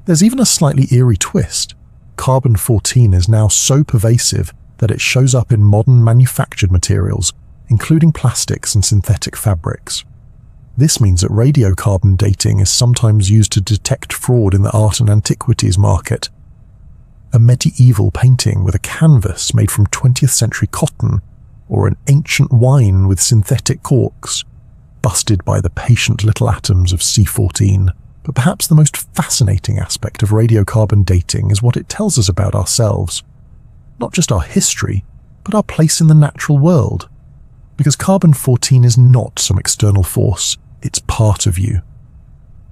[SPEAKER 1] There's even a slightly eerie twist. Carbon-14 is now so pervasive that it shows up in modern manufactured materials, including plastics and synthetic fabrics. This means that radiocarbon dating is sometimes used to detect fraud in the art and antiquities market. A medieval painting with a canvas made from 20th century cotton, or an ancient wine with synthetic corks. busted by the patient little atoms of C14. But perhaps the most fascinating aspect of radiocarbon dating is what it tells us about ourselves. Not just our history, but our place in the natural world. Because carbon-14 is not some external force, it's part of you.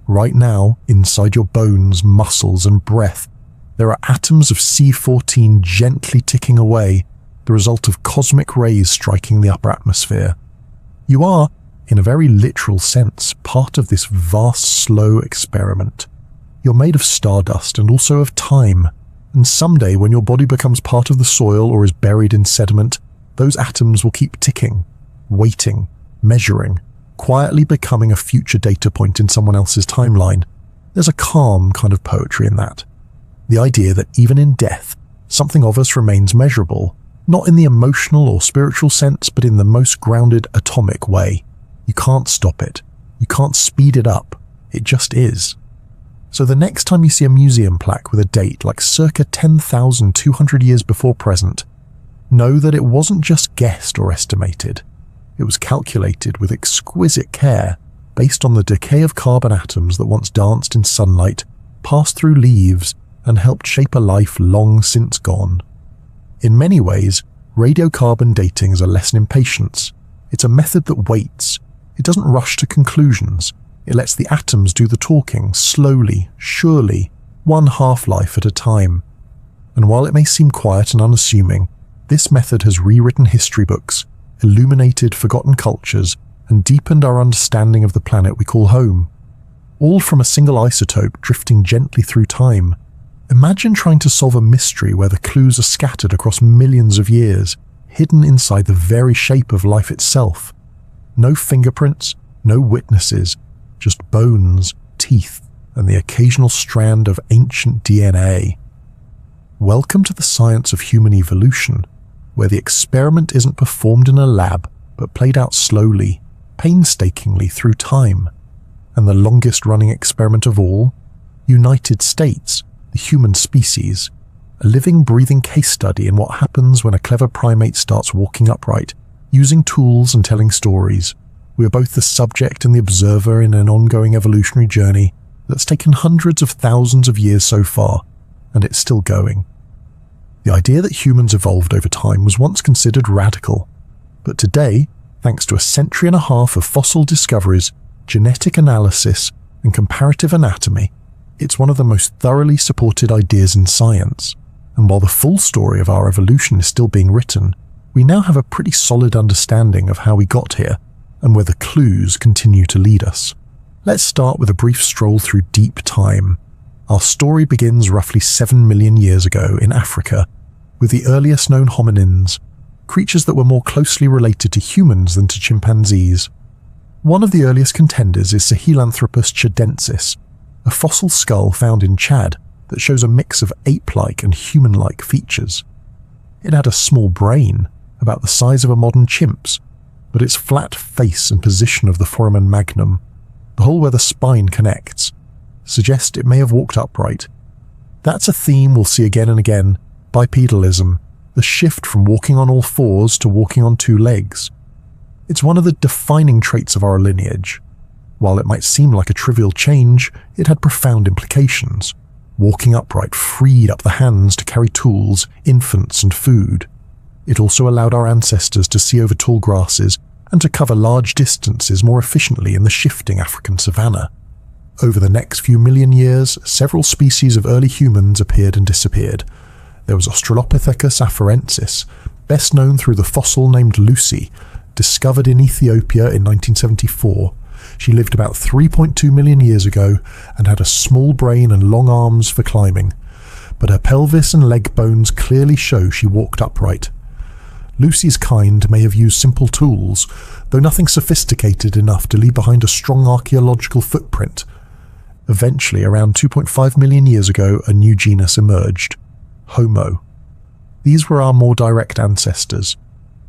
[SPEAKER 1] Right now, inside your bones, muscles, and breath, there are atoms of C14 gently ticking away, the result of cosmic rays striking the upper atmosphere. You are, in a very literal sense, part of this vast, slow experiment. You're made of stardust and also of time, and someday when your body becomes part of the soil or is buried in sediment, those atoms will keep ticking, waiting, measuring, quietly becoming a future data point in someone else's timeline. There's a calm kind of poetry in that. The idea that even in death, something of us remains measurable, not in the emotional or spiritual sense, but in the most grounded atomic way. You can't stop it. You can't speed it up. It just is. So the next time you see a museum plaque with a date like circa 10,200 years before present, know that it wasn't just guessed or estimated. It was calculated with exquisite care based on the decay of carbon atoms that once danced in sunlight, passed through leaves, and helped shape a life long since gone. In many ways, radiocarbon dating is a lesson in patience. It's a method that waits. It doesn't rush to conclusions. It lets the atoms do the talking, slowly, surely, one half-life at a time. And while it may seem quiet and unassuming, this method has rewritten history books, illuminated forgotten cultures, and deepened our understanding of the planet we call home. All from a single isotope drifting gently through time. Imagine trying to solve a mystery where the clues are scattered across millions of years, hidden inside the very shape of life itself. No fingerprints, no witnesses, just bones, teeth, and the occasional strand of ancient DNA. Welcome to the science of human evolution, where the experiment isn't performed in a lab, but played out slowly, painstakingly through time. And the longest-running experiment of all, United States, the human species, a living, breathing case study in what happens when a clever primate starts walking upright, using tools and telling stories. We are both the subject and the observer in an ongoing evolutionary journey that's taken hundreds of thousands of years so far, and it's still going. The idea that humans evolved over time was once considered radical, but today, thanks to a century and a half of fossil discoveries, genetic analysis, and comparative anatomy, it's one of the most thoroughly supported ideas in science. And while the full story of our evolution is still being written, we now have a pretty solid understanding of how we got here and where the clues continue to lead us. Let's start with a brief stroll through deep time. Our story begins roughly 7 million years ago in Africa, with the earliest known hominins, creatures that were more closely related to humans than to chimpanzees. One of the earliest contenders is Sahelanthropus chadensis, a fossil skull found in Chad that shows a mix of ape-like and human-like features. It had a small brain, about the size of a modern chimp's, but its flat face and position of the foramen magnum, the hole where the spine connects, suggest it may have walked upright. That's a theme we'll see again and again: bipedalism, the shift from walking on all fours to walking on two legs. It's one of the defining traits of our lineage. While it might seem like a trivial change, it had profound implications. Walking upright freed up the hands to carry tools, infants, and food. It also allowed our ancestors to see over tall grasses and to cover large distances more efficiently in the shifting African savanna. Over the next few million years, several species of early humans appeared and disappeared. There was Australopithecus afarensis, best known through the fossil named Lucy, discovered in Ethiopia in 1974. She lived about 3.2 million years ago and had a small brain and long arms for climbing, but her pelvis and leg bones clearly show she walked upright. Lucy's kind may have used simple tools, though nothing sophisticated enough to leave behind a strong archaeological footprint. Eventually, around 2.5 million years ago, a new genus emerged: Homo. These were our more direct ancestors.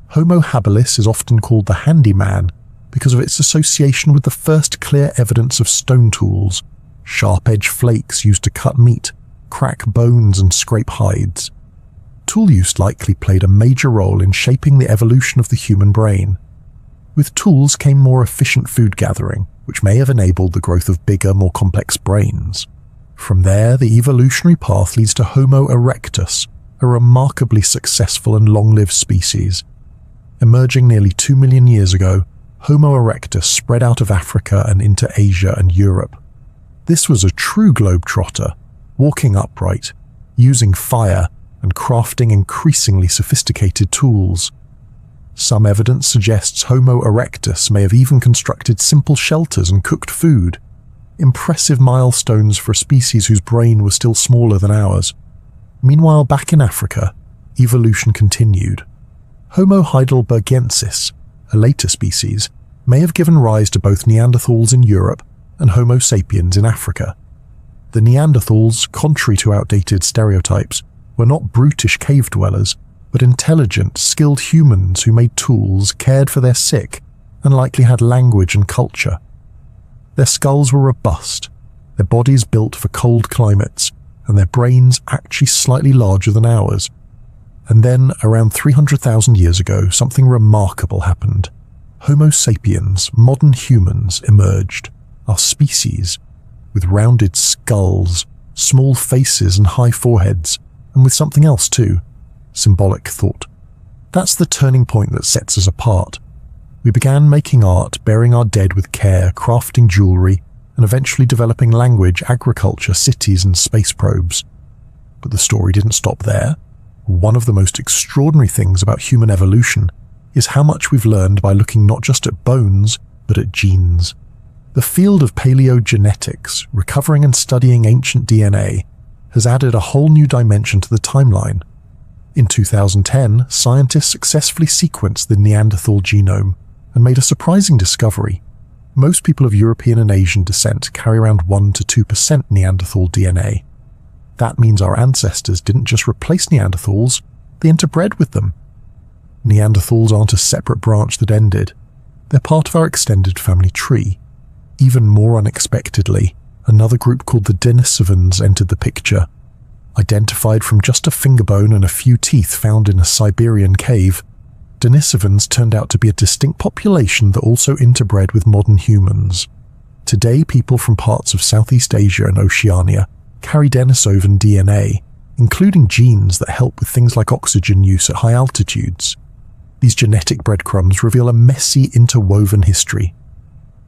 [SPEAKER 1] Homo habilis is often called the handyman because of its association with the first clear evidence of stone tools, sharp-edged flakes used to cut meat, crack bones, and scrape hides. Tool use likely played a major role in shaping the evolution of the human brain. With tools came more efficient food gathering, which may have enabled the growth of bigger, more complex brains. From there, the evolutionary path leads to Homo erectus, a remarkably successful and long-lived species. Emerging nearly 2 million years ago, Homo erectus spread out of Africa and into Asia and Europe. This was a true globetrotter, walking upright, using fire, and crafting increasingly sophisticated tools. Some evidence suggests Homo erectus may have even constructed simple shelters and cooked food, impressive milestones for a species whose brain was still smaller than ours. Meanwhile, back in Africa, evolution continued. Homo heidelbergensis, a later species, may have given rise to both Neanderthals in Europe and Homo sapiens in Africa. The Neanderthals, contrary to outdated stereotypes, were not brutish cave dwellers, but intelligent, skilled humans who made tools, cared for their sick, and likely had language and culture. Their skulls were robust, their bodies built for cold climates, and their brains actually slightly larger than ours. And then, around 300,000 years ago, something remarkable happened. Homo sapiens, modern humans, emerged, our species, with rounded skulls, small faces and high foreheads, and with something else too, symbolic thought. That's the turning point that sets us apart. We began making art, burying our dead with care, crafting jewelry, and eventually developing language, agriculture, cities, and space probes. But the story didn't stop there. One of the most extraordinary things about human evolution is how much we've learned by looking not just at bones, but at genes. The field of paleogenetics, recovering and studying ancient DNA, has added a whole new dimension to the timeline. In 2010, scientists successfully sequenced the Neanderthal genome and made a surprising discovery. Most people of European and Asian descent carry around 1 to 2% Neanderthal DNA. That means our ancestors didn't just replace Neanderthals, they interbred with them. Neanderthals aren't a separate branch that ended. They're part of our extended family tree. Even more unexpectedly, another group called the Denisovans entered the picture. Identified from just a finger bone and a few teeth found in a Siberian cave, Denisovans turned out to be a distinct population that also interbred with modern humans. Today, people from parts of Southeast Asia and Oceania carry Denisovan DNA, including genes that help with things like oxygen use at high altitudes. These genetic breadcrumbs reveal a messy, interwoven history.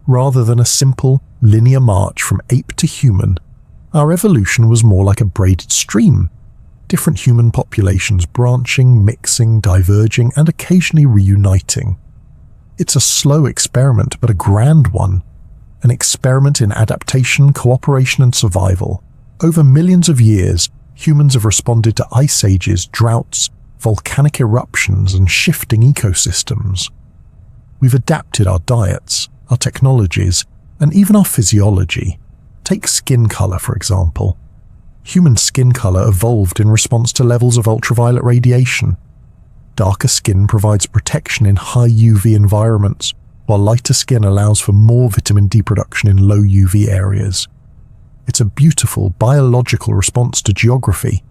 [SPEAKER 1] Rather than a simple, linear march from ape to human, our evolution was more like a braided stream, different human populations branching, mixing, diverging, and occasionally reuniting. It's a slow experiment, but a grand one, an experiment in adaptation, cooperation, and survival. Over millions of years, humans have responded to ice ages, droughts, volcanic eruptions, and shifting ecosystems. We've adapted our diets, our technologies, and even our physiology. Take skin color, for example. Human skin color evolved in response to levels of ultraviolet radiation. Darker skin provides protection in high UV environments, while lighter skin allows for more vitamin D production in low UV areas. It's a beautiful biological response to geography,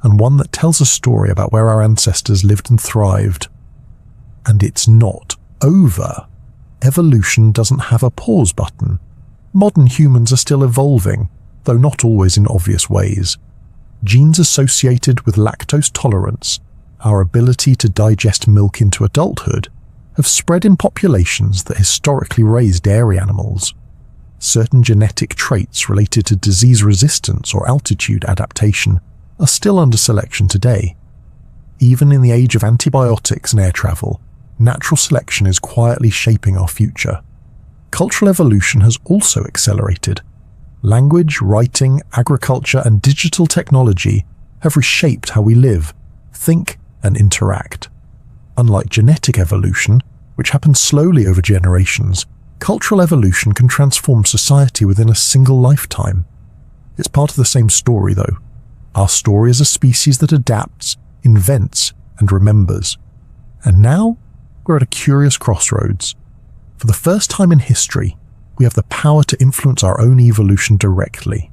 [SPEAKER 1] and one that tells a story about where our ancestors lived and thrived. And it's not over. Evolution doesn't have a pause button. Modern humans are still evolving, though not always in obvious ways. Genes associated with lactose tolerance, our ability to digest milk into adulthood, have spread in populations that historically raised dairy animals. Certain genetic traits related to disease resistance or altitude adaptation are still under selection today. Even in the age of antibiotics and air travel, natural selection is quietly shaping our future. Cultural evolution has also accelerated. Language, writing, agriculture, and digital technology have reshaped how we live, think, and interact. Unlike genetic evolution, which happens slowly over generations, cultural evolution can transform society within a single lifetime. It's part of the same story, though. Our story is a species that adapts, invents, and remembers. And now, we're at a curious crossroads. For the first time in history, we have the power to influence our own evolution directly.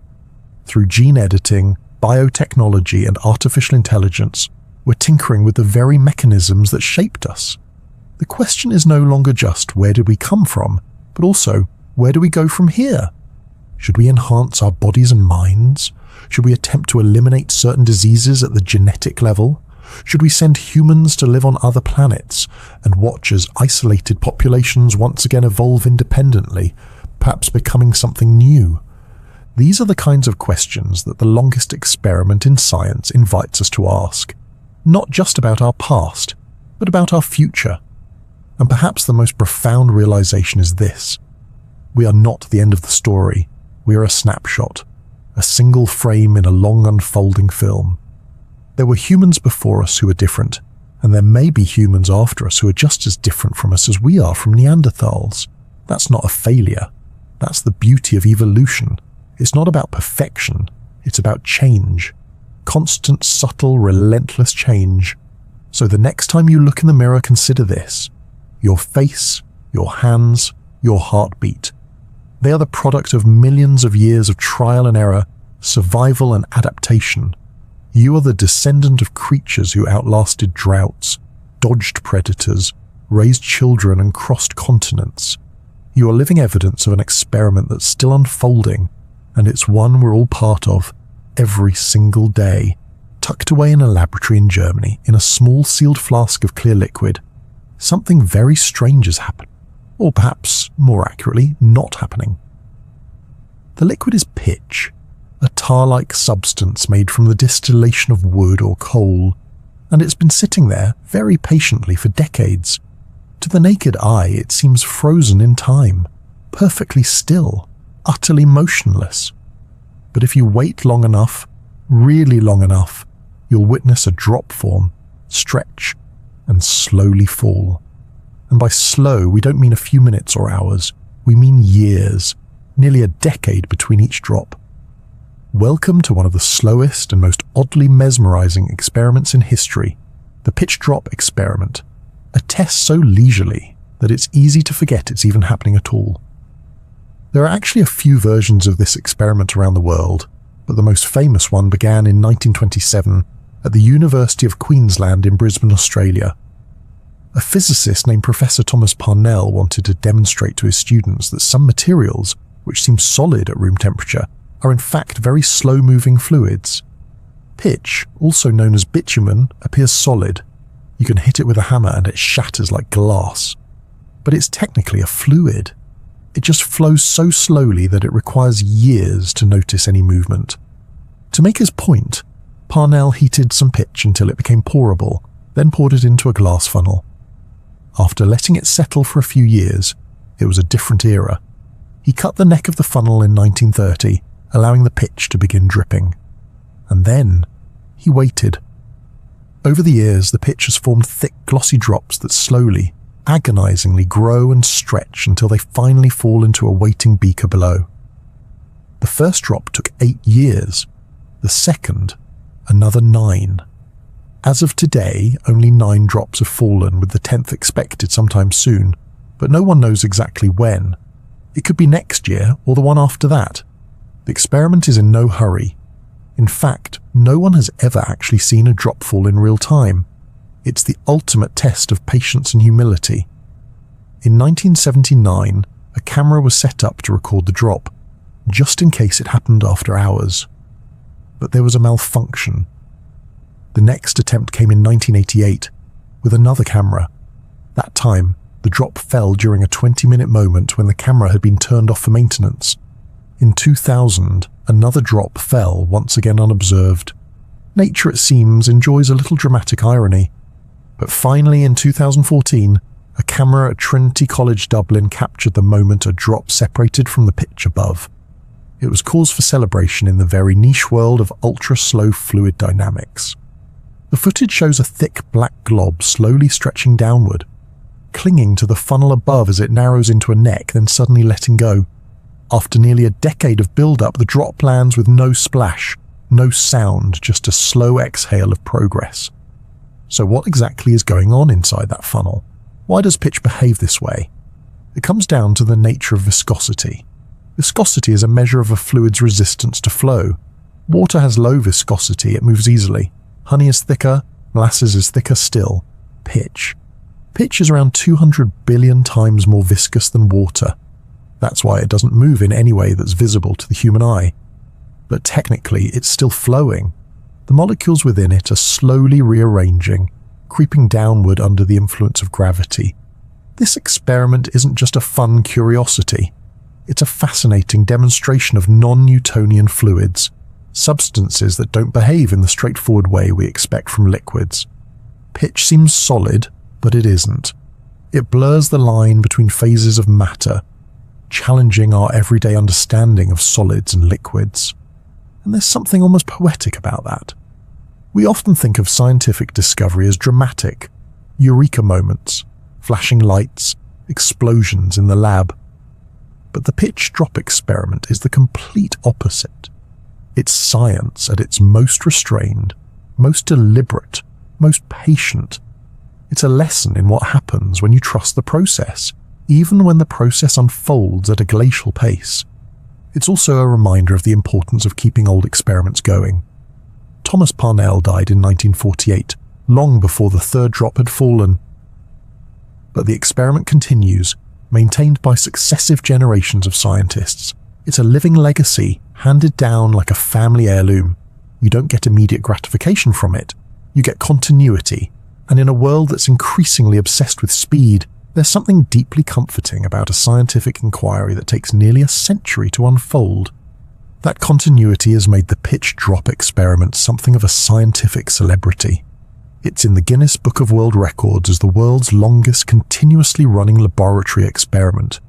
[SPEAKER 1] Through gene editing, biotechnology, and artificial intelligence, we're tinkering with the very mechanisms that shaped us. The question is no longer just where did we come from, but also where do we go from here? Should we enhance our bodies and minds? Should we attempt to eliminate certain diseases at the genetic level? Should we send humans to live on other planets and watch as isolated populations once again evolve independently, perhaps becoming something new? These are the kinds of questions that the longest experiment in science invites us to ask, not just about our past, but about our future. And perhaps the most profound realization is this: we are not the end of the story. We are a snapshot, a single frame in a long unfolding film. There were humans before us who were different, and there may be humans after us who are just as different from us as we are from Neanderthals. That's not a failure. That's the beauty of evolution. It's not about perfection. It's about change. Constant, subtle, relentless change. So the next time you look in the mirror, consider this: your face, your hands, your heartbeat. They are the product of millions of years of trial and error, survival and adaptation. You are the descendant of creatures who outlasted droughts, dodged predators, raised children and crossed continents. You are living evidence of an experiment that's still unfolding, and it's one we're all part of every single day, tucked away in a laboratory in Germany in a small sealed flask of clear liquid. Something very strange has happened. Or perhaps, more accurately, not happening. The liquid is pitch, a tar-like substance made from the distillation of wood or coal, and it's been sitting there very patiently for decades. To the naked eye, it seems frozen in time, perfectly still, utterly motionless. But if you wait long enough, really long enough, you'll witness a drop form, stretch, and slowly fall. And by slow, we don't mean a few minutes or hours. We mean years, nearly a decade between each drop. Welcome to one of the slowest and most oddly mesmerizing experiments in history, the pitch drop experiment, a test so leisurely that it's easy to forget it's even happening at all. There are actually a few versions of this experiment around the world, but the most famous one began in 1927 at the University of Queensland in Brisbane, Australia. A physicist named Professor Thomas Parnell wanted to demonstrate to his students that some materials, which seem solid at room temperature, are in fact very slow-moving fluids. Pitch, also known as bitumen, appears solid. You can hit it with a hammer and it shatters like glass. But it's technically a fluid. It just flows so slowly that it requires years to notice any movement. To make his point, Parnell heated some pitch until it became pourable, then poured it into a glass funnel. After letting it settle for a few years, it was a different era. He cut the neck of the funnel in 1930, allowing the pitch to begin dripping. And then he waited. Over the years, the pitch has formed thick, glossy drops that slowly, agonizingly grow and stretch until they finally fall into a waiting beaker below. The first drop took 8 years. The second, another 9. As of today, only 9 drops have fallen, with the 10th expected sometime soon, but no one knows exactly when. It could be next year or the one after that. The experiment is in no hurry. In fact, no one has ever actually seen a drop fall in real time. It's the ultimate test of patience and humility. In 1979, a camera was set up to record the drop, just in case it happened after hours. But there was a malfunction. The next attempt came in 1988, with another camera. That time, the drop fell during a 20-minute moment when the camera had been turned off for maintenance. In 2000, another drop fell once again unobserved. Nature, it seems, enjoys a little dramatic irony. But finally, in 2014, a camera at Trinity College Dublin captured the moment a drop separated from the pitch above. It was cause for celebration in the very niche world of ultra-slow fluid dynamics. The footage shows a thick black glob slowly stretching downward, clinging to the funnel above as it narrows into a neck, then suddenly letting go. After nearly a decade of build-up, the drop lands with no splash, no sound, just a slow exhale of progress. So what exactly is going on inside that funnel? Why does pitch behave this way? It comes down to the nature of viscosity. Viscosity is a measure of a fluid's resistance to flow. Water has low viscosity, it moves easily. Honey is thicker, molasses is thicker still. Pitch. Pitch is around 200 billion times more viscous than water. That's why it doesn't move in any way that's visible to the human eye. But technically, it's still flowing. The molecules within it are slowly rearranging, creeping downward under the influence of gravity. This experiment isn't just a fun curiosity. It's a fascinating demonstration of non-Newtonian fluids, substances that don't behave in the straightforward way we expect from liquids. Pitch seems solid, but it isn't. It blurs the line between phases of matter, challenging our everyday understanding of solids and liquids. And there's something almost poetic about that. We often think of scientific discovery as dramatic, eureka moments, flashing lights, explosions in the lab. But the pitch drop experiment is the complete opposite. It's science at its most restrained, most deliberate, most patient. It's a lesson in what happens when you trust the process, even when the process unfolds at a glacial pace. It's also a reminder of the importance of keeping old experiments going. Thomas Parnell died in 1948, long before the third drop had fallen. But the experiment continues, maintained by successive generations of scientists. It's a living legacy, handed down like a family heirloom. You don't get immediate gratification from it. You get continuity. And in a world that's increasingly obsessed with speed, there's something deeply comforting about a scientific inquiry that takes nearly a century to unfold. That continuity has made the pitch drop experiment something of a scientific celebrity. It's in the Guinness Book of World Records as the world's longest continuously running laboratory experiment.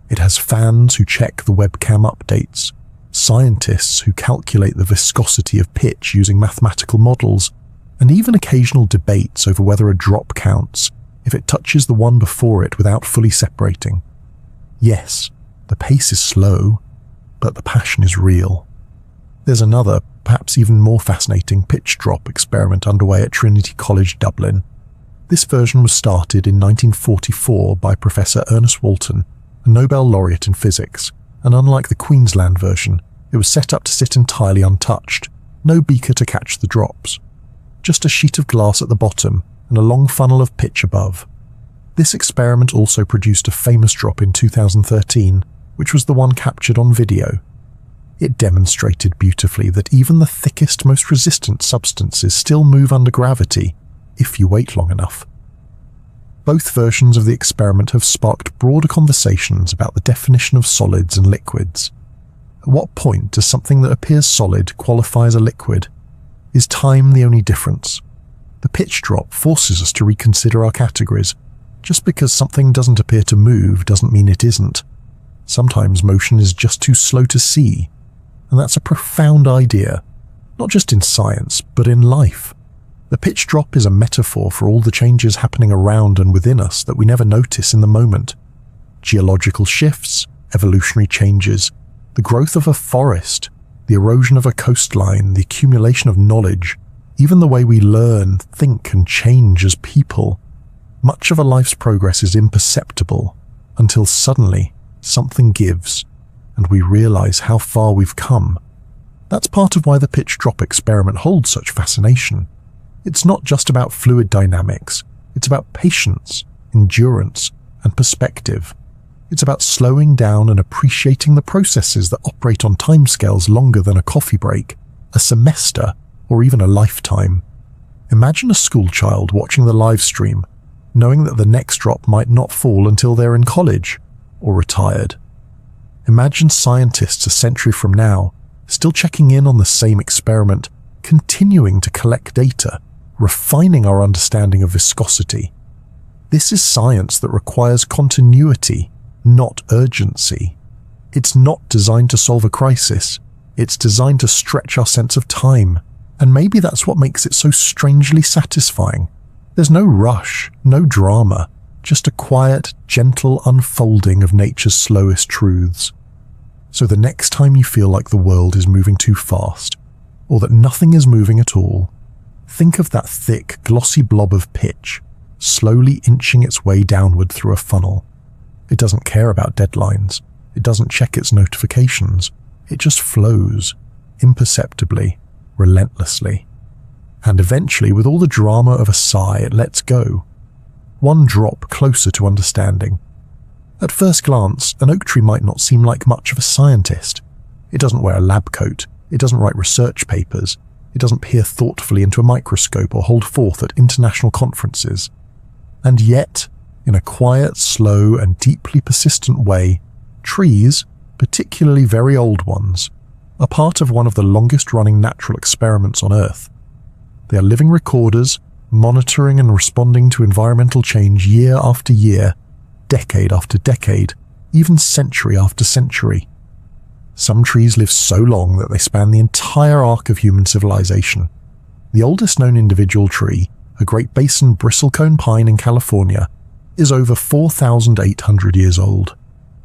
[SPEAKER 1] It has fans who check the webcam updates, scientists who calculate the viscosity of pitch using mathematical models, and even occasional debates over whether a drop counts if it touches the one before it without fully separating. Yes, the pace is slow, but the passion is real. There's another, perhaps even more fascinating pitch drop experiment underway at Trinity College, Dublin. This version was started in 1944 by Professor Ernest Walton, a Nobel laureate in physics, and unlike the Queensland version, it was set up to sit entirely untouched, no beaker to catch the drops. Just a sheet of glass at the bottom and a long funnel of pitch above. This experiment also produced a famous drop in 2013, which was the one captured on video. It demonstrated beautifully that even the thickest, most resistant substances still move under gravity, if you wait long enough. Both versions of the experiment have sparked broader conversations about the definition of solids and liquids. At what point does something that appears solid qualify as a liquid? Is time the only difference? The pitch drop forces us to reconsider our categories. Just because something doesn't appear to move doesn't mean it isn't. Sometimes motion is just too slow to see. And that's a profound idea, not just in science, but in life. The pitch drop is a metaphor for all the changes happening around and within us that we never notice in the moment. Geological shifts, evolutionary changes, the growth of a forest, the erosion of a coastline, the accumulation of knowledge, even the way we learn, think, and change as people. Much of a life's progress is imperceptible until suddenly something gives and we realize how far we've come. That's part of why the pitch drop experiment holds such fascination. It's not just about fluid dynamics, it's about patience, endurance, and perspective. It's about slowing down and appreciating the processes that operate on timescales longer than a coffee break, a semester, or even a lifetime. Imagine a schoolchild watching the live stream, knowing that the next drop might not fall until they're in college or retired. Imagine scientists a century from now, still checking in on the same experiment, continuing to collect data, refining our understanding of viscosity. This is science that requires continuity, not urgency. It's not designed to solve a crisis. It's designed to stretch our sense of time. And maybe that's what makes it so strangely satisfying. There's no rush, no drama, just a quiet, gentle unfolding of nature's slowest truths. So the next time you feel like the world is moving too fast, or that nothing is moving at all, think of that thick, glossy blob of pitch, slowly inching its way downward through a funnel. It doesn't care about deadlines. It doesn't check its notifications. It just flows, imperceptibly, relentlessly. And eventually, with all the drama of a sigh, it lets go. one drop closer to understanding. At first glance, an oak tree might not seem like much of a scientist. It doesn't wear a lab coat, it doesn't write research papers, it doesn't peer thoughtfully into a microscope or hold forth at international conferences. And yet, in a quiet, slow, and deeply persistent way, trees, particularly very old ones, are part of one of the longest-running natural experiments on Earth. They are living recorders, monitoring and responding to environmental change year after year, decade after decade, even century after century. Some trees live so long that they span the entire arc of human civilization. The oldest known individual tree, a Great Basin bristlecone pine in California, is over 4,800 years old.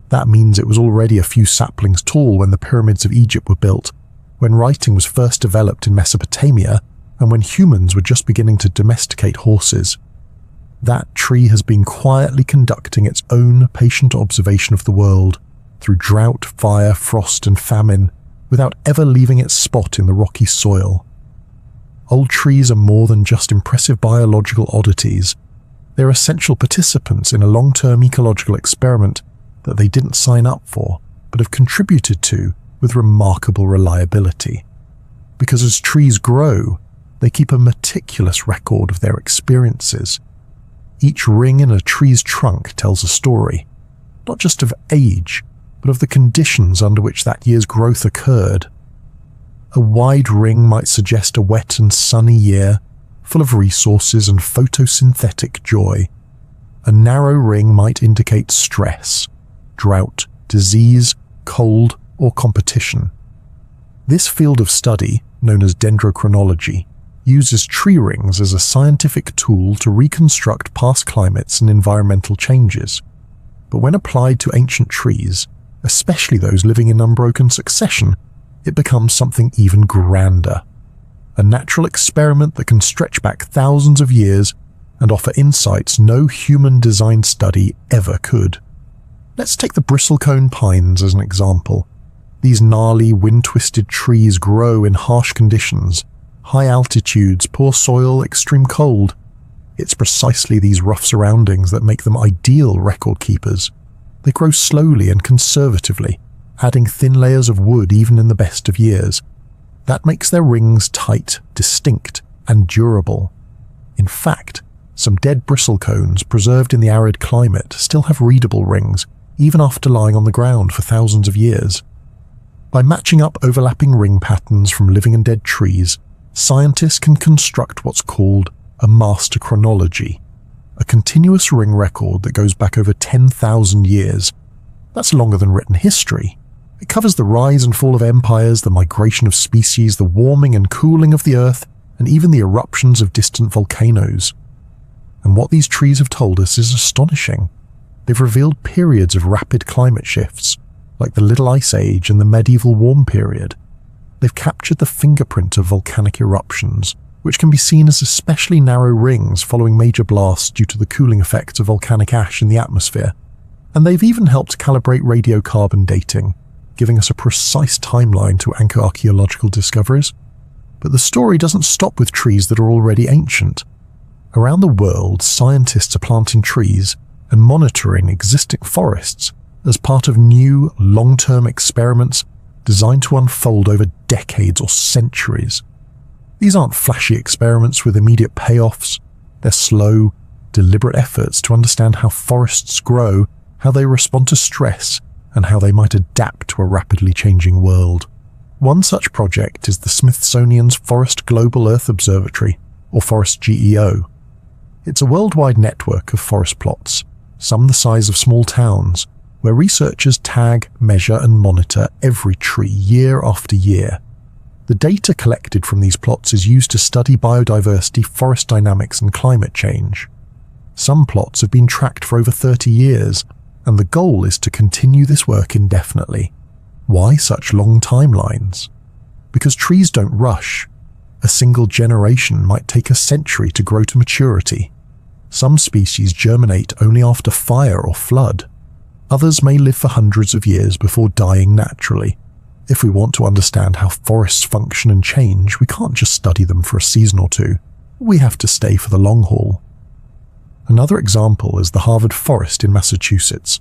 [SPEAKER 1] That means it was already a few saplings tall when the pyramids of Egypt were built, when writing was first developed in Mesopotamia, and when humans were just beginning to domesticate horses. That tree has been quietly conducting its own patient observation of the world, through drought, fire, frost, and famine, without ever leaving its spot in the rocky soil. Old trees are more than just impressive biological oddities. They're essential participants in a long-term ecological experiment that they didn't sign up for, but have contributed to with remarkable reliability. Because as trees grow, they keep a meticulous record of their experiences. Each ring in a tree's trunk tells a story, not just of age, but of the conditions under which that year's growth occurred. A wide ring might suggest a wet and sunny year, full of resources and photosynthetic joy. A narrow ring might indicate stress, drought, disease, cold, or competition. This field of study, known as dendrochronology, uses tree rings as a scientific tool to reconstruct past climates and environmental changes. But when applied to ancient trees, especially those living in unbroken succession, it becomes something even grander. A natural experiment that can stretch back thousands of years and offer insights no human-designed study ever could. Let's take the bristlecone pines as an example. These gnarly, wind-twisted trees grow in harsh conditions, high altitudes, poor soil, extreme cold. It's precisely these rough surroundings that make them ideal record keepers. They grow slowly and conservatively, adding thin layers of wood even in the best of years. That makes their rings tight, distinct, and durable. In fact, some dead bristlecones preserved in the arid climate still have readable rings, even after lying on the ground for thousands of years. By matching up overlapping ring patterns from living and dead trees, scientists can construct what's called a master chronology, a continuous ring record that goes back over 10,000 years. That's longer than written history. It covers the rise and fall of empires, the migration of species, the warming and cooling of the earth, and even the eruptions of distant volcanoes. And what these trees have told us is astonishing. They've revealed periods of rapid climate shifts, like the Little Ice Age and the medieval warm period. They've captured the fingerprint of volcanic eruptions, which can be seen as especially narrow rings following major blasts due to the cooling effects of volcanic ash in the atmosphere. And they've even helped calibrate radiocarbon dating, giving us a precise timeline to anchor archaeological discoveries. But the story doesn't stop with trees that are already ancient. Around the world, scientists are planting trees and monitoring existing forests as part of new, long-term experiments designed to unfold over decades or centuries. These aren't flashy experiments with immediate payoffs. They're slow, deliberate efforts to understand how forests grow, how they respond to stress, and how they might adapt to a rapidly changing world. One such project is the Smithsonian's Forest Global Earth Observatory, or Forest GEO. It's a worldwide network of forest plots, some the size of small towns, where researchers tag, measure, and monitor every tree year after year. The data collected from these plots is used to study biodiversity, forest dynamics, and climate change. Some plots have been tracked for over 30 years, and the goal is to continue this work indefinitely. Why such long timelines? Because trees don't rush. A single generation might take a century to grow to maturity. Some species germinate only after fire or flood. Others may live for hundreds of years before dying naturally. If we want to understand how forests function and change, we can't just study them for a season or two. We have to stay for the long haul. Another example is the Harvard Forest in Massachusetts,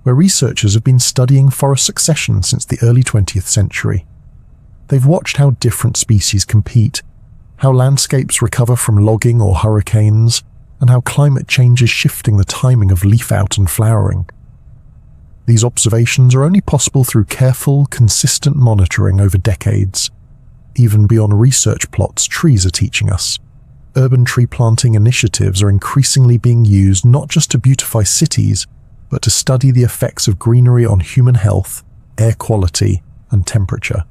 [SPEAKER 1] where researchers have been studying forest succession since the early 20th century. They've watched how different species compete, how landscapes recover from logging or hurricanes, and how climate change is shifting the timing of leaf out and flowering. These observations are only possible through careful, consistent monitoring over decades. Even beyond research plots, trees are teaching us. Urban tree planting initiatives are increasingly being used not just to beautify cities, but to study the effects of greenery on human health, air quality, and temperature.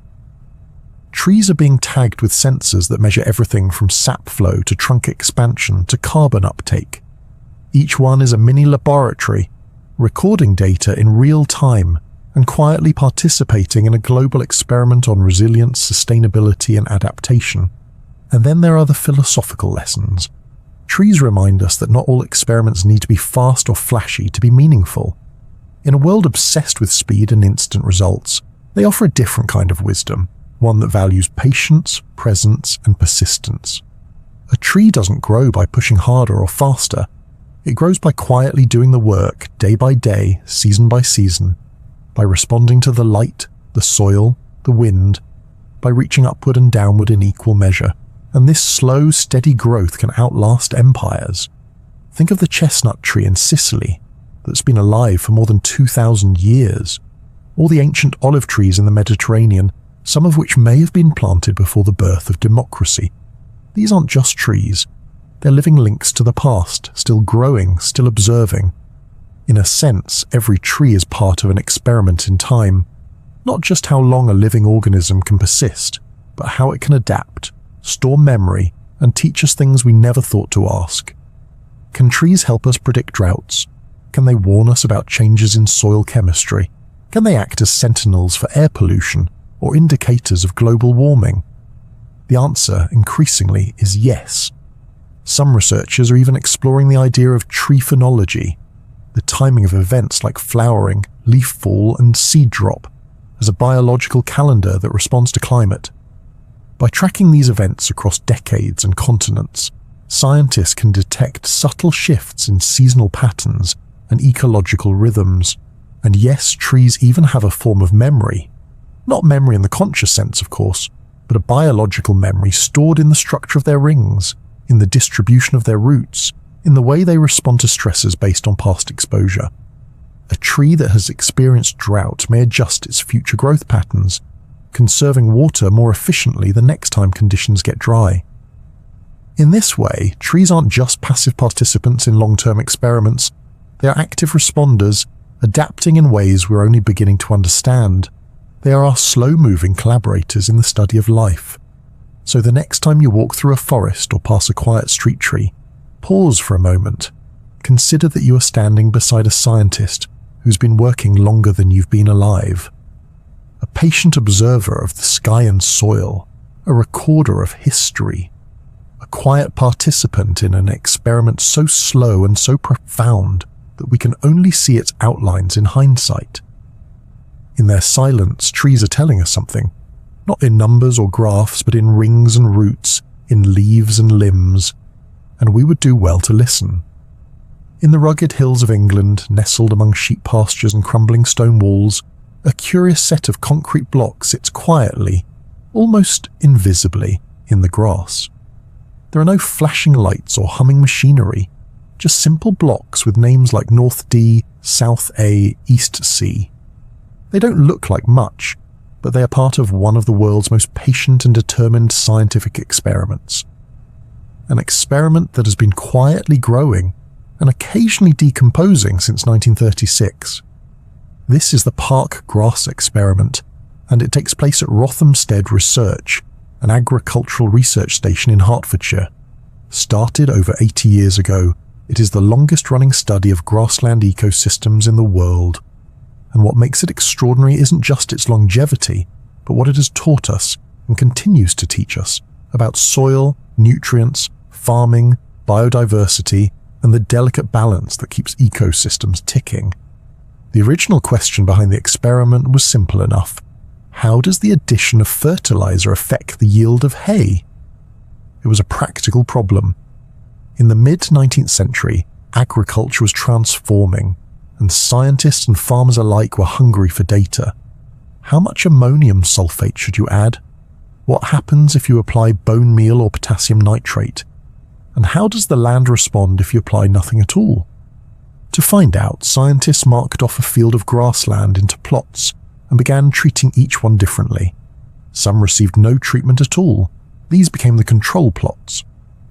[SPEAKER 1] Trees are being tagged with sensors that measure everything from sap flow to trunk expansion to carbon uptake. Each one is a mini laboratory, recording data in real time and quietly participating in a global experiment on resilience, sustainability, and adaptation. And then there are the philosophical lessons. Trees remind us that not all experiments need to be fast or flashy to be meaningful. In a world obsessed with speed and instant results, they offer a different kind of wisdom, one that values patience, presence, and persistence. A tree doesn't grow by pushing harder or faster. It grows by quietly doing the work day by day, season by season, by responding to the light, the soil, the wind, by reaching upward and downward in equal measure. And this slow, steady growth can outlast empires. Think of the chestnut tree in Sicily that's been alive for more than 2,000 years, or the ancient olive trees in the Mediterranean, some of which may have been planted before the birth of democracy. These aren't just trees. They're living links to the past, still growing, still observing. In a sense, every tree is part of an experiment in time, not just how long a living organism can persist, but how it can adapt, store memory, and teach us things we never thought to ask. Can trees help us predict droughts? Can they warn us about changes in soil chemistry? Can they act as sentinels for air pollution or indicators of global warming? The answer, increasingly, is yes. Some researchers are even exploring the idea of tree phenology, the timing of events like flowering, leaf fall, and seed drop, as a biological calendar that responds to climate. By tracking these events across decades and continents, scientists can detect subtle shifts in seasonal patterns and ecological rhythms. And yes, trees even have a form of memory. Not memory in the conscious sense, of course, but a biological memory stored in the structure of their rings, in the distribution of their roots, in the way they respond to stresses based on past exposure. A tree that has experienced drought may adjust its future growth patterns, conserving water more efficiently the next time conditions get dry. In this way, trees aren't just passive participants in long-term experiments. They are active responders, adapting in ways we're only beginning to understand. They are our slow-moving collaborators in the study of life. So the next time you walk through a forest or pass a quiet street tree, pause for a moment. Consider that you are standing beside a scientist who's been working longer than you've been alive. A patient observer of the sky and soil, a recorder of history, a quiet participant in an experiment so slow and so profound that we can only see its outlines in hindsight. In their silence, trees are telling us something, not in numbers or graphs, but in rings and roots, in leaves and limbs, and we would do well to listen. In the rugged hills of England, nestled among sheep pastures and crumbling stone walls, a curious set of concrete blocks sits quietly, almost invisibly, in the grass. There are no flashing lights or humming machinery, just simple blocks with names like North D, South A, East C. They don't look like much, but they are part of one of the world's most patient and determined scientific experiments. An experiment that has been quietly growing and occasionally decomposing since 1936. This is the Park Grass Experiment, and it takes place at Rothamsted Research, an agricultural research station in Hertfordshire. Started over 80 years ago, it is the longest-running study of grassland ecosystems in the world. And what makes it extraordinary isn't just its longevity, but what it has taught us and continues to teach us about soil, nutrients, farming, biodiversity, and the delicate balance that keeps ecosystems ticking. The original question behind the experiment was simple enough. How does the addition of fertilizer affect the yield of hay? It was a practical problem. In the mid-19th century, Agriculture was transforming, and scientists and farmers alike were hungry for data. How much ammonium sulfate should you add? What happens if you apply bone meal or potassium nitrate? And how does the land respond if you apply nothing at all? To find out, scientists marked off a field of grassland into plots and began treating each one differently. Some received no treatment at all. These became the control plots.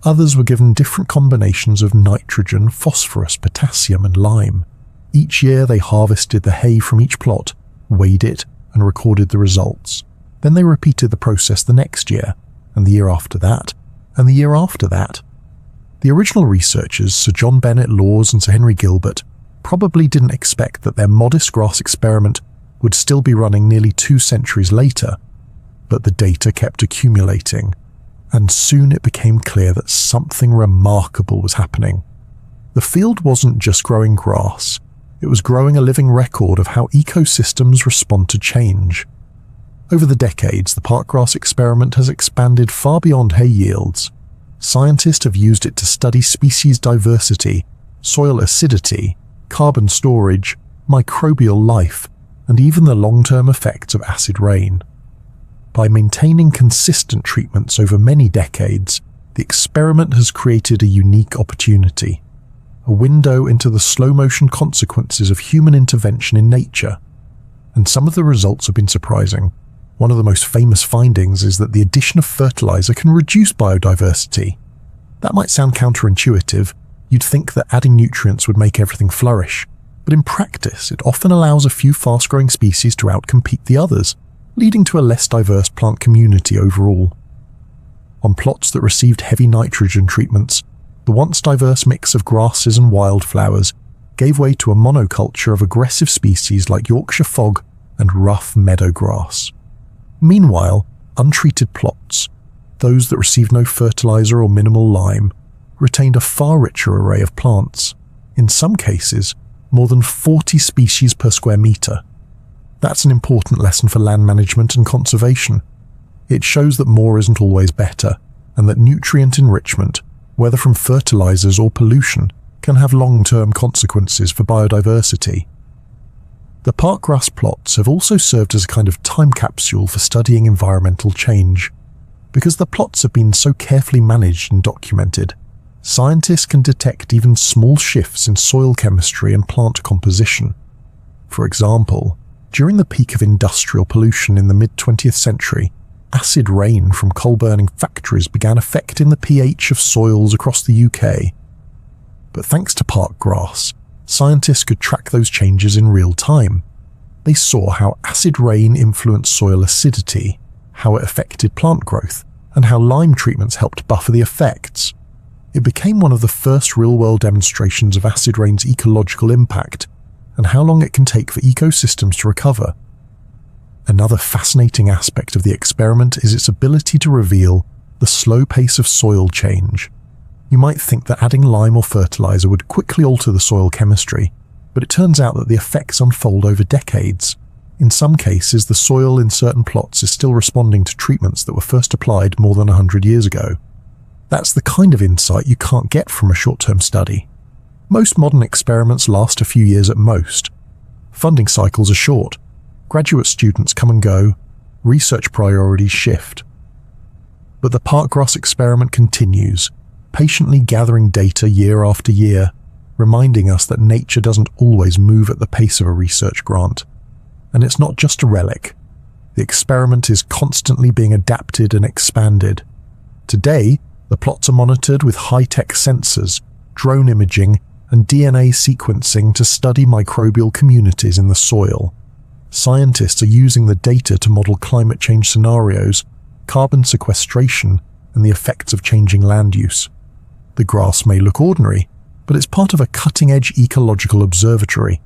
[SPEAKER 1] Others were given different combinations of nitrogen, phosphorus, potassium, and lime. Each year they harvested the hay from each plot, weighed it, and recorded the results. Then they repeated the process the next year, and the year after that, and the year after that. The original researchers, Sir John Bennett Laws and Sir Henry Gilbert, probably didn't expect that their modest grass experiment would still be running nearly 2 centuries later, but the data kept accumulating, and soon it became clear that something remarkable was happening. The field wasn't just growing grass, it was growing a living record of how ecosystems respond to change. Over the decades, the parkgrass experiment has expanded far beyond hay yields. Scientists have used it to study species diversity, soil acidity, carbon storage, microbial life, and even the long-term effects of acid rain. By maintaining consistent treatments over many decades, the experiment has created a unique opportunity, a window into the slow-motion consequences of human intervention in nature. And some of the results have been surprising. One of the most famous findings is that the addition of fertilizer can reduce biodiversity. That might sound counterintuitive. You'd think that adding nutrients would make everything flourish. But in practice, it often allows a few fast-growing species to outcompete the others, leading to a less diverse plant community overall. On plots that received heavy nitrogen treatments, the once diverse mix of grasses and wildflowers gave way to a monoculture of aggressive species like Yorkshire fog and rough meadow grass. Meanwhile, untreated plots, those that received no fertilizer or minimal lime, retained a far richer array of plants, in some cases more than 40 species per square metre. That's an important lesson for land management and conservation. It shows that more isn't always better, and that nutrient enrichment, whether from fertilizers or pollution, can have long-term consequences for biodiversity. The parkgrass plots have also served as a kind of time capsule for studying environmental change. Because the plots have been so carefully managed and documented, scientists can detect even small shifts in soil chemistry and plant composition. For example, during the peak of industrial pollution in the mid-20th century, acid rain from coal-burning factories began affecting the pH of soils across the UK. But thanks to parkgrass, scientists could track those changes in real time. They saw how acid rain influenced soil acidity, how it affected plant growth, and how lime treatments helped buffer the effects. It became one of the first real-world demonstrations of acid rain's ecological impact and how long it can take for ecosystems to recover. Another fascinating aspect of the experiment is its ability to reveal the slow pace of soil change. You might think that adding lime or fertilizer would quickly alter the soil chemistry, but it turns out that the effects unfold over decades. In some cases, the soil in certain plots is still responding to treatments that were first applied more than 100 years ago. That's the kind of insight you can't get from a short-term study. Most modern experiments last a few years at most. Funding cycles are short. Graduate students come and go. Research priorities shift. But the parkgrass experiment continues, patiently gathering data year after year, reminding us that nature doesn't always move at the pace of a research grant. And it's not just a relic. The experiment is constantly being adapted and expanded. Today, the plots are monitored with high-tech sensors, drone imaging, and DNA sequencing to study microbial communities in the soil. Scientists are using the data to model climate change scenarios, carbon sequestration, and the effects of changing land use. The grass may look ordinary, but it's part of a cutting-edge ecological observatory,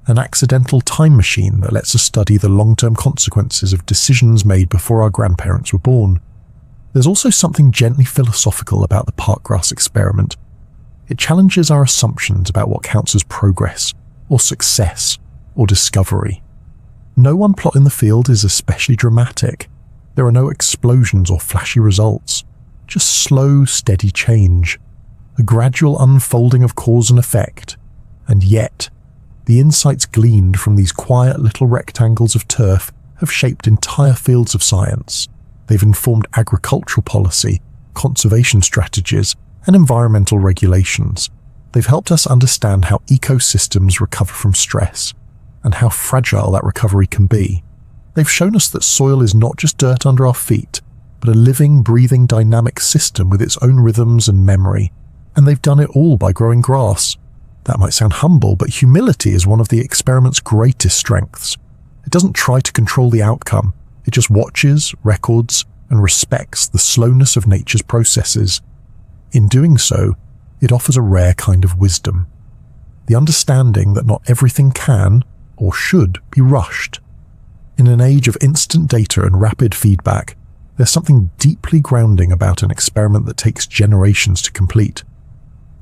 [SPEAKER 1] an accidental time machine that lets us study the long-term consequences of decisions made before our grandparents were born. There's also something gently philosophical about the parkgrass experiment. It challenges our assumptions about what counts as progress, or success, or discovery. No one plot in the field is especially dramatic. There are no explosions or flashy results, just slow, steady change. a gradual unfolding of cause and effect. And yet, the insights gleaned from these quiet little rectangles of turf have shaped entire fields of science. They've informed agricultural policy, conservation strategies, and environmental regulations. They've helped us understand how ecosystems recover from stress and how fragile that recovery can be. They've shown us that soil is not just dirt under our feet, but a living, breathing, dynamic system with its own rhythms and memory. And they've done it all by growing grass. That might sound humble, but humility is one of the experiment's greatest strengths. It doesn't try to control the outcome. It just watches, records, and respects the slowness of nature's processes. In doing so, it offers a rare kind of wisdom. The understanding that not everything can, or should, be rushed. In an age of instant data and rapid feedback, there's something deeply grounding about an experiment that takes generations to complete.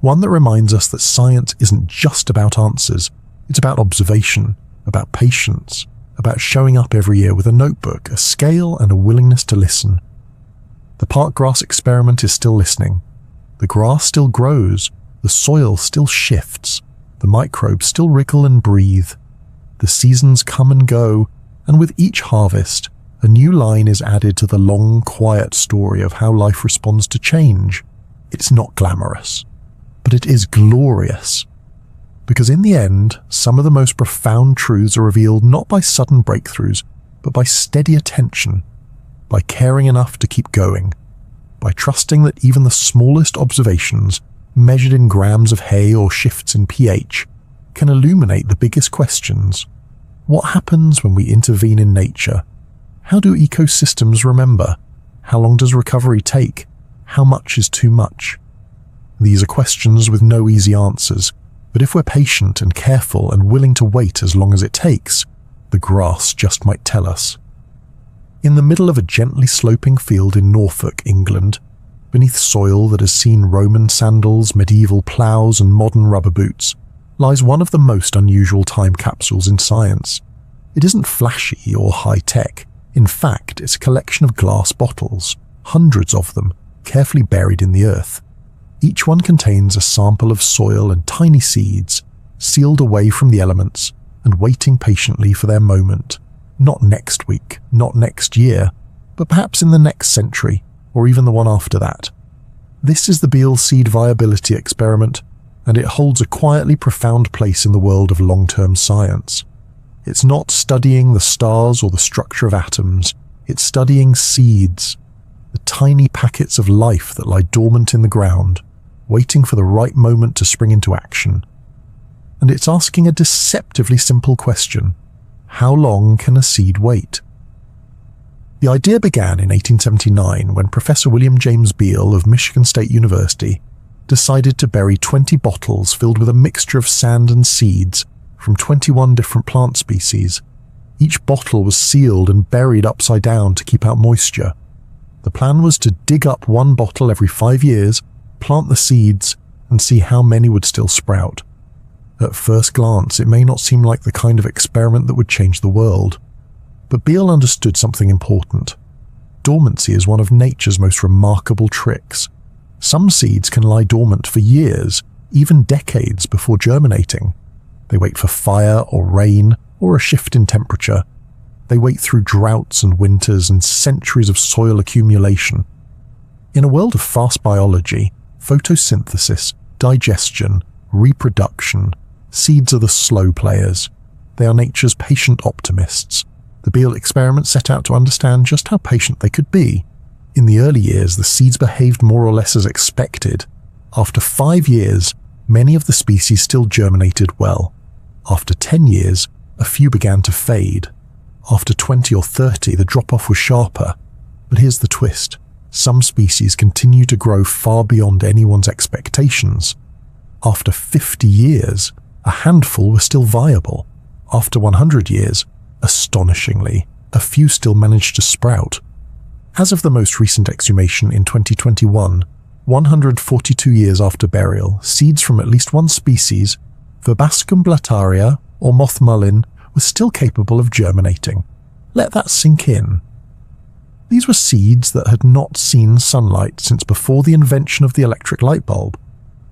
[SPEAKER 1] One that reminds us that science isn't just about answers, it's about observation, about patience, about showing up every year with a notebook, a scale, and a willingness to listen. The park grass experiment is still listening. The grass still grows, the soil still shifts, the microbes still wriggle and breathe. The seasons come and go, and with each harvest, a new line is added to the long, quiet story of how life responds to change. It's not glamorous, but it is glorious. Because in the end, some of the most profound truths are revealed not by sudden breakthroughs, but by steady attention, by caring enough to keep going, by trusting that even the smallest observations, measured in grams of hay or shifts in pH, can illuminate the biggest questions. What happens when we intervene in nature? How do ecosystems remember? How long does recovery take? How much is too much? These are questions with no easy answers, but if we're patient and careful and willing to wait as long as it takes, the grass just might tell us. In the middle of a gently sloping field in Norfolk, England, beneath soil that has seen Roman sandals, medieval ploughs, and modern rubber boots, lies one of the most unusual time capsules in science. It isn't flashy or high-tech. In fact, it's a collection of glass bottles, hundreds of them, carefully buried in the earth. Each one contains a sample of soil and tiny seeds, sealed away from the elements and waiting patiently for their moment. Not next week, not next year, but perhaps in the next century, or even the one after that. This is the Beale seed viability experiment, and it holds a quietly profound place in the world of long-term science. It's not studying the stars or the structure of atoms, it's studying seeds, the tiny packets of life that lie dormant in the ground, waiting for the right moment to spring into action. And it's asking a deceptively simple question: how long can a seed wait? The idea began in 1879 when Professor William James Beale of Michigan State University decided to bury 20 bottles filled with a mixture of sand and seeds from 21 different plant species. Each bottle was sealed and buried upside down to keep out moisture. The plan was to dig up one bottle every 5 years, plant the seeds, and see how many would still sprout. At first glance, it may not seem like the kind of experiment that would change the world. But Beale understood something important. Dormancy is one of nature's most remarkable tricks. Some seeds can lie dormant for years, even decades before germinating. They wait for fire or rain or a shift in temperature. They wait through droughts and winters and centuries of soil accumulation. In a world of fast biology, photosynthesis, digestion, reproduction, seeds are the slow players. They are nature's patient optimists. The Beale experiment set out to understand just how patient they could be. In the early years, the seeds behaved more or less as expected. After 5 years, many of the species still germinated well. After 10 years, a few began to fade. After 20 or 30, the drop-off was sharper. But here's the twist. Some species continue to grow far beyond anyone's expectations. After 50 years, a handful were still viable. After 100 years, astonishingly, a few still managed to sprout. As of the most recent exhumation in 2021, 142 years after burial, seeds from at least one species, Verbascum blataria or moth mullein, were still capable of germinating. Let that sink in. These were seeds that had not seen sunlight since before the invention of the electric light bulb.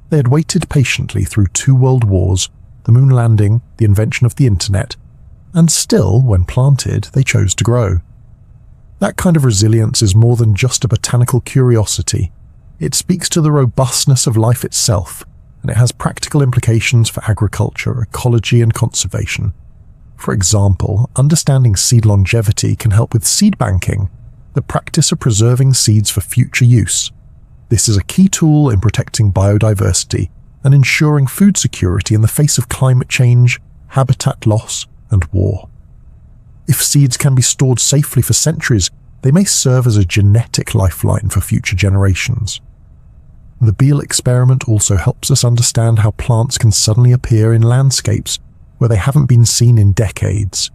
[SPEAKER 1] They had waited patiently through 2 world wars, the moon landing, the invention of the internet, and still, when planted, they chose to grow. That kind of resilience is more than just a botanical curiosity. It speaks to the robustness of life itself, and it has practical implications for agriculture, ecology, and conservation. For example, understanding seed longevity can help with seed banking, the practice of preserving seeds for future use. This is a key tool in protecting biodiversity and ensuring food security in the face of climate change, habitat loss, and war. If seeds can be stored safely for centuries, they may serve as a genetic lifeline for future generations. The Beale experiment also helps us understand how plants can suddenly appear in landscapes where they haven't been seen in decades.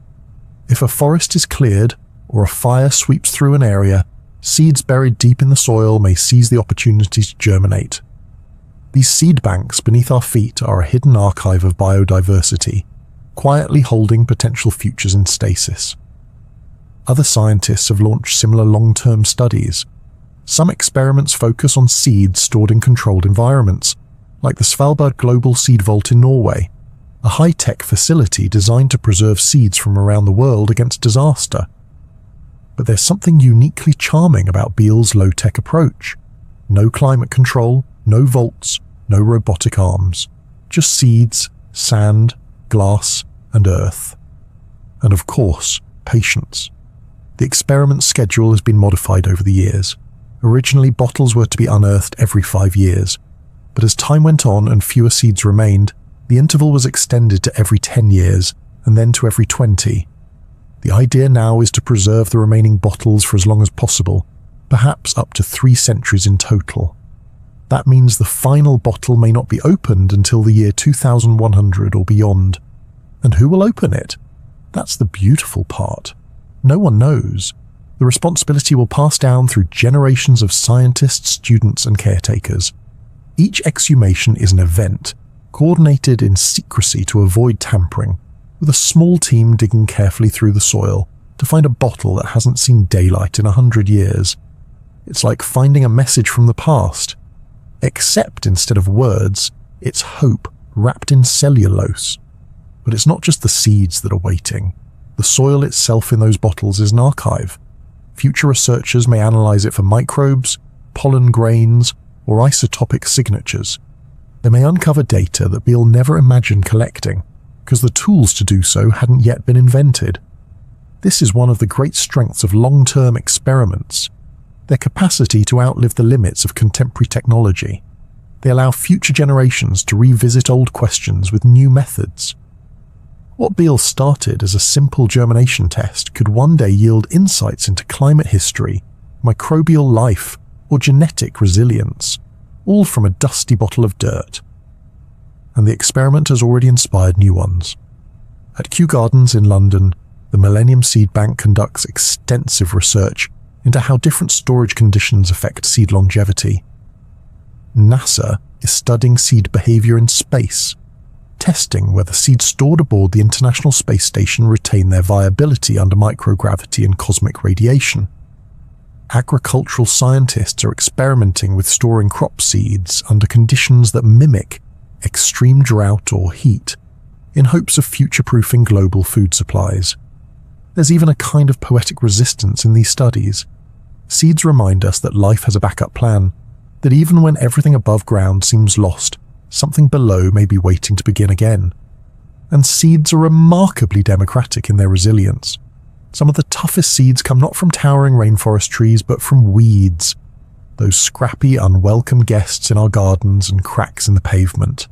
[SPEAKER 1] If a forest is cleared or a fire sweeps through an area, seeds buried deep in the soil may seize the opportunity to germinate. These seed banks beneath our feet are a hidden archive of biodiversity, quietly holding potential futures in stasis. Other scientists have launched similar long-term studies. Some experiments focus on seeds stored in controlled environments, like the Svalbard Global Seed Vault in Norway, a high-tech facility designed to preserve seeds from around the world against disaster. But there's something uniquely charming about Beale's low-tech approach. No climate control, no vaults, no robotic arms. Just seeds, sand, glass, and earth. And of course, patience. The experiment's schedule has been modified over the years. Originally, bottles were to be unearthed every 5 years, but as time went on and fewer seeds remained, the interval was extended to every 10 years and then to every 20. The idea now is to preserve the remaining bottles for as long as possible, perhaps up to 3 centuries in total. That means the final bottle may not be opened until the year 2100 or beyond. And who will open it? That's the beautiful part. No one knows. The responsibility will pass down through generations of scientists, students, and caretakers. Each exhumation is an event, coordinated in secrecy to avoid tampering, with a small team digging carefully through the soil to find a bottle that hasn't seen daylight in 100 years. It's like finding a message from the past, except instead of words, it's hope wrapped in cellulose. But it's not just the seeds that are waiting. The soil itself in those bottles is an archive. Future researchers may analyze it for microbes, pollen grains, or isotopic signatures. They may uncover data that Beale never imagined collecting, because the tools to do so hadn't yet been invented. This is one of the great strengths of long-term experiments, their capacity to outlive the limits of contemporary technology. They allow future generations to revisit old questions with new methods. What Beale started as a simple germination test could one day yield insights into climate history, microbial life, or genetic resilience, all from a dusty bottle of dirt. And the experiment has already inspired new ones. At Kew Gardens in London, the Millennium Seed Bank conducts extensive research into how different storage conditions affect seed longevity. NASA is studying seed behavior in space, testing whether seeds stored aboard the International Space Station retain their viability under microgravity and cosmic radiation. Agricultural scientists are experimenting with storing crop seeds under conditions that mimic extreme drought or heat, in hopes of future-proofing global food supplies. There's even a kind of poetic resistance in these studies. Seeds remind us that life has a backup plan, that even when everything above ground seems lost, something below may be waiting to begin again. And seeds are remarkably democratic in their resilience. Some of the toughest seeds come not from towering rainforest trees, but from weeds, those scrappy, unwelcome guests in our gardens and cracks in the pavement.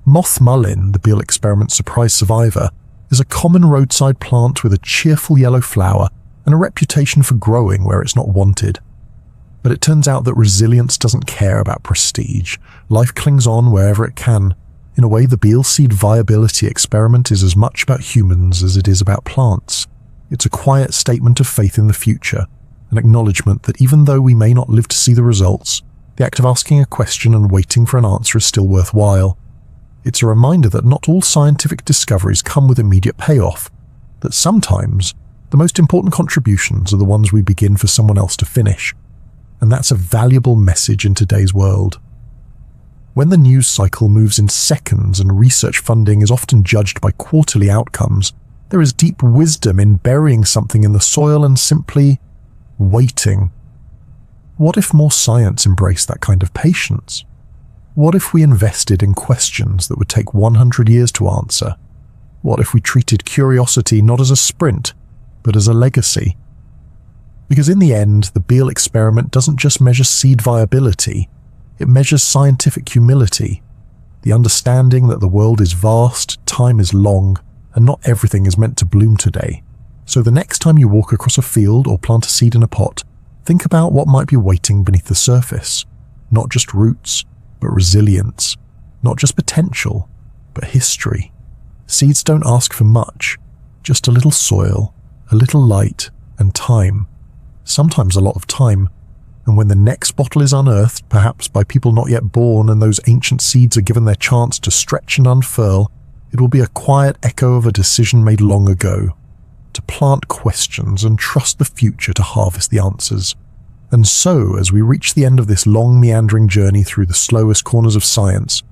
[SPEAKER 1] Moth mullein, the Beale experiment surprise survivor, is a common roadside plant with a cheerful yellow flower and a reputation for growing where it's not wanted. But it turns out that resilience doesn't care about prestige. Life clings on wherever it can. In a way, the Beale seed viability experiment is as much about humans as it is about plants. It's a quiet statement of faith in the future, an acknowledgement that even though we may not live to see the results, the act of asking a question and waiting for an answer is still worthwhile. It's a reminder that not all scientific discoveries come with immediate payoff, that sometimes the most important contributions are the ones we begin for someone else to finish. And that's a valuable message in today's world. When the news cycle moves in seconds and research funding is often judged by quarterly outcomes, there is deep wisdom in burying something in the soil and simply waiting. What if more science embraced that kind of patience? What if we invested in questions that would take 100 years to answer? What if we treated curiosity not as a sprint, but as a legacy? Because in the end, the Beale experiment doesn't just measure seed viability, it measures scientific humility, the understanding that the world is vast, time is long, and not everything is meant to bloom today. So the next time you walk across a field or plant a seed in a pot, think about what might be waiting beneath the surface. Not just roots, but resilience. Not just potential, but history. Seeds don't ask for much, just a little soil, a little light, and time. Sometimes a lot of time. And when the next bottle is unearthed, perhaps by people not yet born, and those ancient seeds are given their chance to stretch and unfurl, it will be a quiet echo of a decision made long ago. To plant questions and trust the future to harvest the answers. And so, as we reach the end of this long meandering journey through the slowest corners of science,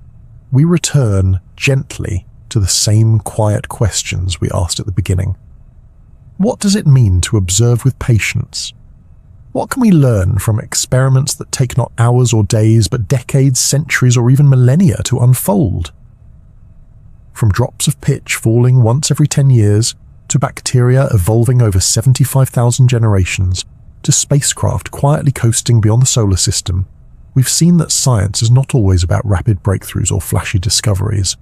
[SPEAKER 1] we return gently to the same quiet questions we asked at the beginning. What does it mean to observe with patience? What can we learn from experiments that take not hours or days, but decades, centuries, or even millennia to unfold? From drops of pitch falling once every 10 years, to bacteria evolving over 75,000 generations, to spacecraft quietly coasting beyond the solar system, we've seen that science is not always about rapid breakthroughs or flashy discoveries.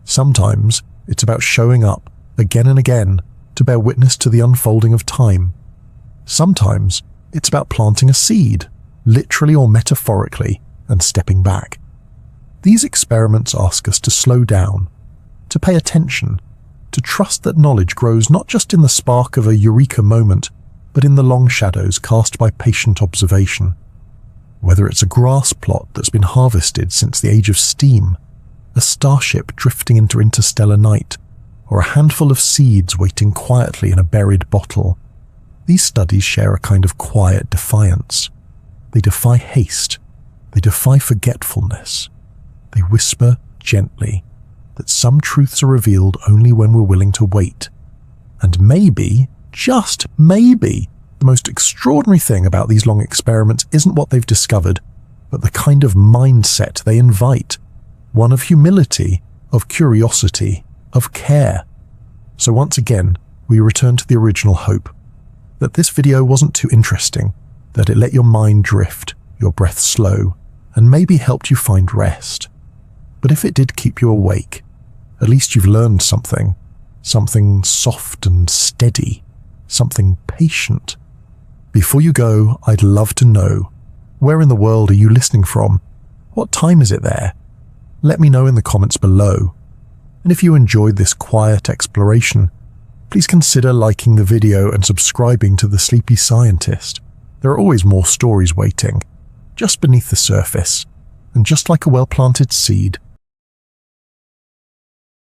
[SPEAKER 1] Sometimes it's about showing up again and again to bear witness to the unfolding of time. Sometimes it's about planting a seed, literally or metaphorically, and stepping back. These experiments ask us to slow down, to pay attention, to trust that knowledge grows not just in the spark of a eureka moment, but in the long shadows cast by patient observation. Whether it's a grass plot that's been harvested since the age of steam, a starship drifting into interstellar night, or a handful of seeds waiting quietly in a buried bottle, these studies share a kind of quiet defiance. They defy haste. They defy forgetfulness. They whisper gently that some truths are revealed only when we're willing to wait. And maybe, just maybe, the most extraordinary thing about these long experiments isn't what they've discovered, but the kind of mindset they invite. One of humility, of curiosity, of care. So once again, we return to the original hope. That this video wasn't too interesting, that it let your mind drift, your breath slow, and maybe helped you find rest. But if it did keep you awake, at least you've learned something. Something soft and steady. Something patient. Before you go, I'd love to know, where in the world are you listening from? What time is it there? Let me know in the comments below. And if you enjoyed this quiet exploration, please consider liking the video and subscribing to The Sleepy Scientist. There are always more stories waiting, just beneath the surface. And just like a well-planted seed,